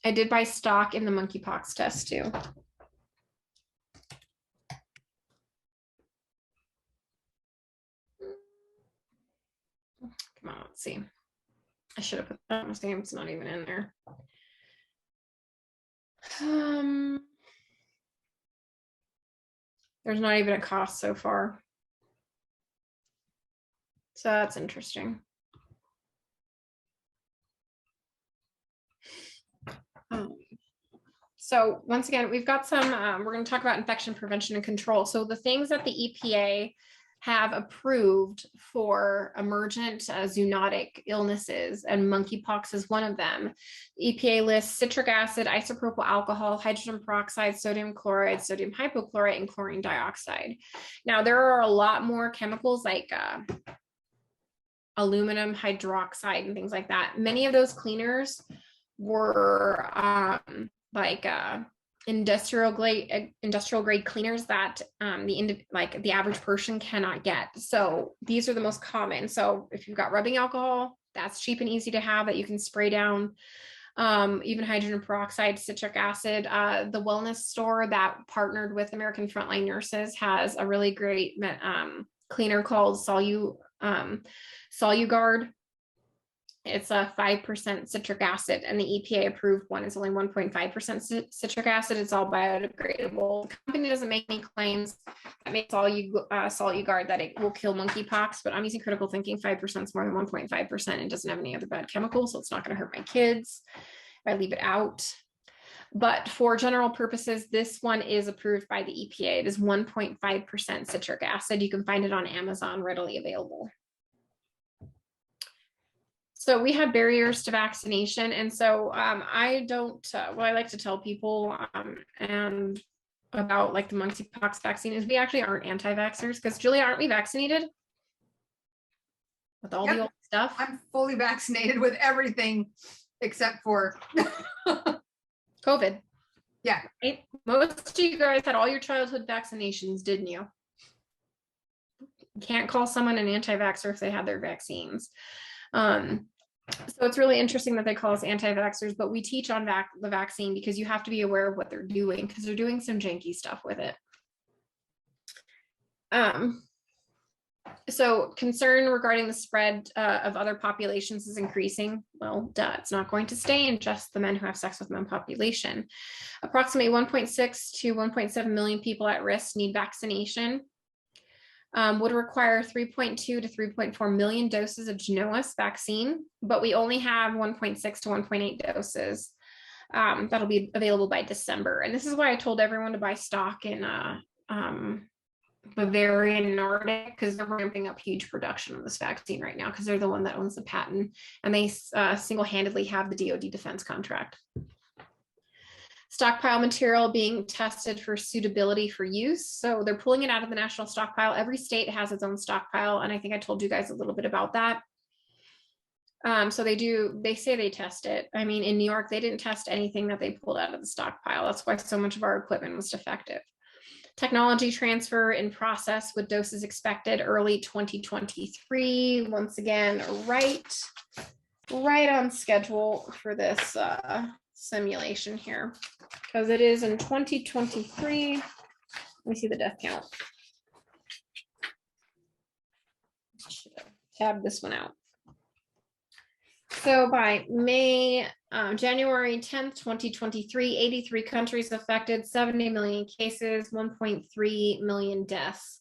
I did buy stock in the monkeypox test too. Come on, let's see. I should have put that. My name's not even in there. There's not even a cost so far. So that's interesting. So once again, we've got some, we're going to talk about infection prevention and control. So the things that the EPA have approved for emergent zoonotic illnesses, and monkeypox is one of them. The EPA lists citric acid, isopropyl alcohol, hydrogen peroxide, sodium chloride, sodium hypochlorite, and chlorine dioxide. Now, there are a lot more chemicals like aluminum hydroxide and things like that. Many of those cleaners were industrial grade cleaners that the average person cannot get. So these are the most common. So if you've got rubbing alcohol, that's cheap and easy to have that you can spray down. Even hydrogen peroxide, citric acid. The wellness store that partnered with American Frontline Nurses has a really great cleaner called Soluguard. It's a 5% citric acid, and the EPA approved one is only 1.5% citric acid. It's all biodegradable. The company doesn't make any claims that makes Soluguard that it will kill monkeypox, but I'm using critical thinking. 5% is more than 1.5% and doesn't have any other bad chemicals, so it's not going to hurt my kids if I leave it out. But for general purposes, this one is approved by the EPA. It is 1.5% citric acid. You can find it on Amazon, readily available. So we have barriers to vaccination. And so I don't, what I like to tell people and about like the monkeypox vaccine is we actually aren't anti-vaxxers, because Julia, aren't we vaccinated with all the old stuff? I'm fully vaccinated with everything except for COVID. Yeah. Right? Most of you guys had all your childhood vaccinations, didn't you? You can't call someone an anti-vaxxer if they had their vaccines. So it's really interesting that they call us anti-vaxxers, but we teach on the vaccine because you have to be aware of what they're doing, because they're doing some janky stuff with it. So concern regarding the spread of other populations is increasing. Well, duh, it's not going to stay in just the men who have sex with men population. Approximately 1.6 to 1.7 million people at risk need vaccination. Would require 3.2 to 3.4 million doses of Genoa's vaccine, but we only have 1.6 to 1.8 doses. That'll be available by December. And this is why I told everyone to buy stock in Bavarian Nordic, because they're ramping up huge production of this vaccine right now, because they're the one that owns the patent, and they single-handedly have the DoD defense contract. Stockpile material being tested for suitability for use. So they're pulling it out of the national stockpile. Every state has its own stockpile, and I think I told you guys a little bit about that. So they say they test it. I mean, in New York, they didn't test anything that they pulled out of the stockpile. That's why so much of our equipment was defective. Technology transfer in process with doses expected early 2023. Once again, right on schedule for this simulation here, because it is in 2023. Let me see the death count. Tab this one out. So by January 10th, 2023, 83 countries affected, 70 million cases, 1.3 million deaths.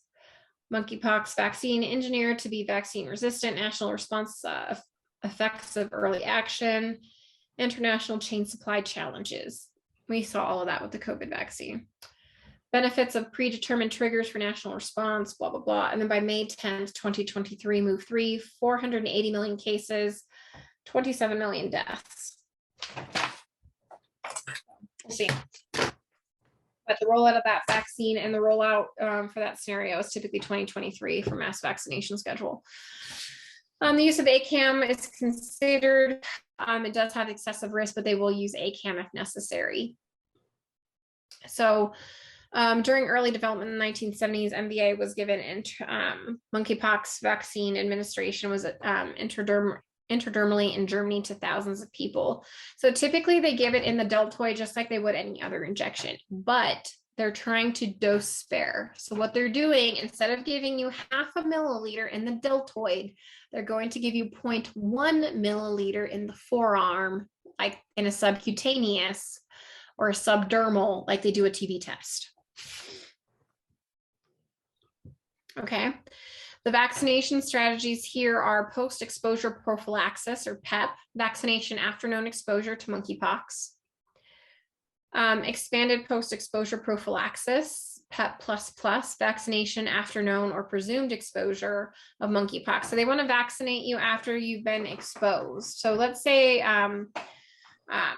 Monkeypox vaccine engineered to be vaccine resistant, national response effects of early action, international chain supply challenges. We saw all of that with the COVID vaccine. Benefits of predetermined triggers for national response, blah, blah, blah. And then by May 10th, 2023, move 3, 480 million cases, 27 million deaths. We'll see. But the rollout of that vaccine and the rollout for that scenario is typically 2023 for mass vaccination schedule. The use of ACAM is considered, it does have excessive risk, but they will use ACAM if necessary. So during early development in the 1970s, MVA was given monkeypox vaccine administration was intradermally in Germany to thousands of people. So typically they give it in the deltoid just like they would any other injection, but they're trying to dose spare. So what they're doing, instead of giving you 0.5 milliliter in the deltoid, they're going to give you 0.1 milliliter in the forearm, like in a subcutaneous or a subdermal, like they do a TB test. Okay. The vaccination strategies here are post-exposure prophylaxis, or PEP, vaccination after known exposure to monkeypox. Expanded post-exposure prophylaxis, PEP++, vaccination after known or presumed exposure of monkeypox. So they want to vaccinate you after you've been exposed. So let's say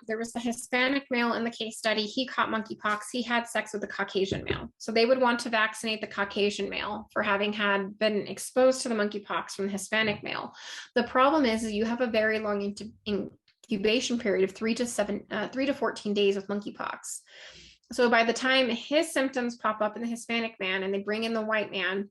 there was a Hispanic male in the case study. He caught monkeypox. He had sex with a Caucasian male. So they would want to vaccinate the Caucasian male for having been exposed to the monkeypox from the Hispanic male. The problem is you have a very long incubation period of 3 to 14 days with monkeypox. So by the time his symptoms pop up in the Hispanic man and they bring in the white man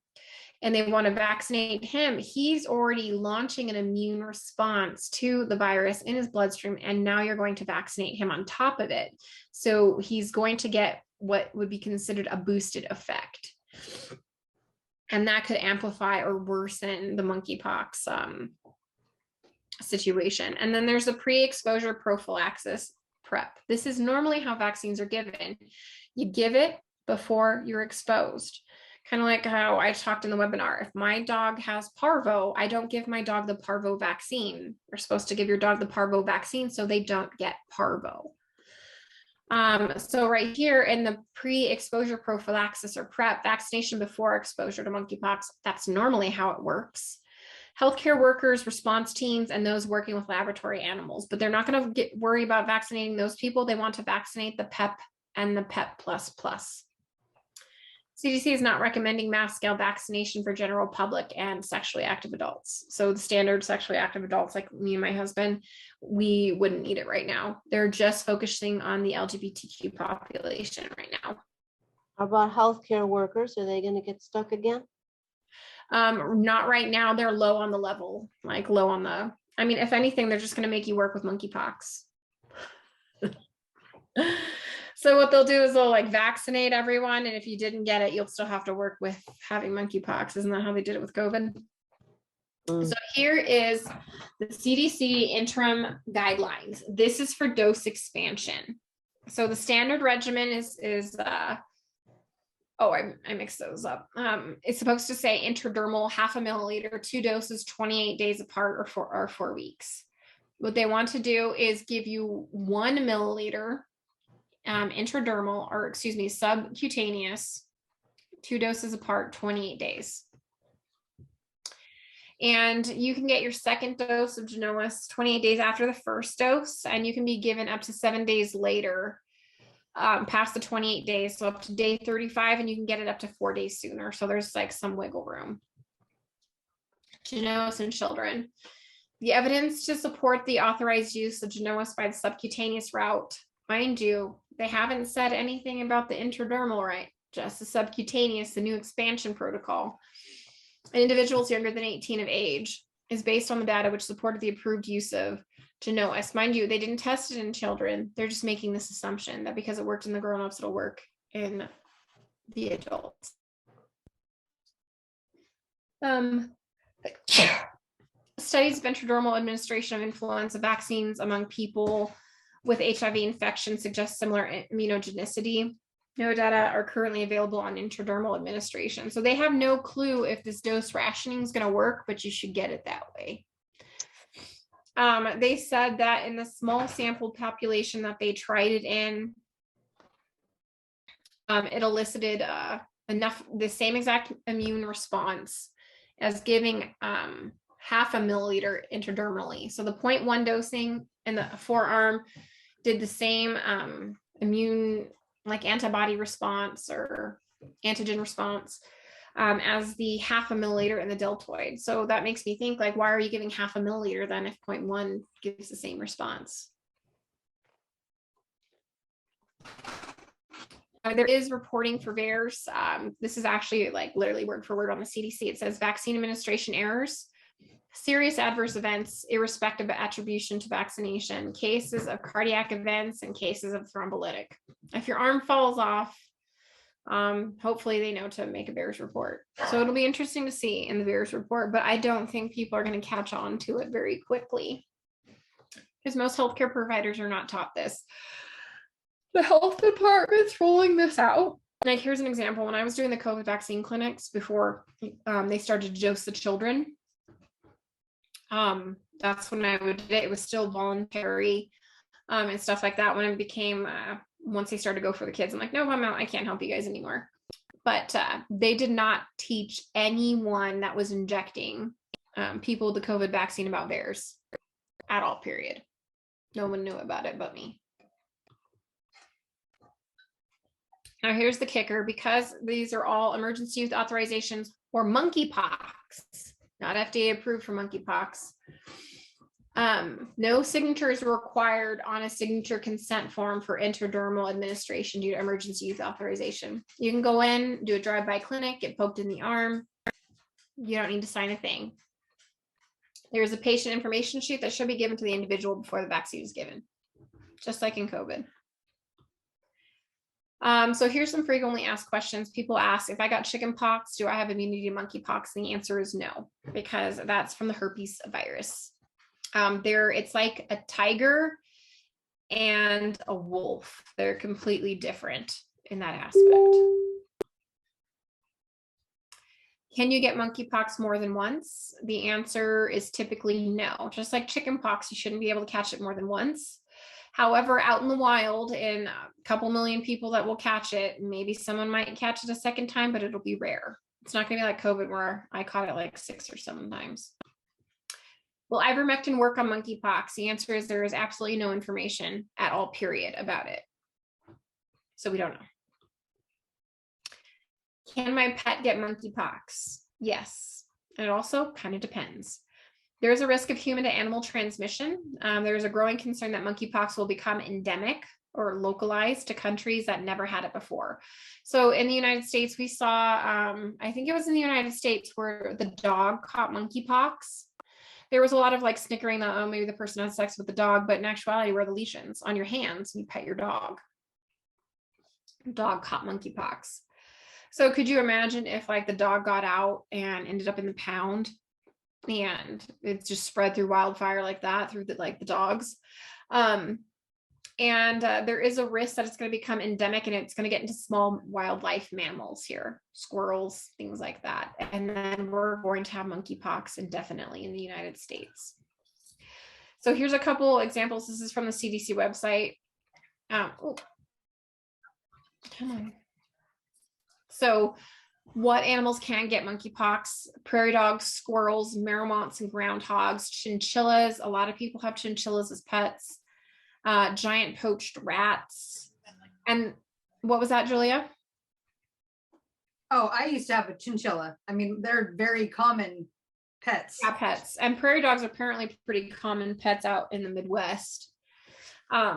and they want to vaccinate him, he's already launching an immune response to the virus in his bloodstream. And now you're going to vaccinate him on top of it. So he's going to get what would be considered a boosted effect. And that could amplify or worsen the monkeypox situation. And then there's a pre-exposure prophylaxis PrEP. This is normally how vaccines are given. You give it before you're exposed. Kind of like how I talked in the webinar. If my dog has parvo, I don't give my dog the parvo vaccine. You're supposed to give your dog the parvo vaccine so they don't get parvo. So right here in the pre-exposure prophylaxis or PrEP, vaccination before exposure to monkeypox, that's normally how it works. Healthcare workers, response teams, and those working with laboratory animals, but they're not going to worry about vaccinating those people. They want to vaccinate the PEP and the PEP++. CDC is not recommending mass scale vaccination for general public and sexually active adults. So the standard sexually active adults like me and my husband, we wouldn't need it right now. They're just focusing on the LGBTQ population right now. How about healthcare workers? Are they going to get stuck again? Not right now. They're low on the level, like low on the, I mean, if anything, they're just going to make you work with monkeypox. So what they'll do is they'll like vaccinate everyone, and if you didn't get it, you'll still have to work with having monkeypox. Isn't that how they did it with COVID? So here is the CDC interim guidelines. This is for dose expansion. So the standard regimen is I mixed those up. It's supposed to say intradermal 0.5 milliliter, 2 doses, 28 days apart, or 4 weeks. What they want to do is give you 1 milliliter intradermal, or excuse me, subcutaneous, 2 doses apart, 28 days. And you can get your second dose of Genois 28 days after the first dose, and you can be given up to 7 days later, past the 28 days, so up to day 35, and you can get it up to 4 days sooner. So there's like some wiggle room. Genois in children. The evidence to support the authorized use of Genois by the subcutaneous route, mind you, they haven't said anything about the intradermal, right? Just the subcutaneous, the new expansion protocol. Individuals younger than 18 of age is based on the data which supported the approved use of Genois. Mind you, they didn't test it in children. They're just making this assumption that because it worked in the grown-ups, it'll work in the adults. Studies of intradermal administration of influenza vaccines among people with HIV infection suggest similar immunogenicity. No data are currently available on intradermal administration. So they have no clue if this dose rationing is going to work, but you should get it that way. They said that in the small sample population that they tried it in, it elicited the same exact immune response as giving 0.5 milliliter intradermally. So the 0.1 dosing in the forearm did the same immune, like antibody response or antigen response as the 0.5 milliliter in the deltoid. So that makes me think, like, why are you giving 0.5 milliliter then if 0.1 gives the same response? There is reporting for VAERS. This is actually like literally word for word on the CDC. It says vaccine administration errors, serious adverse events, irrespective of attribution to vaccination, cases of cardiac events, and cases of thrombolytic. If your arm falls off, hopefully they know to make a VAERS report. So it'll be interesting to see in the VAERS report, but I don't think people are going to catch on to it very quickly because most healthcare providers are not taught this. The health department's rolling this out. Like, here's an example. When I was doing the COVID vaccine clinics before they started to dose the children, that's when I would do it. It was still voluntary and stuff like that. When it became, once they started to go for the kids, I'm like, no, I'm out. I can't help you guys anymore. But they did not teach anyone that was injecting people with the COVID vaccine about VAERS at all, period. No one knew about it but me. Now here's the kicker, because these are all emergency use authorizations for monkeypox, not FDA approved for monkeypox. No signature is required on a signature consent form for intradermal administration due to emergency use authorization. You can go in, do a drive-by clinic, get poked in the arm. You don't need to sign a thing. There's a patient information sheet that should be given to the individual before the vaccine is given, just like in COVID. So here's some frequently asked questions. People ask, if I got chickenpox, do I have immunity to monkeypox? And the answer is no, because that's from the herpes virus. It's like a tiger and a wolf. They're completely different in that aspect. Can you get monkeypox more than once? The answer is typically no. Just like chickenpox, you shouldn't be able to catch it more than once. However, out in the wild, in a couple million people that will catch it, maybe someone might catch it a second time, but it'll be rare. It's not going to be like COVID where I caught it like 6 or 7 times. Will ivermectin work on monkeypox? The answer is there is absolutely no information at all, period, about it. So we don't know. Can my pet get monkeypox? Yes. It also kind of depends. There is a risk of human to animal transmission. There is a growing concern that monkeypox will become endemic or localized to countries that never had it before. So in the United States, we saw, I think it was in the United States where the dog caught monkeypox. There was a lot of like snickering that, oh, maybe the person had sex with the dog, but in actuality, were the lesions on your hands, you pet your dog. dog caught monkeypox. So could you imagine if like the dog got out and ended up in the pound and it's just spread through wildfire like that through the dogs? There is a risk that it's going to become endemic and it's going to get into small wildlife mammals here, squirrels, things like that. And then we're going to have monkeypox indefinitely in the United States. So here's a couple examples. This is from the CDC website. Come on. So what animals can get monkeypox? Prairie dogs, squirrels, marmots, and groundhogs, chinchillas. A lot of people have chinchillas as pets. Giant poached rats. And what was that, Julia? Oh, I used to have a chinchilla. I mean, they're very common pets. Yeah, pets. And prairie dogs are apparently pretty common pets out in the Midwest.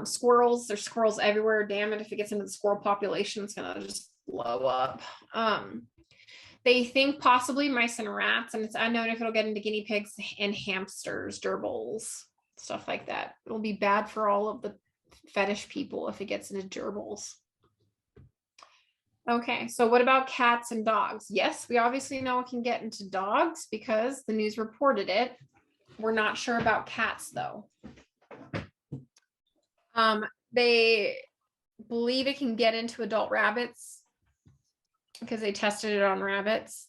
Squirrels, there's squirrels everywhere. Damn it, if it gets into the squirrel population, it's gonna just blow up. They think possibly mice and rats, and it's unknown if it'll get into guinea pigs and hamsters, gerbils, stuff like that. It'll be bad for all of the fetish people if it gets into gerbils. Okay, so what about cats and dogs? Yes, we obviously know it can get into dogs because the news reported it. We're not sure about cats though. They believe it can get into adult rabbits because they tested it on rabbits.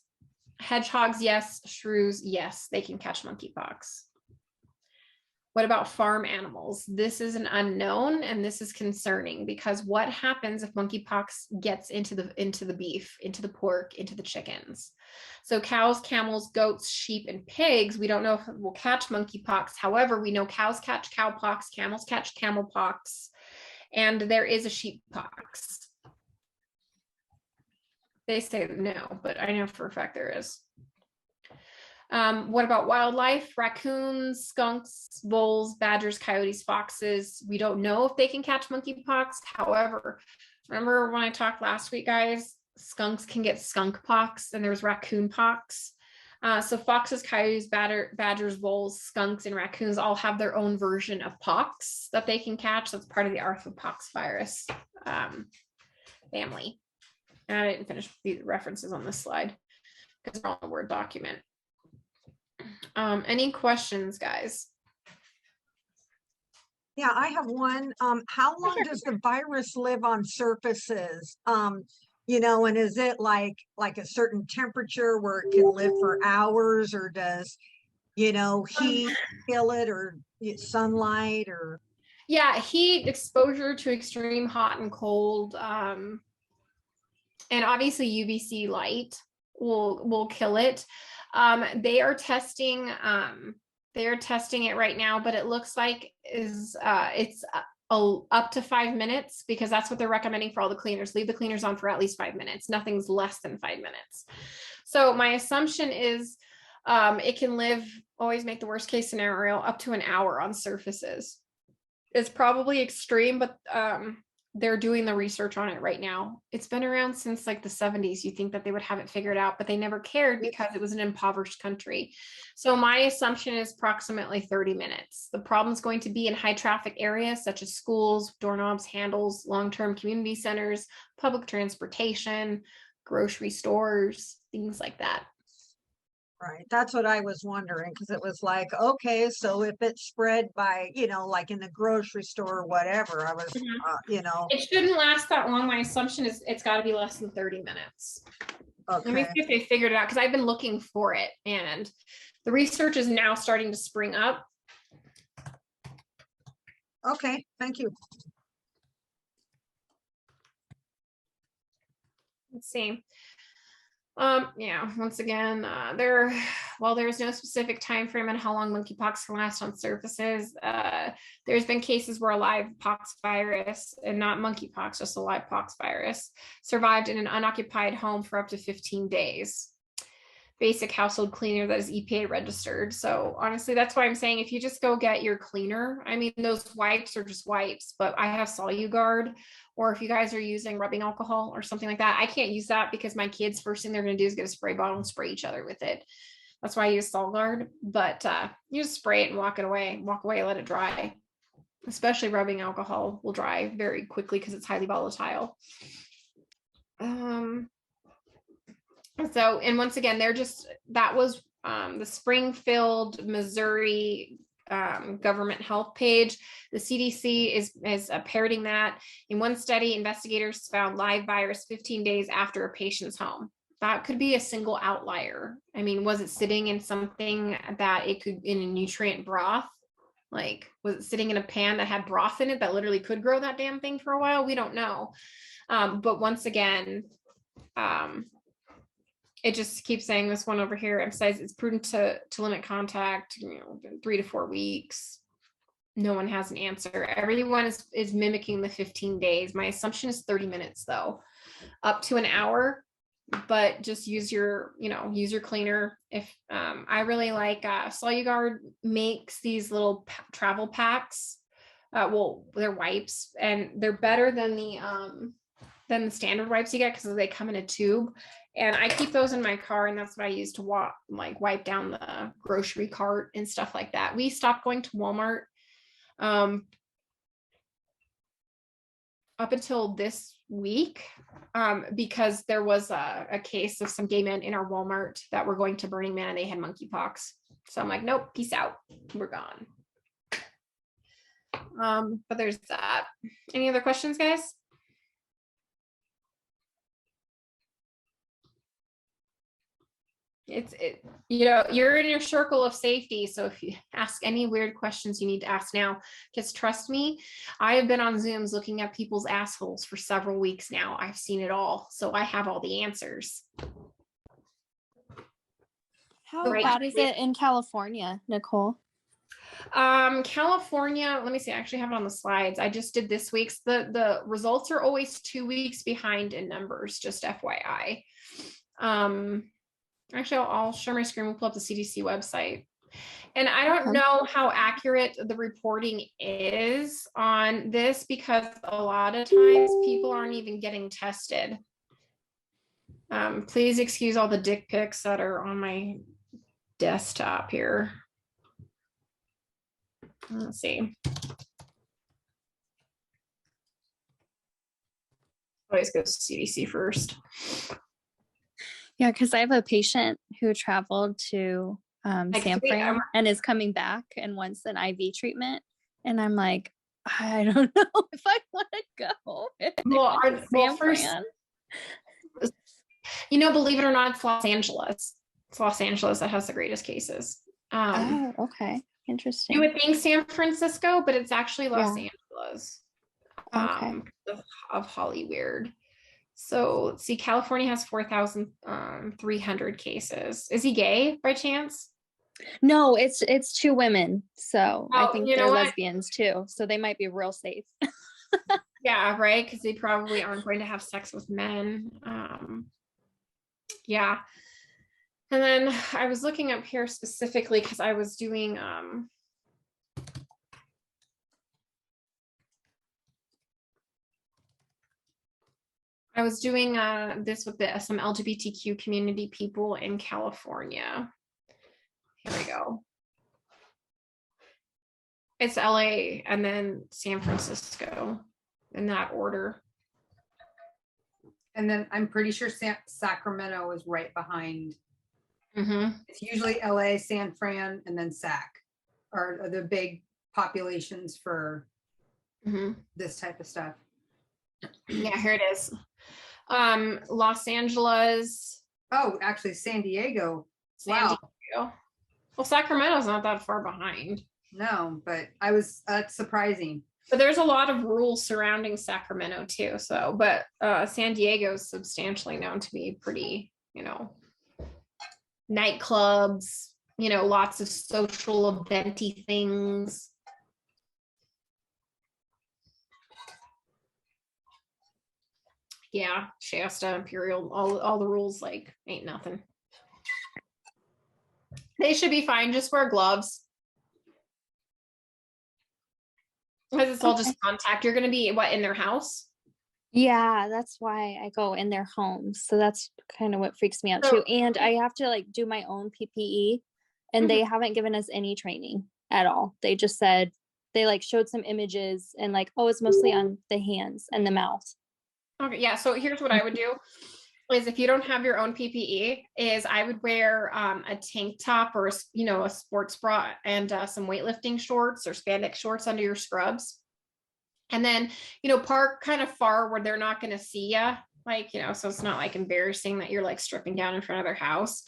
Hedgehogs, yes. Shrews, yes, they can catch monkeypox. What about farm animals? This is an unknown, and this is concerning because what happens if monkeypox gets into the beef, into the pork, into the chickens? So cows, camels, goats, sheep, and pigs, we don't know if it will catch monkeypox. However, we know cows catch cowpox, camels catch camelpox, and there is a sheeppox. They say no, but I know for a fact there is. What about wildlife? Raccoons, skunks, voles, badgers, coyotes, foxes. We don't know if they can catch monkeypox. However, remember when I talked last week, guys, skunks can get skunk pox and there's raccoon pox. So foxes, coyotes, badgers, voles, skunks, and raccoons all have their own version of pox that they can catch. That's part of the arthropox virus family. And I didn't finish the references on this slide because they're on the Word document. Any questions, guys? Yeah, I have one. How long does the virus live on surfaces? You know, and is it like a certain temperature where it can live for hours, or does, you know, heat kill it, or sunlight, or? Yeah, heat, exposure to extreme hot and cold, and obviously UVC light will kill it. They are testing it right now, but it looks like it's up to 5 minutes because that's what they're recommending for all the cleaners. Leave the cleaners on for at least 5 minutes. Nothing's less than 5 minutes. So my assumption is it can live, always make the worst case scenario, up to an hour on surfaces. It's probably extreme, but they're doing the research on it right now. It's been around since like the 70s. You think that they would have it figured out, but they never cared because it was an impoverished country. So my assumption is approximately 30 minutes. The problem is going to be in high traffic areas such as schools, doorknobs, handles, long-term community centers, public transportation, grocery stores, things like that. Right, that's what I was wondering, because it was like, okay, so if it's spread by, you know, like in the grocery store or whatever, I was, you know. It shouldn't last that long. My assumption is it's got to be less than 30 minutes. Okay. Let me see if they figured it out, because I've been looking for it, and the research is now starting to spring up. Okay, thank you. Let's see. Yeah, once again, while there's no specific time frame on how long monkeypox can last on surfaces, there's been cases where a live pox virus, and not monkeypox, just a live pox virus, survived in an unoccupied home for up to 15 days. Basic household cleaner that is EPA registered. So honestly, that's why I'm saying if you just go get your cleaner, I mean, those wipes are just wipes, but I have SoluGuard, or if you guys are using rubbing alcohol or something like that, I can't use that because my kids, first thing they're going to do is get a spray bottle and spray each other with it. That's why I use SoluGuard, but you just spray it and walk away, let it dry. Especially rubbing alcohol will dry very quickly because it's highly volatile. So, and once again, that was the Springfield, Missouri government health page. The CDC is parroting that. In one study, investigators found live virus 15 days after a patient's home. That could be a single outlier. I mean, was it sitting in something that it could in a nutrient broth? Like, was it sitting in a pan that had broth in it that literally could grow that damn thing for a while? We don't know. But once again, it just keeps saying, this one over here emphasizes it's prudent to limit contact, 3 to 4 weeks. No one has an answer. Everyone is mimicking the 15 days. My assumption is 30 minutes though, up to an hour, but just use your cleaner. If I really like Soluguard makes these little travel packs. They're wipes, and they're better than the standard wipes you get because they come in a tube. And I keep those in my car, and that's what I use to wipe down the grocery cart and stuff like that. We stopped going to Walmart up until this week because there was a case of some gay men in our Walmart that were going to Burning Man and they had monkeypox. So I'm like, nope, peace out. We're gone. But there's that. Any other questions, guys? You're in your circle of safety. So if you ask any weird questions you need to ask now, just trust me. I have been on Zooms looking at people's assholes for several weeks now. I've seen it all. So I have all the answers. How bad is it in California, Nicole? California, let me see, I actually have it on the slides. I just did this week's. The results are always 2 weeks behind in numbers, just FYI. Actually, I'll share my screen. We'll pull up the CDC website. And I don't know how accurate the reporting is on this because a lot of times people aren't even getting tested. Please excuse all the dick pics that are on my desktop here. Let's see. Always goes to CDC first. Yeah, because I have a patient who traveled to San Fran and is coming back and wants an IV treatment. And I'm like, I don't know if I want to go. First, believe it or not, it's Los Angeles. It's Los Angeles that has the greatest cases. Oh, okay. Interesting. You would think San Francisco, but it's actually Los Angeles. Okay. Of Hollyweird. So let's see, California has 4,300 cases. Is he gay by chance? No, it's 2 women. So I think they're what? lesbians too. So they might be real safe. Yeah, right. Because they probably aren't going to have sex with men. Yeah. And then I was looking up here specifically because I was doing this with some LGBTQ community people in California. Here we go. It's LA and then San Francisco in that order. And then I'm pretty sure Sacramento is right behind. Mm-hmm. It's usually LA, San Fran, and then Sac are the big populations for this type of stuff. Yeah, here it is. Los Angeles. Oh, actually San Diego. Diego. Well, Sacramento's not that far behind. No, but that's surprising. But there's a lot of rules surrounding Sacramento too. So, but San Diego is substantially known to be pretty, nightclubs, lots of social eventy things. Yeah, Shasta, Imperial, all the rules ain't nothing. They should be fine. Just wear gloves. Because it's all just contact. You're going to be in their house? Yeah, that's why I go in their homes. So that's kind of what freaks me out too. And I have to do my own PPE, and they haven't given us any training at all. They just said they showed some images and oh, it's mostly on the hands and the mouth. Okay, yeah, so here's what I would do is if you don't have your own PPE, is I would wear a tank top or a sports bra and some weightlifting shorts or spandex shorts under your scrubs. And then, park kind of far where they're not going to see you, so it's not like embarrassing that you're like stripping down in front of their house.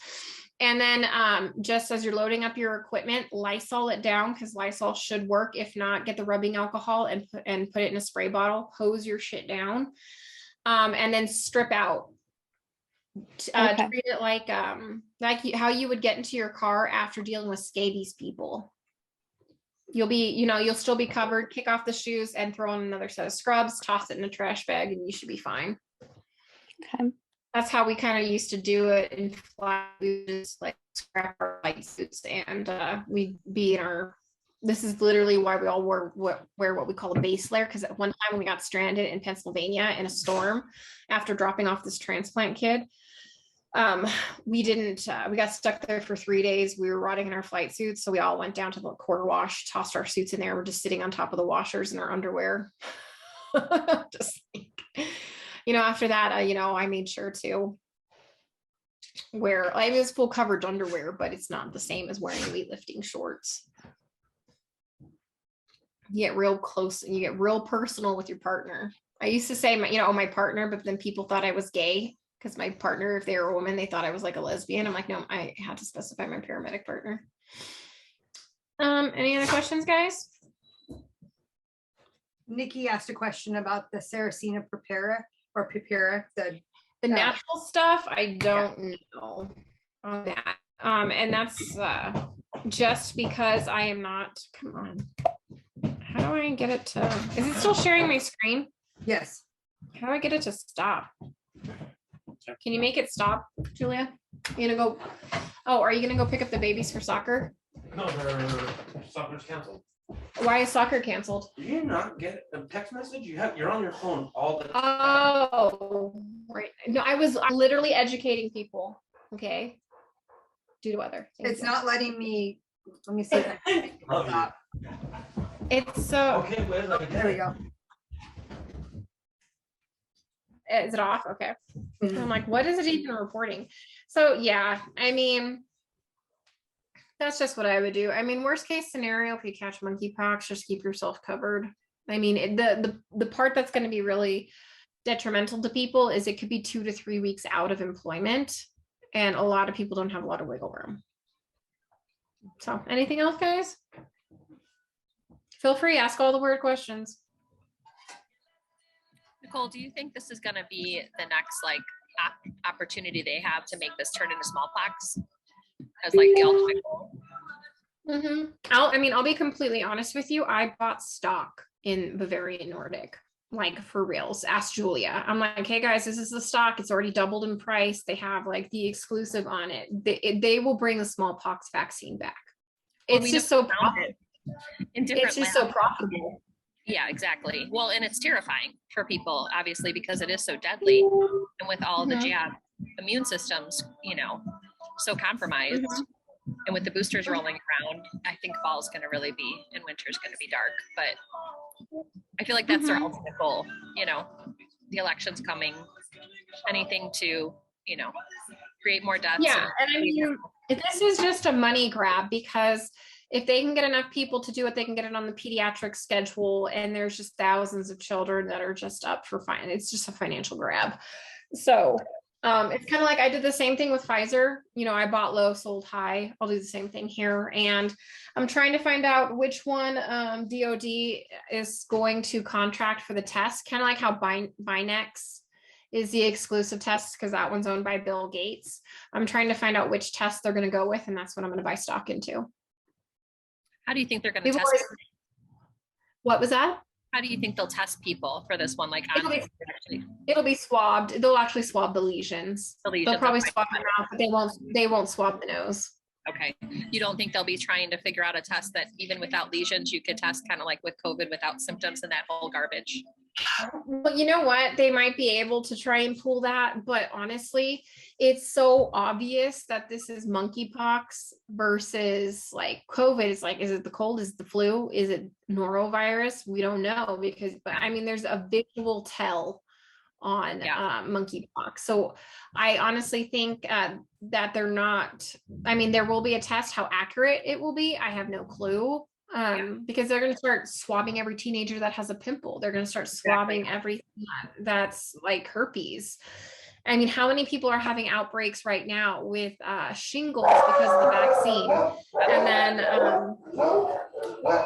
And then just as you're loading up your equipment, Lysol it down because Lysol should work. If not, get the rubbing alcohol and put it in a spray bottle, hose your shit down, and then strip out. Okay. Treat it like how you would get into your car after dealing with scabies people. You'll still be covered, kick off the shoes and throw on another set of scrubs, toss it in a trash bag, and you should be fine. Okay. That's how we kind of used to do it in flight. We just like scrap our flight suits and we'd be in our, this is literally why we all wear what we call a base layer. Because at one time when we got stranded in Pennsylvania in a storm after dropping off this transplant kid, we got stuck there for 3 days. We were rotting in our flight suits. So we all went down to the quarter wash, tossed our suits in there. We're just sitting on top of the washers in our underwear. Just after that, I made sure to wear, it was full coverage underwear, but it's not the same as wearing weightlifting shorts. You get real close and you get real personal with your partner. I used to say my partner, but then people thought I was gay because my partner, if they were a woman, they thought I was like a lesbian. I'm like, no, I had to specify my paramedic partner. Any other questions, guys? Nikki asked a question about the Saracina prepara or prepara, The natural stuff, I don't know on that. And that's just because I am not, come on. How do I get it to, is it still sharing my screen? Yes. How do I get it to stop? Can you make it stop, Julia? You gonna go, are you gonna go pick up the babies for soccer? No, soccer's canceled. Why is soccer canceled? Do you not get a text message? You're on your phone all the time. Oh, right. No, I'm literally educating people. Okay. Due to weather. It's not letting me, let me see if I can make it stop. It's so. Okay, wait, There we go. Is it off? Okay. I'm like, what is it even reporting? So yeah, that's just what I would do. Worst case scenario, if you catch monkeypox, just keep yourself covered. The part that's going to be really detrimental to people is it could be 2 to 3 weeks out of employment. And a lot of people don't have a lot of wiggle room. So anything else, guys? Feel free, ask all the weird questions. Nicole, do you think this is going to be the next opportunity they have to make this turn into smallpox as the ultimate goal? I'll be completely honest with you. I bought stock in Bavarian Nordic, for reals. Ask Julia. I'm like, hey guys, this is the stock. It's already doubled in price. They have the exclusive on it. They will bring the smallpox vaccine back. It's just so profitable. It's just so profitable. Yeah, exactly. Well, and it's terrifying for people, obviously, because it is so deadly. And with all the jab immune systems, so compromised. And with the boosters rolling around, I think fall is going to really be, and winter is going to be dark. But I feel like that's their ultimate goal. The election's coming. Anything to, create more deaths. Yeah, and this is just a money grab because if they can get enough people to do it, they can get it on the pediatric schedule. And there's just thousands of children that are just up for fine. It's just a financial grab. So it's kind of like I did the same thing with Pfizer. I bought low, sold high. I'll do the same thing here. And I'm trying to find out which one DOD is going to contract for the test, kind of like how Binex is the exclusive test because that one's owned by Bill Gates. I'm trying to find out which test they're going to go with, and that's what I'm going to buy stock into. How do you think they're going to test? What was that? How do you think they'll test people for this one? It'll be swabbed. They'll actually swab the lesions. They'll probably swab the mouth, but they won't swab the nose. Okay. You don't think they'll be trying to figure out a test that even without lesions, you could test kind of like with COVID without symptoms and that whole garbage? Well, you know what? They might be able to try and pull that, but honestly, it's so obvious that this is monkeypox versus COVID. It's is it the cold? Is it the flu? Is it norovirus? We don't know but there's a visual tell on monkeypox. So I honestly think that they're not, I mean, there will be a test. How accurate it will be, I have no clue. Because they're going to start swabbing every teenager that has a pimple. They're going to start swabbing everything that's like herpes. I mean, how many people are having outbreaks right now with shingles because of the vaccine?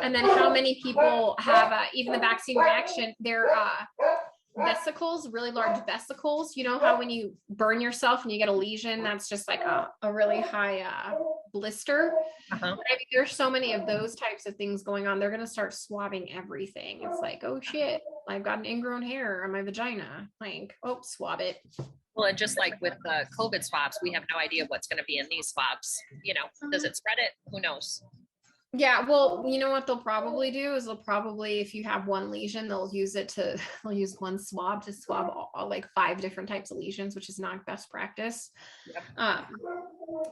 And then how many people have even the vaccine reaction, their vesicles, really large vesicles. You know how when you burn yourself and you get a lesion, that's just like a really high blister. I mean, there's so many of those types of things going on. They're going to start swabbing everything. It's like, oh shit, I've got an ingrown hair on my vagina. Like, oh, swab it. Well, and just like with the COVID swabs, we have no idea what's going to be in these swabs. You know, does it spread it? Who knows? Yeah, well, you know what they'll probably do is they'll probably, if you have one lesion, they'll use one swab to swab all like 5 different types of lesions, which is not best practice.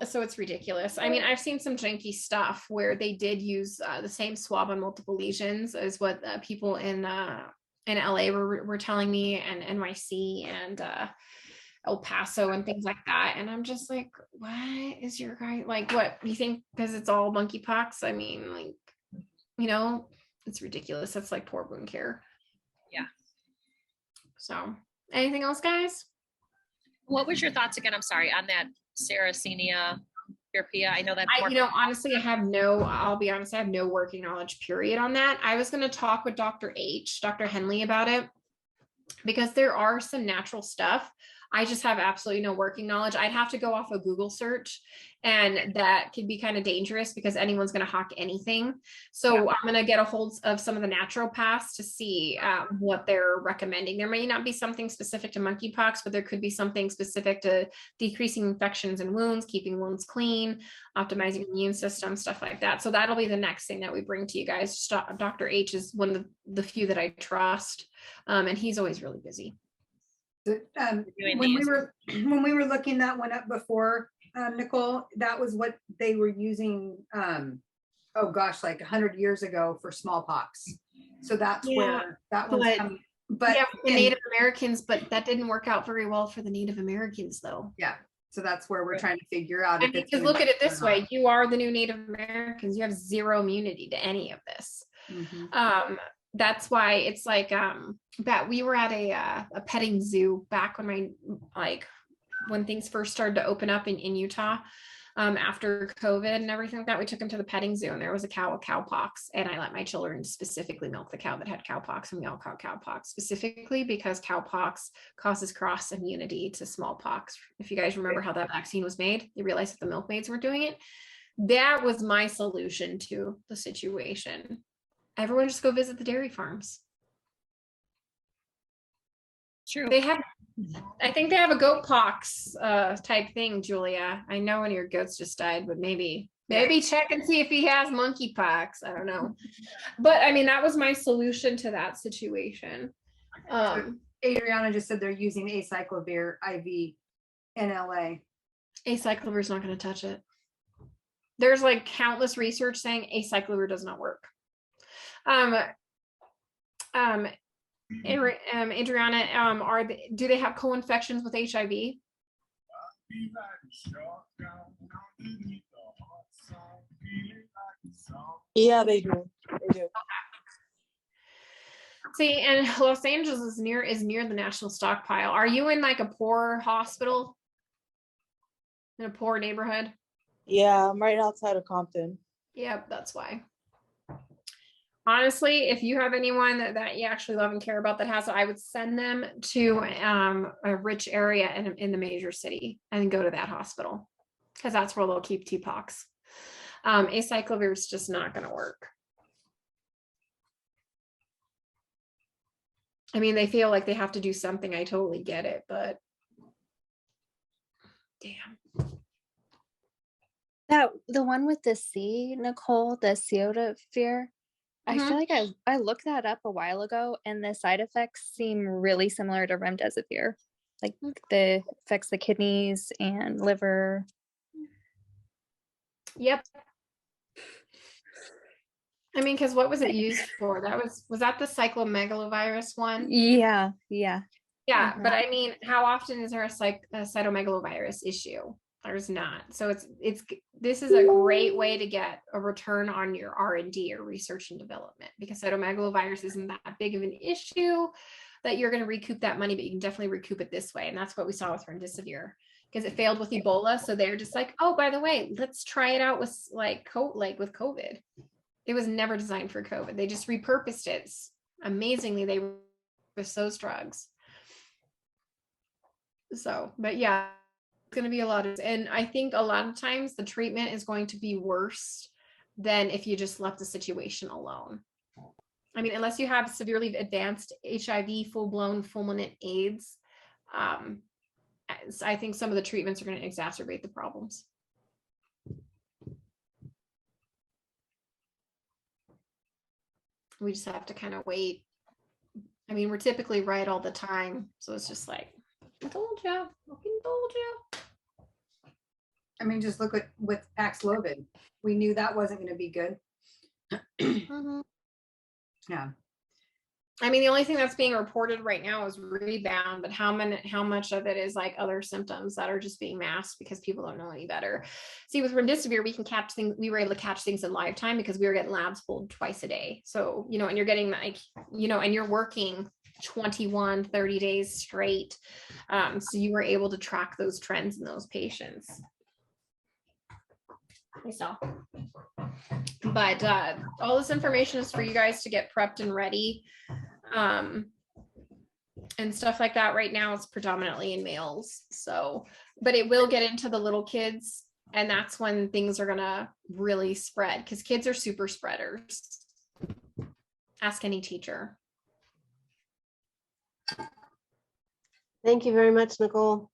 So it's ridiculous. I mean, I've seen some janky stuff where they did use the same swab on multiple lesions as what people in LA were telling me, and NYC and El Paso and things like that. And I'm just like, what is your guy like? What you think? Because it's all monkeypox. I mean, like, you know, it's ridiculous. That's like poor wound care. Yeah. So anything else, guys? What was your thoughts again? I'm sorry, on that Sarracenia purpura. I know that's more. You know, honestly, I'll be honest, I have no working knowledge period on that. I was going to talk with Dr. Henley about it, because there are some natural stuff. I just have absolutely no working knowledge. I'd have to go off a Google search, and that could be kind of dangerous because anyone's going to hawk anything. So I'm going to get a hold of some of the naturopaths to see what they're recommending. There may not be something specific to monkeypox, but there could be something specific to decreasing infections and wounds, keeping wounds clean, optimizing the immune system, stuff like that. So that'll be the next thing that we bring to you guys. Dr. H is one of the few that I trust, and he's always really busy. When we were looking that one up before, Nicole, that was what they were using, oh gosh, like 100 years ago for smallpox. So that's where that one's coming. But yeah, the Native Americans, but that didn't work out very well for the Native Americans though. Yeah. So that's where we're trying to figure out. Because look at it this way, you are the new Native Americans. You have zero immunity to any of this. That's why it's like that we were at a petting zoo back when things first started to open up in Utah, after COVID and everything like that. We took them to the petting zoo, and there was a cow with cowpox, and I let my children specifically milk the cow that had cowpox, and we all caught cowpox specifically because cowpox causes cross immunity to smallpox. If you guys remember how that vaccine was made, you realized that the milkmaids were doing it. That was my solution to the situation. Everyone just go visit the dairy farms. True. I think they have a goat pox type thing, Julia. I know one of your goats just died, but maybe check and see if he has monkeypox. I don't know. But I mean, that was my solution to that situation. Adriana just said they're using acyclovir IV in LA. Acyclovir is not going to touch it. There's like countless research saying acyclovir does not work. Adriana, do they have co-infections with HIV? Yeah, they do. Okay. See, and Los Angeles is near the national stockpile. Are you in like a poor hospital? In a poor neighborhood? Yeah, I'm right outside of Compton. Yep, that's why. Honestly, if you have anyone that you actually love and care about that has it, I would send them to a rich area in the major city and go to that hospital, because that's where they'll keep TPOXX. Acyclovir is just not going to work. I mean, they feel like they have to do something. I totally get it, but damn. The one with the C, Nicole, the Ciodafir. I feel like I looked that up a while ago, and the side effects seem really similar to remdesivir. Like the affects the kidneys and liver. Yep. I mean, because what was it used for? Was that the cyclomegalovirus one? Yeah. Yeah, Yeah, but I mean, how often is there a cytomegalovirus issue? There's not. So this is a great way to get a return on your R&D or research and development, because cytomegalovirus isn't that big of an issue that you're going to recoup that money, but you can definitely recoup it this way. And that's what we saw with remdesivir, because it failed with Ebola. So they're just like, oh, by the way, let's try it out with with COVID. It was never designed for COVID. They just repurposed it. Amazingly, they repurposed those drugs. So, but yeah, it's going to be a lot of, and I think a lot of times the treatment is going to be worse than if you just left the situation alone. I mean, unless you have severely advanced HIV, full-blown fulminant AIDS, I think some of the treatments are going to exacerbate the problems. We just have to kind of wait. I mean, we're typically right all the time. So it's just like, I told you, I fucking told you. I mean, just look at with Paxlovid. We knew that wasn't going to be good. Yeah. I mean, the only thing that's being reported right now is rebound, but how much of it is like other symptoms that are just being masked because people don't know any better? See, with remdesivir, we were able to catch things in live time because we were getting labs pulled twice a day. So, and you're getting like, and you're working 21, 30 days straight. So you were able to track those trends in those patients. So, but all this information is for you guys to get prepped and ready. And stuff like that. Right now it's predominantly in males. So, but it will get into the little kids, and that's when things are gonna really spread, because kids are super spreaders. Ask any teacher. Thank you very much, Nicole.